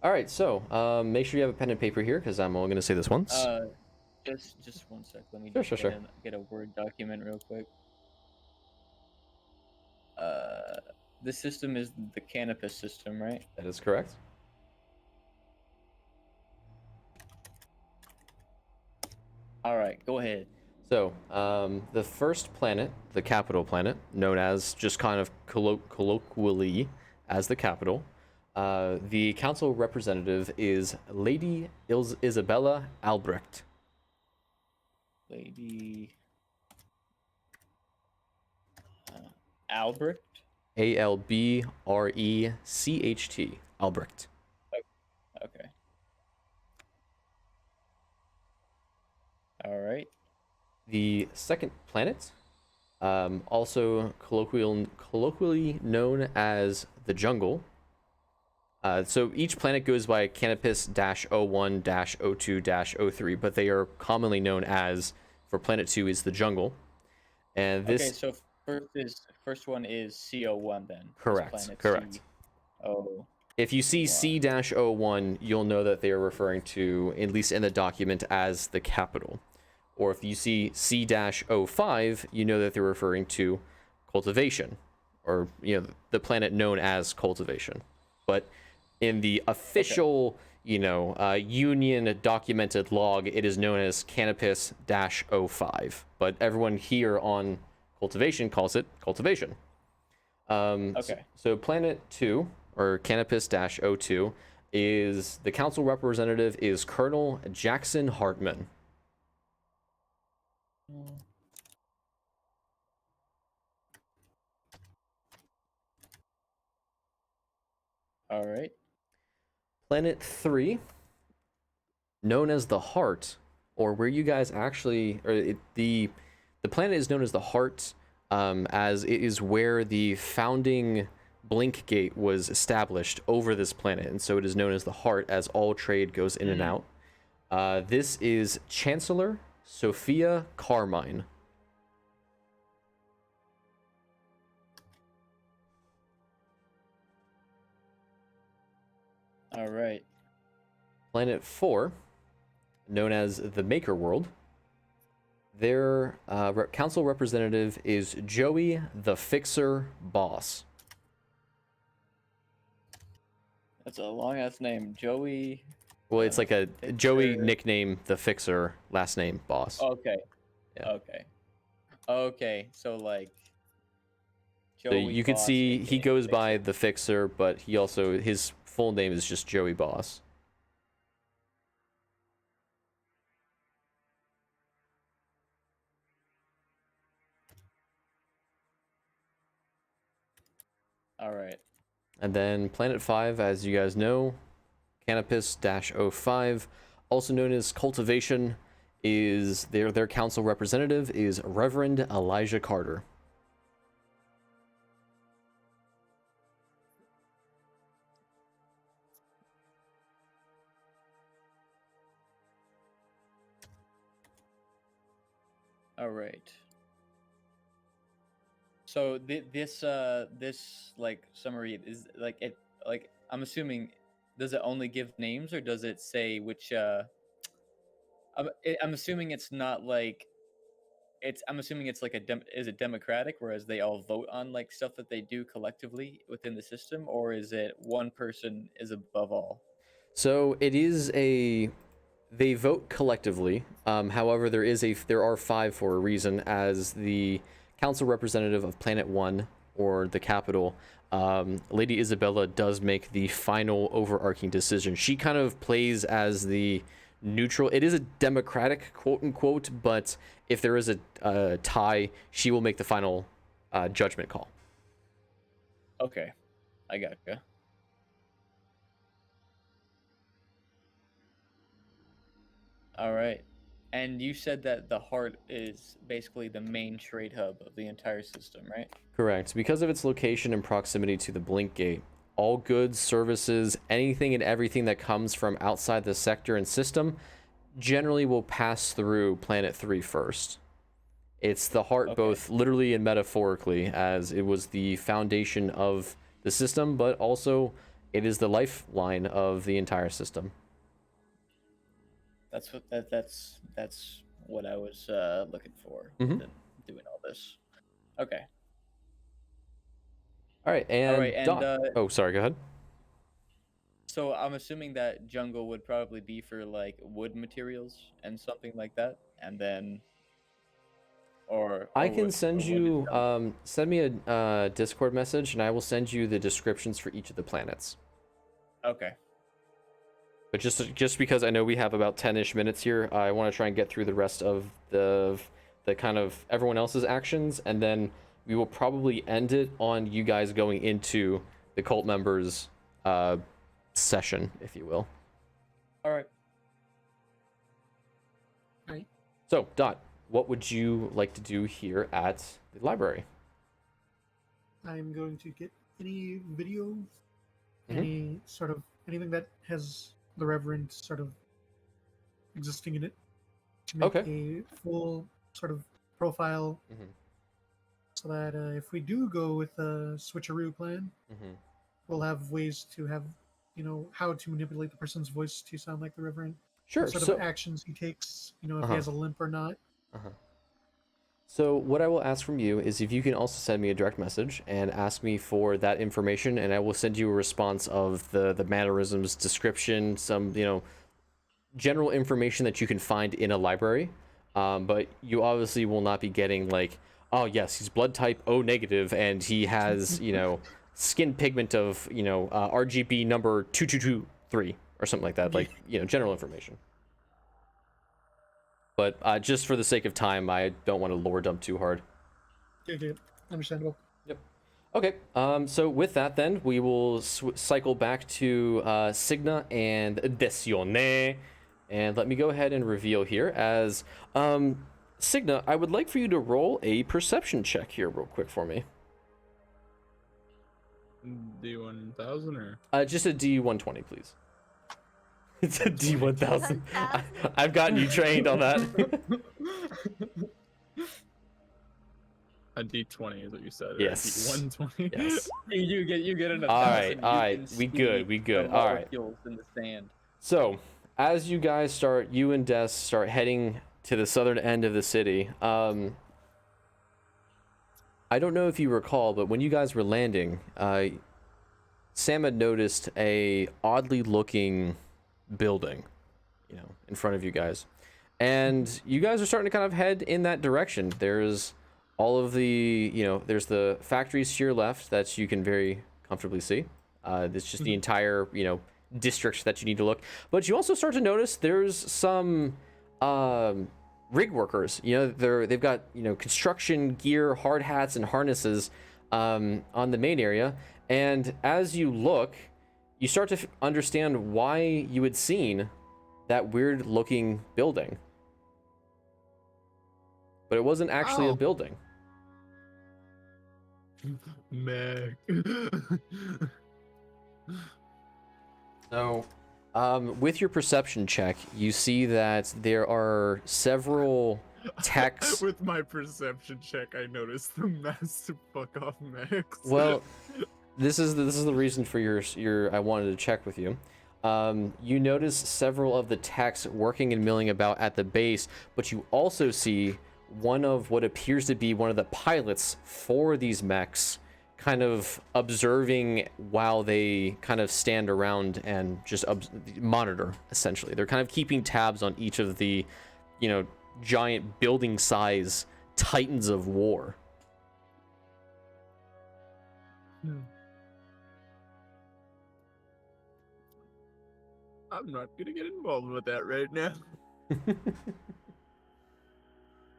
All right, so make sure you have a pen and paper here, because I'm only going to say this once. Just one sec. Let me Sure. get a Word document real quick. This system is the Canopus system, right? That is correct. All right, go ahead. So, the first planet, the capital planet, known as just kind of colloquially as the capital, the council representative is Lady Isabella Albrecht. Lady Albert. Albrecht. Albrecht. Okay. All right. The second planet, also colloquially known as the Jungle. So each planet goes by Canopus -01 -02 -03, but they are commonly known as, for Planet 2 is the Jungle. And this, Okay, so first one is CO1 then. Is correct. planet CO. If you see C-01, you'll know that they are referring to, at least in the document, as the capital. Or if you see C-05, you know that they're referring to cultivation, or the planet known as cultivation. But in the official, Union documented log, it is known as Canopus -05. But everyone here on cultivation calls it cultivation. Okay. So Planet 2, or Canopus -02, is the council representative is Colonel Jackson Hartman. All right. Planet 3, known as the Heart, or where you guys actually, the planet is known as the Heart, as it is where the founding Blink Gate was established over this planet, and so it is known as the Heart, as all trade goes in and out. This is Chancellor Sophia Carmine. All right. Planet 4, known as the Maker World, their council representative is Joey the Fixer Boss. That's a long ass name, Joey. Well, it's like a Fixer. Joey nickname, the Fixer, last name Boss. Okay. Yeah. Okay. So like. So Joey you could Boss, see he aka goes by Fixer. the Fixer, but he also, his full name is just Joey Boss. All right. And then Planet 5, as you guys know, Canopus-05, also known as Cultivation, is their council representative is Reverend Elijah Carter. All right. So this like summary is like it like I'm assuming, does it only give names or does it say which I'm assuming it's not like I'm assuming it's like is it democratic, whereas they all vote on like stuff that they do collectively within the system, or is it one person is above all? So it is they vote collectively. However, there are 5 for a reason, as the council representative of Planet One, or the capital, Lady Isabella does make the final overarching decision. She kind of plays as the neutral. It is a democratic, quote unquote, but if there is a tie, she will make the final judgment call. Okay, I gotcha. All right. And you said that the heart is basically the main trade hub of the entire system, right? Correct. Because of its location and proximity to the Blink Gate, all goods, services, anything and everything that comes from outside the sector and system generally will pass through Planet 3 first. It's the heart, Okay. both literally and metaphorically, as it was the foundation of the system, but also it is the lifeline of the entire system. That's what I was looking for Mhm. in doing all this. Okay. All right, and, and, Doc. Oh, sorry, go ahead. So I'm assuming that jungle would probably be for like wood materials and something like that, and then, I can send you, send me a Discord message, and I will send you the descriptions for each of the planets. Okay. But just because I know we have about 10-ish minutes here, I want to try and get through the rest of the kind of everyone else's actions, and then we will probably end it on you guys going into the cult members session, if you will. All right. Right. So, Dot, what would you like to do here at the library? I'm going to get any video, any sort of anything that has the Reverend sort of existing in it, to make a full sort of profile, so that if we do go with a switcheroo plan, we'll have ways to have, how to manipulate the person's voice to sound like the Reverend. Sure. Sort of actions he takes, if he has a limp or not. So what I will ask from you is if you can also send me a direct message and ask me for that information, and I will send you a response of the mannerisms, description, some, general information that you can find in a library. But you obviously will not be getting like, oh yes, he's blood type O negative and he has, skin pigment of, RGB number 2223 or something like that, like, general information. But just for the sake of time, I don't want to lore dump too hard. Okay, understandable. Yep. Okay, so with that then, we will cycle back to Signa and Desione. And let me go ahead and reveal here as, Signa, I would like for you to roll a perception check here real quick for me. D1000 or? Just a D120, please. It's a D1000. I've gotten you trained on that. A D20 is what you said. Yes. A D120. Yes. You get an. All right. We good. All right. In the sand. So, as you guys start, you and Des start heading to the southern end of the city. I don't know if you recall, but when you guys were landing, Sam had noticed a oddly looking building, in front of you guys. And you guys are starting to kind of head in that direction. There's all of the, there's the factories to your left that you can very comfortably see. It's just the entire, district that you need to look. But you also start to notice there's some rig workers. They've got, construction gear, hard hats, and harnesses on the main area, and as you look, you start to understand why you had seen that weird looking building. But it wasn't actually a building. Meh. So, with your perception check, you see that there are several techs. With my perception check, I noticed the massive fuck off mechs. Well, this is the reason for your I wanted to check with you. You notice several of the techs working and milling about at the base, but you also see one of what appears to be one of the pilots for these mechs kind of observing while they kind of stand around and just monitor, essentially. They're kind of keeping tabs on each of the, giant building size titans of war. I'm not gonna get involved with that right now.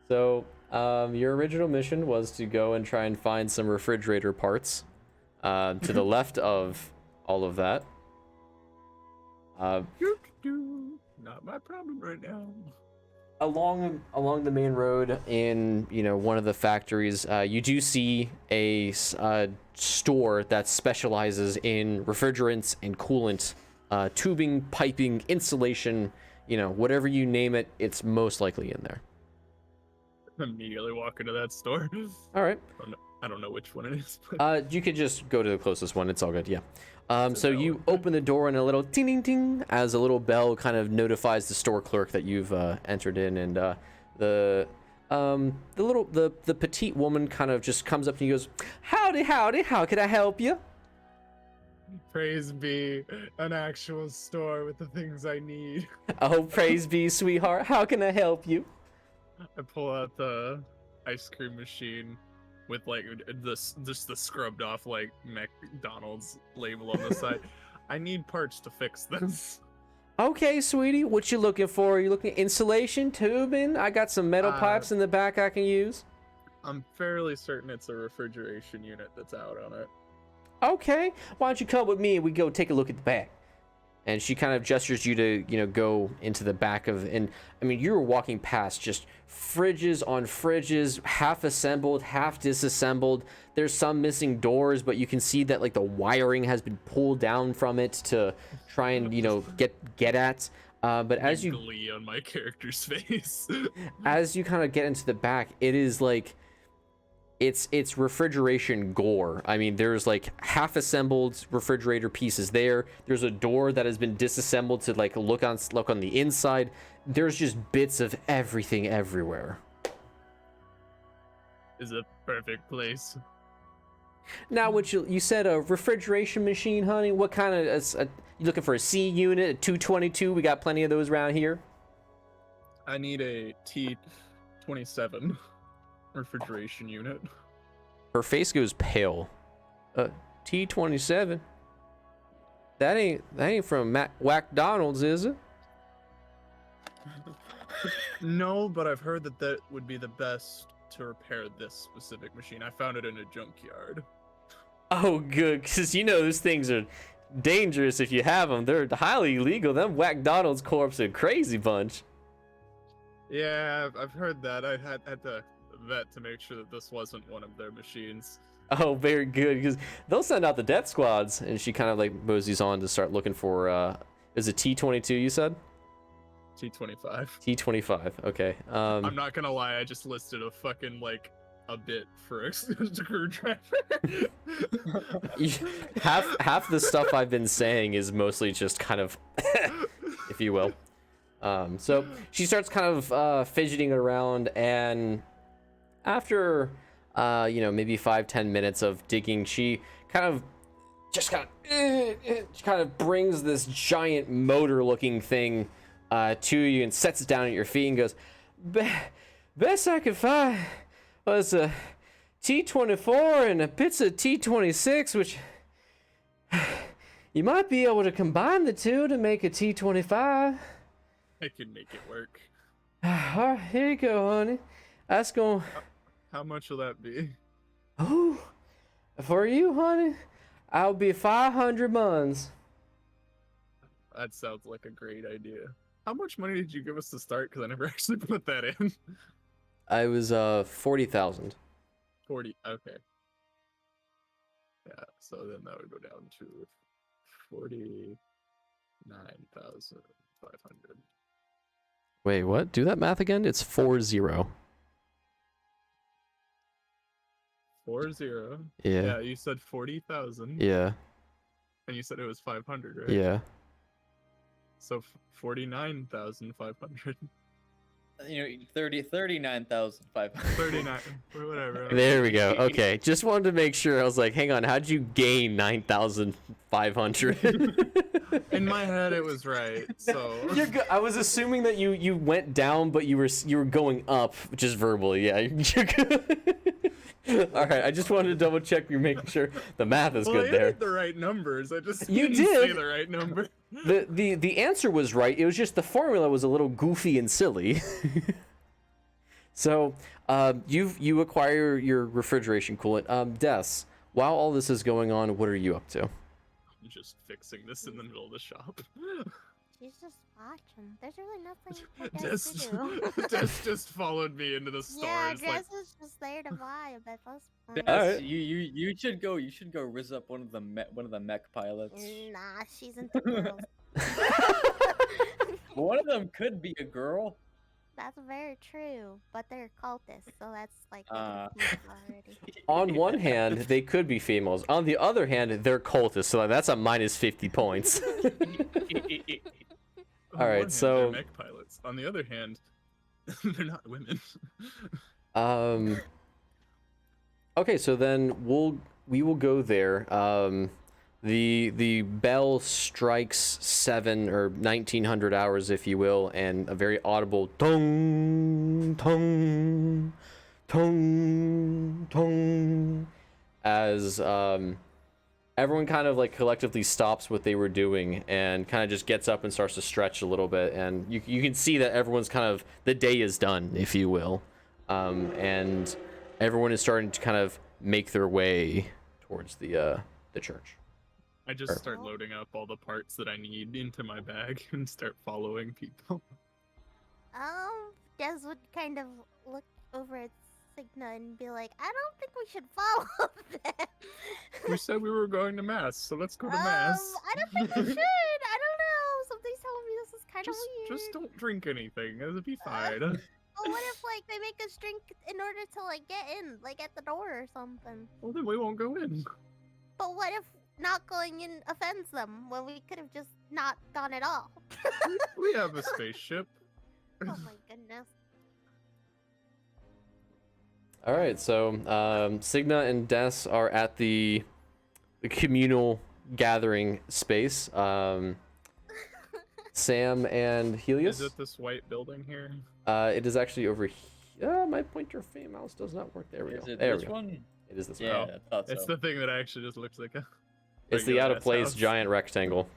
So, your original mission was to go and try and find some refrigerator parts to the left of all of that. Not my problem right now. Along the main road in one of the factories, you do see a store that specializes in refrigerants and coolant, tubing, piping, insulation, whatever you name it, it's most likely in there. Immediately walk into that store. All right. I don't know which one it is. But... You could just go to the closest one. It's all good. Yeah. So bell. you open the door and a little ting ting ting as a little bell kind of notifies the store clerk that you've entered in, and the petite woman kind of just comes up to you and goes, "Howdy, howdy. How can I help you?" Praise be, an actual store with the things I need. Oh, praise be, sweetheart. How can I help you? I pull out the ice cream machine with just the scrubbed off McDonald's label on the side. I need parts to fix this. Okay, sweetie, what you looking for? Are you looking at insulation, tubing? I got some metal pipes in the back I can use. I'm fairly certain it's a refrigeration unit that's out on it. Okay, why don't you come with me and we go take a look at the back? And she kind of gestures you to, go into the back of, and I mean, you were walking past just fridges on fridges, half assembled, half disassembled. There's some missing doors, but you can see that the wiring has been pulled down from it to try and, get at. But as you glee on my character's face, as you kind of get into the back, it is it's refrigeration gore. I mean, there's half assembled refrigerator pieces there. There's a door that has been disassembled to look on the inside. There's just bits of everything everywhere. Is a perfect place. Now, what you said a refrigeration machine, honey? What kind of you looking for? A C unit, a 222? We got plenty of those around here. I need a T27 refrigeration unit. Her face goes pale. T27. That ain't from McDonald's, is it? No, but I've heard that would be the best to repair this specific machine. I found it in a junkyard. Oh, good, because those things are dangerous if you have them. They're highly illegal. Them McDonald's corps are a crazy bunch. Yeah, I've heard that. I had to vet to make sure that this wasn't one of their machines. Oh, very good, because they'll send out the death squads. And she kind of moseys on to start looking for, is it T22 you said? T25. T25, okay. I'm not gonna lie, I just listed a fucking, a bit for a screwdriver. half the stuff I've been saying is mostly just kind of, if you will. So she starts kind of fidgeting around, and after maybe 5-10 minutes of digging, she kind of brings this giant motor looking thing to you and sets it down at your feet and goes, best I could find was a T24 and a bits of T26, which you might be able to combine the two to make a T25. I can make it work. All right, here you go, honey. That's going. How much will that be? Oh, For you, honey, I'll be 500 months. That sounds like a great idea. How much money did you give us to start? Because I never actually put that in. I was 40,000. 40. Okay. Yeah. So then that would go down to 49,500. Wait, what? Do that math again? It's 40. 40. Yeah. Yeah. You said 40,000. Yeah. And you said it was 500, right? Yeah. So 49,500. 39,500. 39. Whatever. There we go. Okay. Just wanted to make sure. I was like, hang on, how'd you gain 9,500? In my head, it was right. So You're good. I was assuming that you went down, but you were going up, just verbally. Yeah, you're good. All right, I just wanted to double check you're making sure the math is well, good I there. did the right numbers. I just You didn't say did. the right number. The answer was right. It was just the formula was a little goofy and silly. So, you acquire your refrigeration coolant. Des, while all this is going on, what are you up to? I'm just fixing this in the middle of the shop. She's just watching. There's really nothing for Des to do. Des just followed me into the store. Yeah, It's Des like, is just there to vibe at this point. Yes, Alright. you should go rizz up one of the mech pilots. Nah, she's into girls. One of them could be a girl. That's very true, but they're cultists, so that's like Uh. already. On one hand, they could be females. On the other hand, they're cultists, so that's a minus 50 points. on All one right, hand, so- they're mech pilots. On the other hand, they're not women. Okay, so then we will go there. The bell strikes 7 or 1900 hours, if you will, and a very audible tong tong tong tong as everyone kind of like collectively stops what they were doing and kind of just gets up and starts to stretch a little bit, and you can see that everyone's kind of, the day is done, if you will, and everyone is starting to kind of make their way towards the church. I just start loading up all the parts that I need into my bag and start following people. Des would kind of look over at Signa and be like, I don't think we should follow them. We said we were going to mass, so let's go to mass. I don't think we should. I don't know. Something's telling me this is kind of weird. Just don't drink anything. It'll be fine. Well, what if like they make us drink in order to like get in, like at the door or something? Well, then we won't go in. But what if not going in offends them when we could have just not gone at all? We have a spaceship. Oh my goodness. All right, so Signa and Des are at the communal gathering space. Sam and Helios. Is it this white building here? It is actually over here. My pointer fame mouse does not work. There we Is go. it There this we go. one? It is this Yeah, one. I thought so. It's the thing that actually just looks like a. It's the regular out of ass place house. giant rectangle.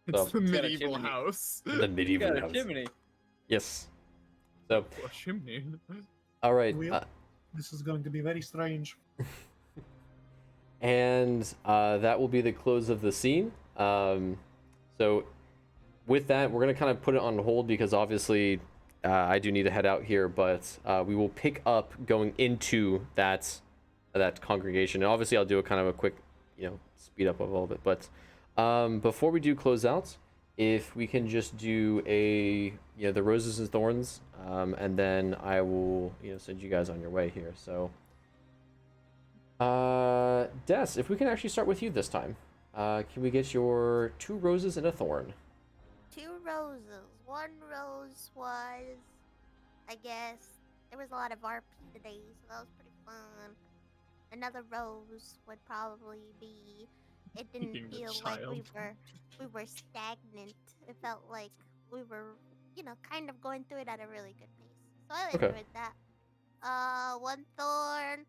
It's So- the got a medieval chimney. house. The medieval Got a house. chimney. Yes. So, A chimney. all right. Well, this is going to be very strange. And that will be the close of the scene. So with that, we're going to kind of put it on hold because obviously I do need to head out here, but we will pick up going into that congregation. And obviously I'll do a kind of a quick, speed up of all of it. But before we do close out, if we can just do the roses and thorns, and then I will, send you guys on your way here. So, Des, if we can actually start with you this time, can we get your 2 roses and a thorn? 2 roses. 1 rose was, I guess, there was a lot of RP today, so that was pretty fun. Another rose would probably be, it didn't Being the feel like we child. were stagnant. It felt like we were, kind of going through it at a really good pace. So I Okay. enjoyed that. 1 thorn.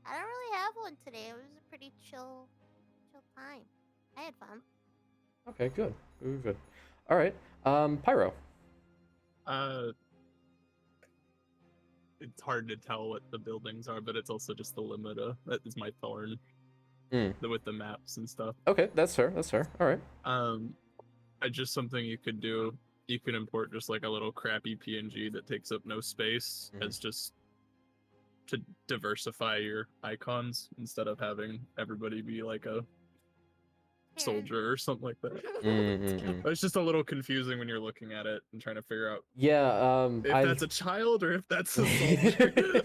I don't really have one today. It was a pretty chill time. I had fun. Okay, good. Good. All right. Pyro. it's hard to tell what the buildings are, but it's also just the limiter. That is my thorn. Mm. With the maps and stuff. Okay, that's fair. That's fair. All right. Just something you could do. You could import just like a little crappy PNG that takes up no space as just to diversify your icons instead of having everybody be like a soldier or something like that. It's just a little confusing when you're looking at it and trying to figure out if that's a child or if that's a soldier.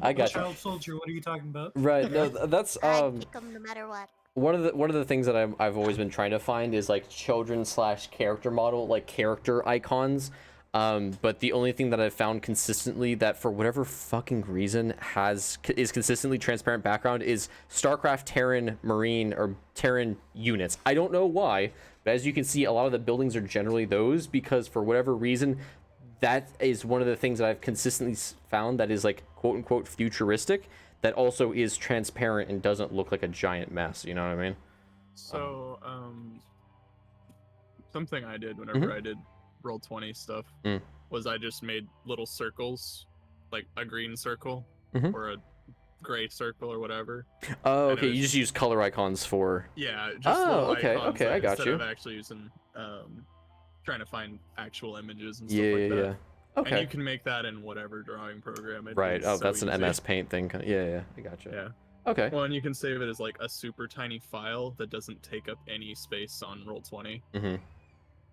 I got you. Child soldier, what are you talking about? Right. No, that's I'd pick 'em no matter what. one of the things that I've always been trying to find is like children / character model, like character icons. But the only thing that I've found consistently that for whatever fucking reason is consistently transparent background is StarCraft Terran Marine or Terran units. I don't know why, but as you can see, a lot of the buildings are generally those because for whatever reason, that is one of the things that I've consistently found that is like quote unquote futuristic that also is transparent and doesn't look like a giant mess. You know what I mean? So, something I did whenever I did Roll20 stuff was I just made little circles, like a green circle or a gray circle or whatever. Oh, okay. You just use color icons for. Yeah. Just little okay. icons Okay, I got instead you. of actually using trying to find actual images and Yeah, stuff like yeah, that. yeah. Okay. And you can make that in whatever drawing program. Right. Oh, so that's an easy. MS Paint thing. Yeah, yeah. I gotcha. Yeah. Okay. Well, and you can save it as like a super tiny file that doesn't take up any space on Roll20.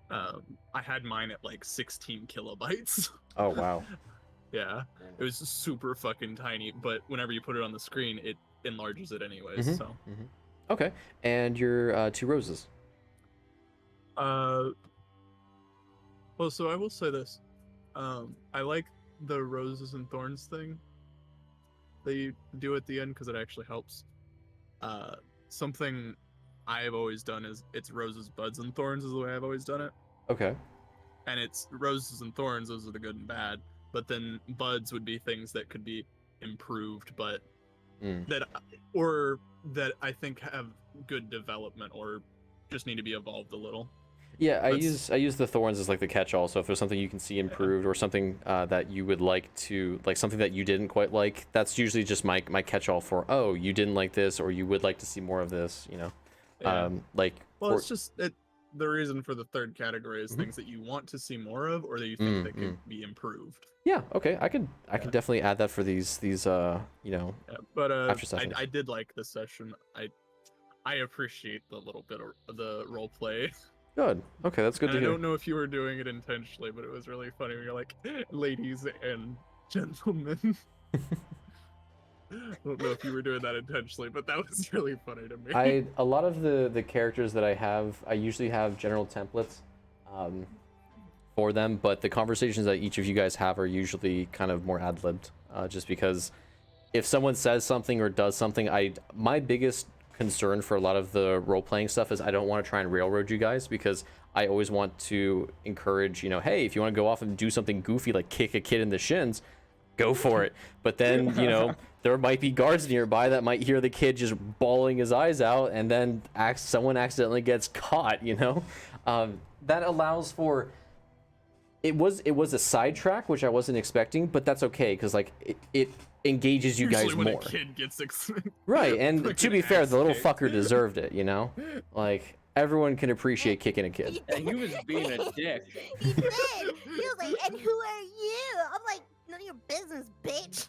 I had mine at like 16 kilobytes. Oh wow. Yeah, it was super fucking tiny, but whenever you put it on the screen, it enlarges it anyways. So. Okay, and your 2 roses. Well, so I will say this. I like the roses and thorns thing they do at the end because it actually helps. Something I've always done is it's roses, buds, and thorns is the way I've always done it. Okay. And it's roses and thorns, those are the good and bad. But then buds would be things that could be improved, but that I think have good development or just need to be evolved a little. Yeah, I use the thorns as like the catch-all. So if there's something you can see improved or something that you would like to something that you didn't quite like, that's usually just my catch-all for you didn't like this or you would like to see more of this. You know, it's just the reason for the third category is things that you want to see more of or that you think that could be improved. Yeah. Okay. I could definitely add that for these but after sessions. I did like this session. I appreciate the little bit of the role play. Good. Okay, that's good to hear. I don't know if you were doing it intentionally, but it was really funny when you're like, ladies and gentlemen. I don't know if you were doing that intentionally, but that was really funny to me. A lot of the characters that I usually have general templates for them, but the conversations that each of you guys have are usually kind of more ad-libbed, just because if someone says something or does something, my biggest concern for a lot of the role-playing stuff is I don't want to try and railroad you guys because I always want to encourage, hey, if you want to go off and do something goofy like kick a kid in the shins, go for it. But then, there might be guards nearby that might hear the kid just bawling his eyes out and then someone accidentally gets caught, that allows for it was a sidetrack, which I wasn't expecting, but that's okay because it engages you Usually guys when more. A kid gets Right, and to be fair, the little fucker deserved it, everyone can appreciate kicking a kid. And he was being a dick. He did. He was like, "And who are you?" I'm like, "None of your business, bitch."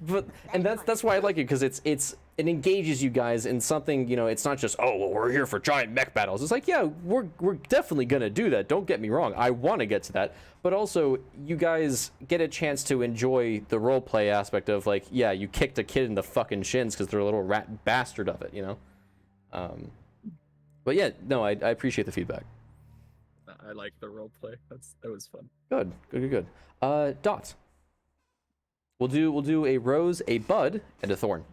But that's why I like it because it engages you guys in something, it's not just we're here for giant mech battles. It's like, yeah, we're definitely gonna do that, don't get me wrong, I want to get to that, but also you guys get a chance to enjoy the role play aspect of you kicked a kid in the fucking shins because they're a little rat bastard of it, but yeah, no, I appreciate the feedback. I like the role play. That was fun. Good. Dots. We'll do a rose, a bud, and a thorn.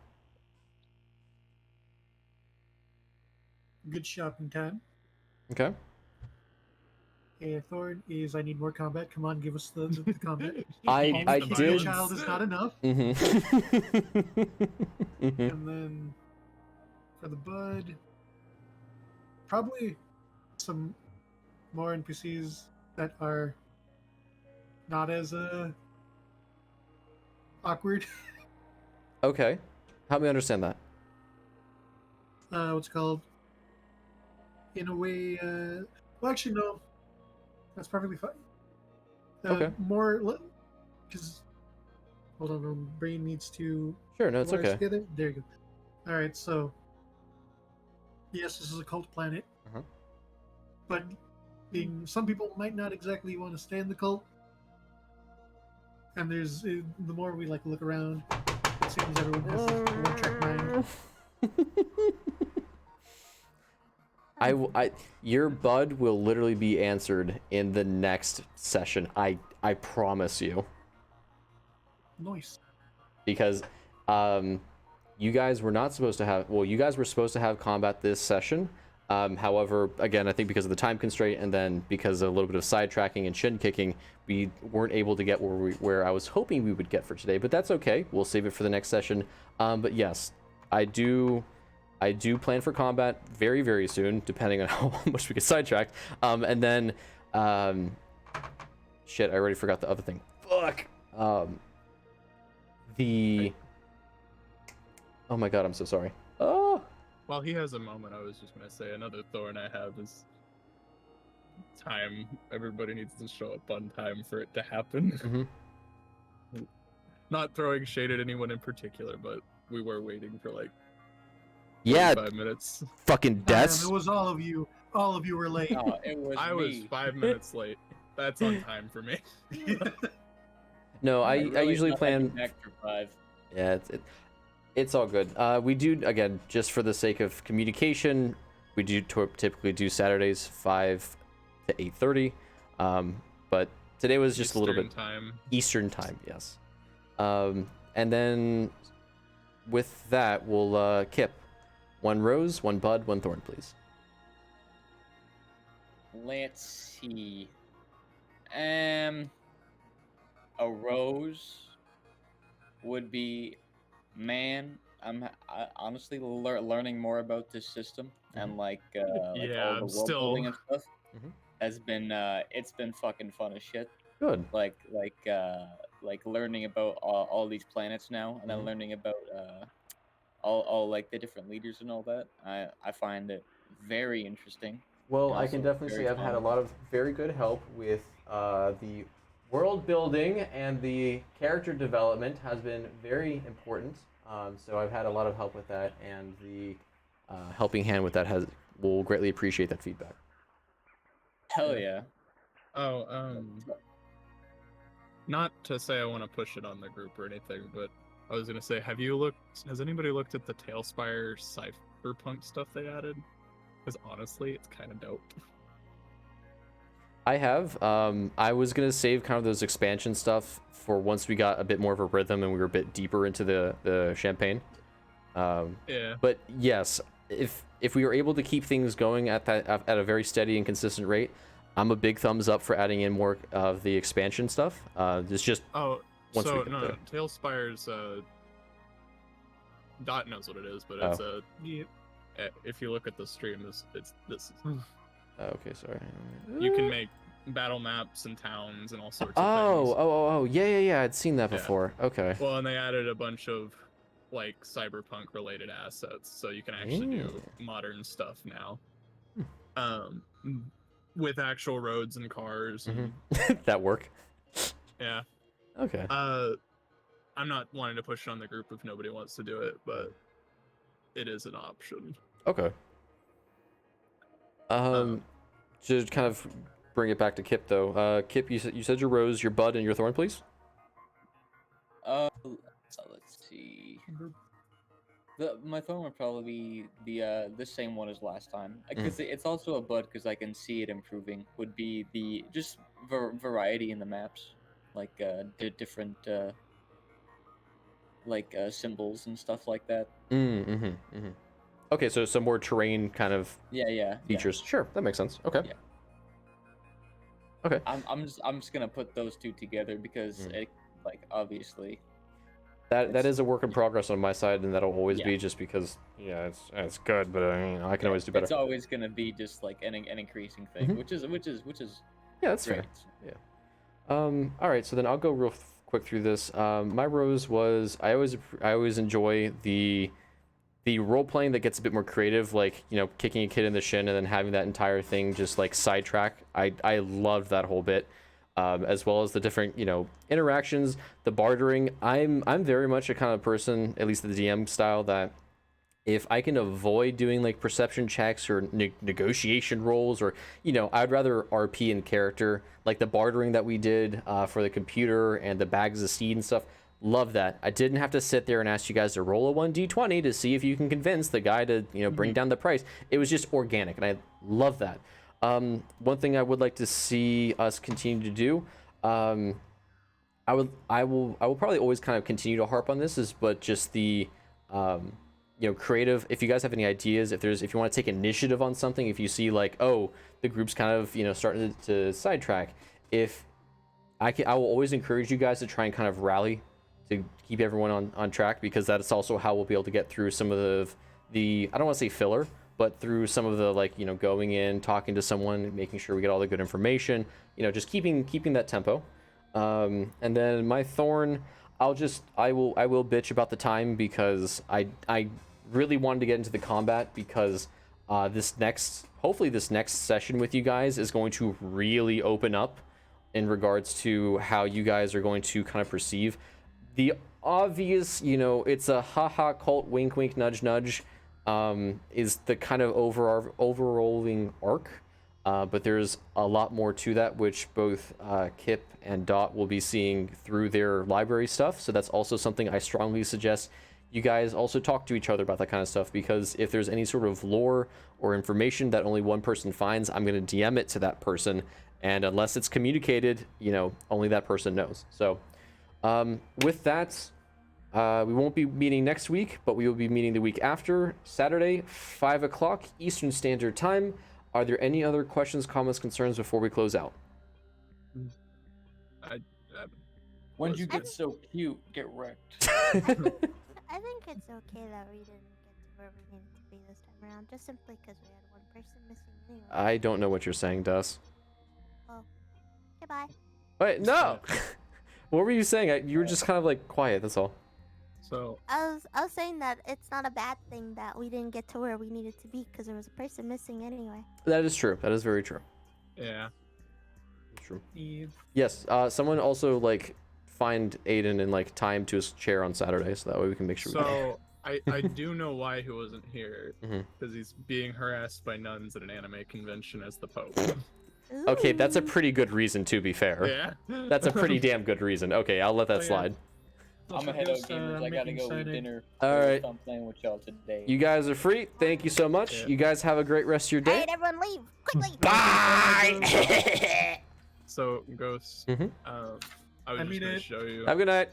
Good shopping time. Okay. A thorn is I need more combat. Come on, give us the combat. I Kicking did. a child is not enough. And then for the bud, probably some more NPCs that are not as awkward. Okay. Help me understand that. What's it called? In a way, well, actually, no. That's perfectly fine. Okay. More, because hold on, my brain needs to Sure, no, it's wires okay. together. There you go. All right, so yes, this is a cult planet, Uh-huh. but some people might not exactly want to stay in the cult. And there's the more we like look around, it seems everyone has a one-track mind. Your bud will literally be answered in the next session. I promise you. Nice. Because you guys were not supposed to have, well, you guys were supposed to have combat this session. However, again, I think because of the time constraint and then because of a little bit of sidetracking and shin kicking, we weren't able to get where I was hoping we would get for today, but that's okay. We'll save it for the next session. But yes, I do plan for combat very, very soon, depending on how much we get sidetracked. And then, shit, I already forgot the other thing. Fuck. Oh my god, I'm so sorry. Oh. While he has a moment, I was just gonna say another thorn I have is time. Everybody needs to show up on time for it to happen. Mm-hmm. Not throwing shade at anyone in particular, but we were waiting for like 5 minutes. Fucking deaths. It was all of you. All of you were late. Oh, it was I was me. 5 minutes late. That's on time for me. No, I really usually thought I'd plan. be back for 5. Yeah, it's all good. We do, again, just for the sake of communication, we do typically do Saturdays 5 to 8:30. But today was just a little bit time. Eastern time, yes. And then with that, we'll Kip, 1 rose, 1 bud, 1 thorn, please. Let's see. A rose would be, man, I'm honestly learning more about this system and like all Yeah, the I'm world still. building and stuff Mhm. has been it's been fucking fun as shit. Good. Like learning about all these planets now, and then Mhm. learning about all like the different leaders and all that. I find it very interesting. Well, and I can also definitely very say I've had a fun. lot of very good help with the world building, and the character development has been very important. So I've had a lot of help with that, and the helping hand with that will greatly appreciate that feedback. Hell yeah. Oh, not to say I want to push it on the group or anything, but I was gonna say, has anybody looked at the Tailspire cyberpunk stuff they added? Because honestly, it's kind of dope. I have. I was gonna save kind of those expansion stuff for once we got a bit more of a rhythm and we were a bit deeper into the Champaign. Yeah. But yes, if we were able to keep things going at a very steady and consistent rate, I'm a big thumbs up for adding in more of the expansion stuff. It's just Oh, once we so get no, there. Tailspire's Dot knows what it is, but Oh. it's if you look at the stream, it's this. Okay, sorry. You can make battle maps and towns and all sorts of Oh, things. oh, yeah. I'd seen that Yeah. before. Okay. Well, and they added a bunch of like cyberpunk related assets, so you can actually do modern stuff now. With actual roads and cars. And, That work. yeah. Okay. I'm not wanting to push it on the group if nobody wants to do it, but it is an option. Okay. To kind of bring it back to Kip though. Kip, you said your rose, your bud, and your thorn, please. Let's see. My thorn would probably be the same one as last time, because it's also a bud because I can see it improving. Would be the just variety in the maps, like different symbols and stuff like that. Okay, so some more terrain kind of Yeah. features. Sure, that makes sense. Okay. Yeah. Okay. I'm just gonna put those two together because it, like, obviously. That is a work in progress on my side, and that'll always be Yeah. just because it's good, but I can always do better. It's always gonna be just like an increasing thing, which is Yeah, that's great. fair. All right, so then I'll go real quick through this. My rose was I always enjoy the role playing that gets a bit more creative, like, you know, kicking a kid in the shin and then having that entire thing just like sidetrack. I loved that whole bit, as well as the different, you know, interactions, the bartering. I'm very much a kind of person, at least the DM style, that if I can avoid doing like perception checks or negotiation rolls, or, you know, I'd rather RP in character, like the bartering that we did for the computer and the bags of seed and stuff. Love that. I didn't have to sit there and ask you guys to roll a 1d20 to see if you can convince the guy to, you know, bring down the price. It was just organic, and I love that. One thing I would like to see us continue to do, I will probably always kind of continue to harp on this, but just the you know, creative. If you guys have any ideas, if you want to take initiative on something, if you see like, oh, the group's kind of, you know, starting to sidetrack, I will always encourage you guys to try and kind of rally to keep everyone on track, because that's also how we'll be able to get through some of the I don't want to say filler, but through some of the, like, you know, going in, talking to someone, making sure we get all the good information, you know, just keeping that tempo. And then my thorn, I will bitch about the time, because I really wanted to get into the combat, because hopefully this next session with you guys is going to really open up in regards to how you guys are going to kind of perceive the obvious, you know, it's a haha cult, wink wink nudge nudge, is the kind of overrolling arc, but there's a lot more to that, which both Kip and Dot will be seeing through their library stuff. So that's also something I strongly suggest you guys also talk to each other about, that kind of stuff, because if there's any sort of lore or information that only one person finds, I'm going to DM it to that person, and unless it's communicated, you know, only that person knows. So with that, we won't be meeting next week, but we will be meeting the week after, Saturday, 5 o'clock Eastern Standard Time. Are there any other questions, comments, concerns before we close out? When you get so cute, get wrecked. I think it's okay that we didn't get to where we needed to be this time around, just simply because we had one person missing anyway. I don't know what you're saying, Dus. Oh, goodbye. Wait, no! What were you saying? You were just kind of like quiet, that's all. So I was saying that it's not a bad thing that we didn't get to where we needed to be, because there was a person missing anyway. That is true. That is very true. yeah. True. Yes, someone also, like, find Aiden and, like, tie him to his chair on Saturday, so that way we can make sure So I do know why he wasn't here, Mhm. because he's being harassed by nuns at an anime convention as the Pope. Okay, that's a Ooh. pretty good reason, to be fair. Yeah. That's a pretty damn good reason. Okay, I'll let that Oh, yeah. slide. I'm ahead of gamers. I gotta go eat dinner. All right. I'm playing with y'all today. You guys are free. Thank you so much. Yeah. You guys have a great rest of your day. Alright, everyone leave! Quickly! Bye! So, Ghost, Mhm. I was I just mean gonna it. show you. Have a good night.